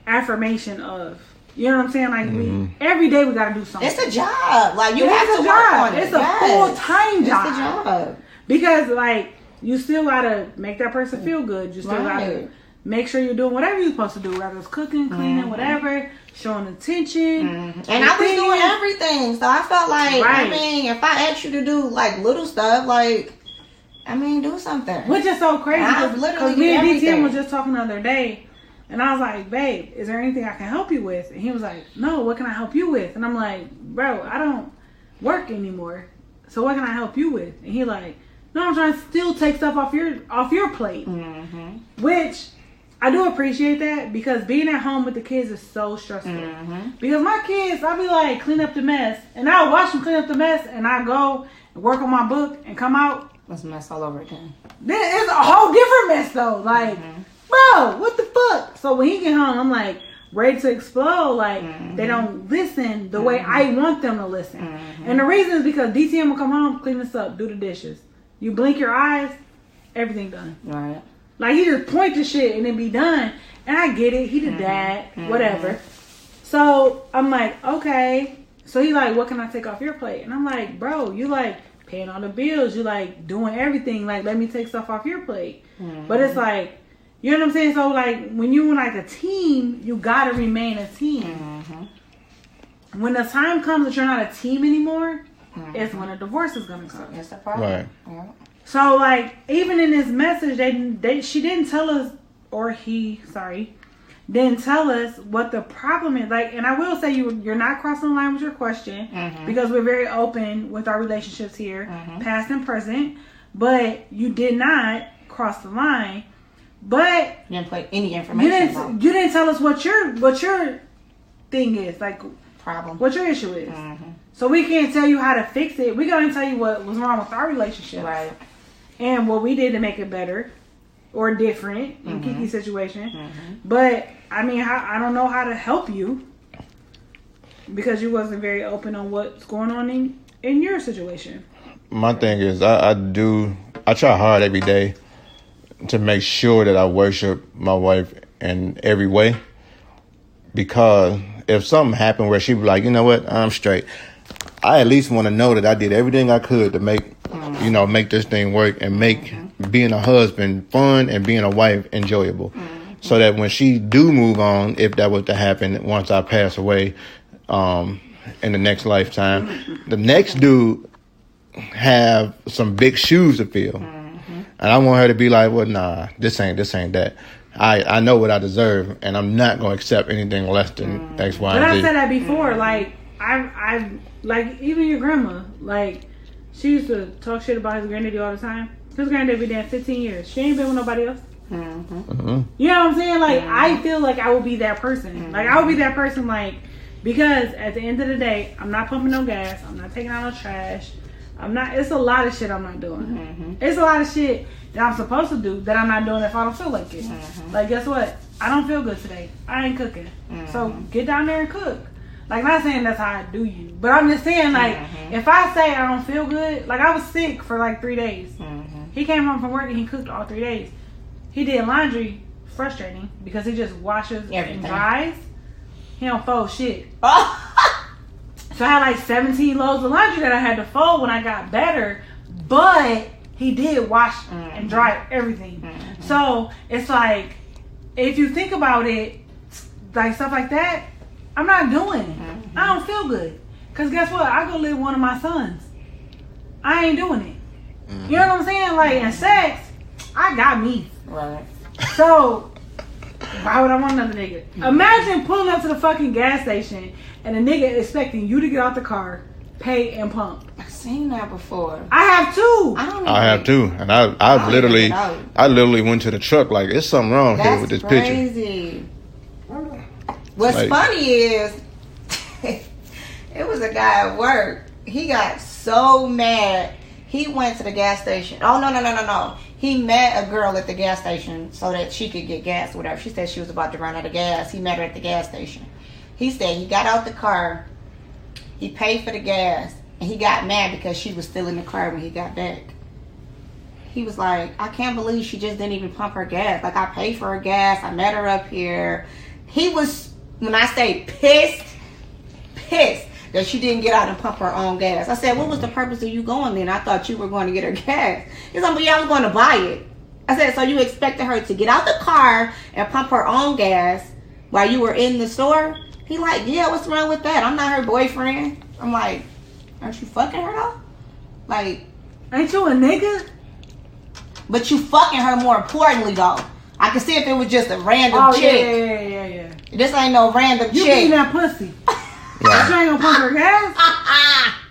affirmation of, you know what I'm saying? Like every day we gotta do something. It's a job. Like you have to work on it. It's a full-time job. It's a job. Because like you still gotta make that person feel good. You still gotta make sure you're doing whatever you're supposed to do, whether it's cooking, cleaning, whatever, showing attention. And I was doing everything. So I felt like, I mean, if I asked you to do, like, little stuff, like, I mean, do something. Which is so crazy I literally because do me and DTM everything. was just talking the other day, and I was like, "Babe, is there anything I can help you with?" And he was like, "No, what can I help you with?" And I'm like, "Bro, I don't work anymore, so what can I help you with?" And he like, "No, I'm trying to still take stuff off your plate," which I do appreciate that because being at home with the kids is so stressful. Because my kids, I'll be like, clean up the mess, and I'll watch them clean up the mess, and I go and work on my book and come out. Let's mess all over again. Then it's a whole different mess though. Like, bro, what the fuck? So when he get home, I'm like ready to explode. Like they don't listen the way I want them to listen. And the reason is because DTM will come home, clean this up, do the dishes. You blink your eyes, everything done. Right. Like he just point to shit and it be done. And I get it. He the dad, whatever. So I'm like, okay. So he like, what can I take off your plate? And I'm like, bro, you like paying all the bills. You like doing everything. Like, let me take stuff off your plate. But it's like, you know what I'm saying? So like, when you in like a team, you gotta remain a team. When the time comes that you're not a team anymore, it's when a divorce is gonna come. That's the problem. Right. Yeah. So like, even in this message, she didn't tell us, or didn't tell us what the problem is. Like, and I will say you're not crossing the line with your question because we're very open with our relationships here, past and present. But you did not cross the line. But You didn't put any information. you didn't tell us what your thing is, like Problem. what your issue is. So we can't tell you how to fix it. We gotta tell you what was wrong with our relationship, Right. and what we did to make it better or different in Kiki's situation. But I mean, I don't know how to help you because you wasn't very open on what's going on in your situation. My thing is, I try hard every day to make sure that I worship my wife in every way. Because if something happened where she be like, you know what, I'm straight, I at least want to know that I did everything I could to make this thing work and make being a husband fun and being a wife enjoyable. So that when she do move on, if that was to happen once I pass away in the next lifetime, the next dude have some big shoes to fill. And I want her to be like, well, nah, this ain't that. I know what I deserve, and I'm not going to accept anything less than X, Y, But and I Z. said that before. Like I like even your grandma. Like she used to talk shit about his granddaddy all the time. His granddaddy been dead 15 years. She ain't been with nobody else. You know what I'm saying? Like I feel like I will be that person. Like I will be that person. Like because at the end of the day, I'm not pumping no gas. I'm not taking out no trash. I'm not. It's a lot of shit I'm not doing. It's a lot of shit that I'm supposed to do that I'm not doing if I don't feel like it. Like guess what? I don't feel good today. I ain't cooking. So get down there and cook. Like not saying that's how I do you, but I'm just saying like if I say I don't feel good, like I was sick for like 3 days. He came home from work and he cooked all 3 days. He did laundry, frustrating because he just washes and dries. He don't fold shit. So I had like 17 loads of laundry that I had to fold when I got better, but he did wash and dry everything. So it's like, if you think about it, like stuff like that, I'm not doing it. I don't feel good. Because guess what? I go live with one of my sons. I ain't doing it. You know what I'm saying? Like in sex, I got me. Right. So why would I want another nigga? Imagine pulling up to the fucking gas station and a nigga expecting you to get out the car, pay and pump. I've seen that before. I have too. I have too, and I literally went to the truck like, there's something wrong here with this picture. That's crazy. What's Like- funny is, it was a guy at work. He got so mad. He went to the gas station. Oh, no. He met a girl at the gas station so that she could get gas or whatever. She said she was about to run out of gas. He met her at the gas station. He said he got out the car. He paid for the gas. And he got mad because she was still in the car when he got back. He was like, I can't believe she just didn't even pump her gas. Like, I paid for her gas. I met her up here. He was, when I say pissed that she didn't get out and pump her own gas. I said, what was the purpose of you going then? I thought you were going to get her gas. He's like, well, yeah, I was going to buy it. I said, so you expected her to get out the car and pump her own gas while you were in the store? He like, yeah, what's wrong with that? I'm not her boyfriend. I'm like, aren't you fucking her though? Like, Ain't you a nigga? but you fucking her more importantly though. I can see if it was just a random chick. Yeah. This ain't no random You chick. eating that pussy. You ain't gonna pump her gas?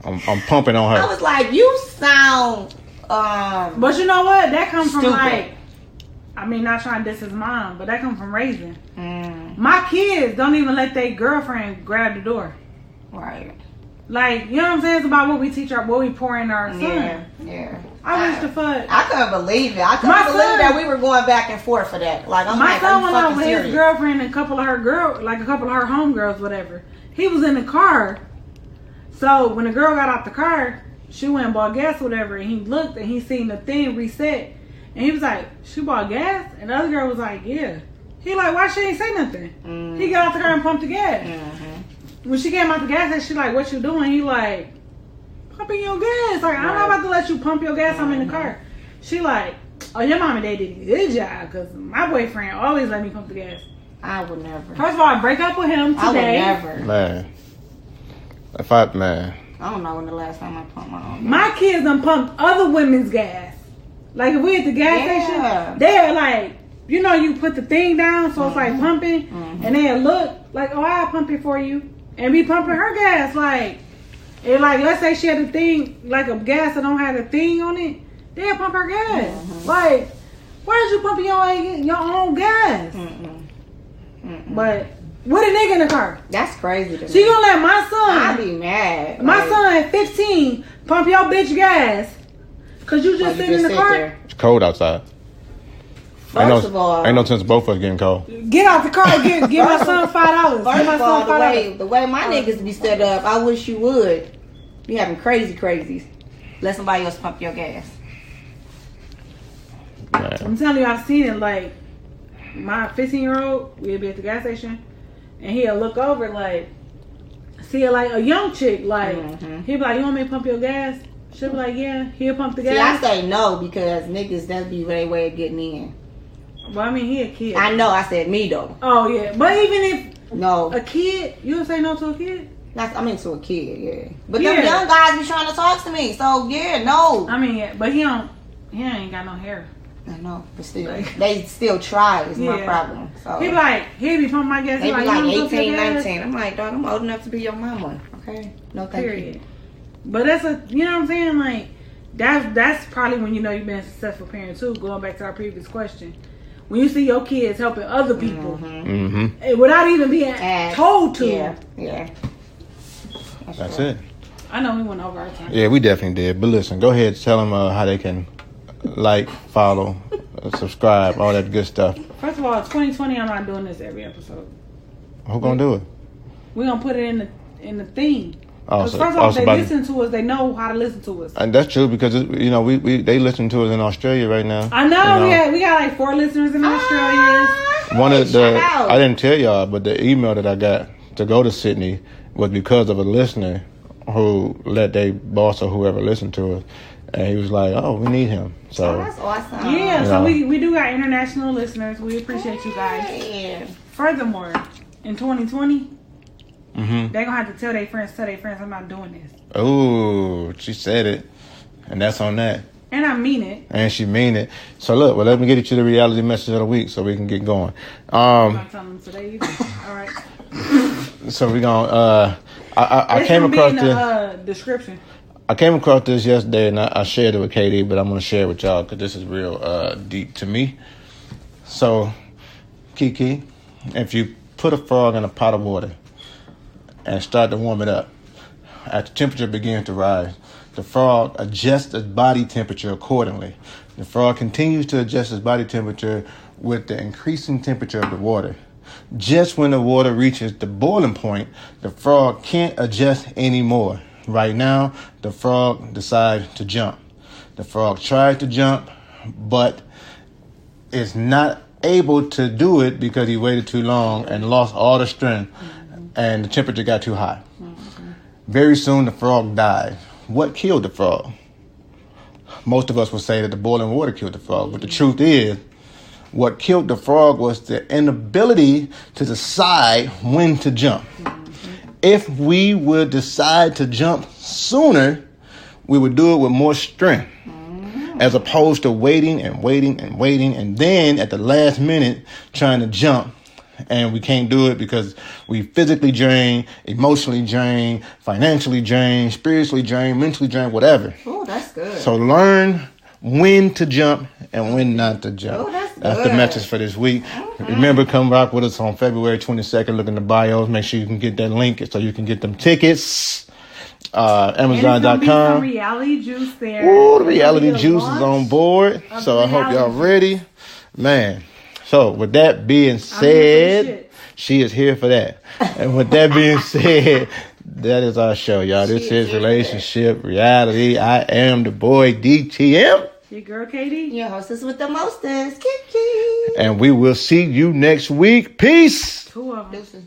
I'm pumping on I her. was like, you sound But you know what? That comes from stupid. like, I mean, not trying to diss his mom, but that comes from raising. Mm, My kids don't even let their girlfriend grab the door. right. Like, you know what I'm saying? It's about what we teach what we pour in our son. Yeah. I wish the fuck. I couldn't believe it. I couldn't My believe son- that we were going back and forth for that. Like, I'm My like, son are you went out fucking with serious? his girlfriend and a couple of her homegirls, whatever. He was in the car. So when the girl got out the car, she went and bought gas, whatever, and he looked and he seen the thing reset. And he was like, she bought gas? And the other girl was like, yeah. He like, why she ain't say nothing? Mm. He got out the car and pumped the gas. Mm-hmm. When she came out the gas station, she like, what you doing? He like, pumping your gas. Like, I'm not about to let you pump your gas. I'm in the car. She like, oh, your mom and dad did a good job because my boyfriend always let me pump the gas. I would never. First of all, I break up with him I would today. never. Man. Man. I don't know when the last time I pumped my own. My kids done pumped other women's gas. Like, if we at the gas station, they're like, you know, you put the thing down, so it's like pumping, and they'll look like, oh, I'll pump it for you. And be pumping her gas. Like, it, like, let's say she had a thing, like a gas that don't have a thing on it, they'll pump her gas. Like, why is you pumping your own gas? But with a nigga in the car. That's crazy to me. She gonna let my I'd son, be mad. my Like, son at 15, pump your bitch gas. Cause you just sit in the car. there. It's cold outside. First of all, ain't no sense both of us getting cold. Get out the car and give my son $5. Give First my of all, son $5. the way my niggas be set up, I wish you would. Be having crazies. Let somebody else pump your gas. Man. I'm telling you, I've seen it. Like, my 15-year-old, we'll be at the gas station, and he'll look over, like, see, like, a young chick, like, he'll be like, you want me to pump your gas? She'll be like, yeah. He'll pump the See, I gas. say no because niggas, that's be their way of getting in. Well, I mean, he a kid. I know I said me though. Oh, yeah. But even if No. a kid, you would say no to a kid? I'm into a kid, yeah. But Yeah. them young guys be trying to talk to me, so yeah, no. I mean, yeah, but he ain't got no hair. I know, but still, Like- they still try is my Yeah. problem. So He be like, he be pumping my gas. they He be like, like you wanna pump your 18, gas? 19. I'm like, dog, I'm old enough to be your mama. Okay, no thank Period. you. But that's you know what I'm saying? Like, that's probably when you know you've been a successful parent too. Going back to our previous question, when you see your kids helping other people without even being told to. Yeah. That's it. I know we went over our time. Yeah, we definitely did. But listen, go ahead, tell them how they can like, follow, subscribe, all that good stuff. First of all, 2020, I'm not doing this every episode. Who gonna do it? We're gonna put it in the theme. Oh, Because so- first off, so they by- listen to us. They know how to listen to us. And that's true because you know we they listen to us in Australia right now. I know, You know? we got like 4 listeners in Australia. One of the Shout out. I didn't tell y'all, but the email that I got to go to Sydney was because of a listener who let their boss or whoever listen to us, and he was like, "Oh, we need him." So That's awesome. Yeah, You so know. we do got international listeners. We appreciate you guys. Yeah. Furthermore, in 2020, hmm they're gonna have to tell their friends, I'm not doing this. oh, she said it, and that's on that. And I mean it. And she mean it. So look, well, let me get you the reality message of the week so we can get going. I'm not telling them today either. All right. So we gonna I It's came gonna across be in this. the description. I came across this yesterday, and I shared it with Katie, but I'm gonna share it with y'all because this is real deep to me. So, Kiki, if you put a frog in a pot of water and start to warm it up, as the temperature begins to rise, the frog adjusts its body temperature accordingly. The frog continues to adjust its body temperature with the increasing temperature of the water. Just when the water reaches the boiling point, the frog can't adjust anymore. Right now, the frog decides to jump. The frog tries to jump, but is not able to do it because he waited too long and lost all the strength, and the temperature got too high. Very soon, the frog died. What killed the frog? Most of us would say that the boiling water killed the frog, but the truth is, what killed the frog was the inability to decide when to jump. If we would decide to jump sooner, we would do it with more strength. as opposed to waiting, and then at the last minute trying to jump. And we can't do it because we physically drained, emotionally drained, financially drained, spiritually drained, mentally drained, whatever. Oh, that's good. So learn when to jump and when not to jump. Oh, that's the good. message for this week. Remember, come rock with us on February 22nd. Look in the bios. Make sure you can get that link so you can get them tickets. Amazon.com. Some reality juice there. Ooh, the reality juice is on board. So I hope y'all ready. Man. So with that being said, she is here for that. And with that being said, that is our show, y'all. This is Relationship Reality. I am the boy DTM. Your girl Katie. Your hostess with the mostest, Kiki. And we will see you next week. Peace. 2 of them. Deuces.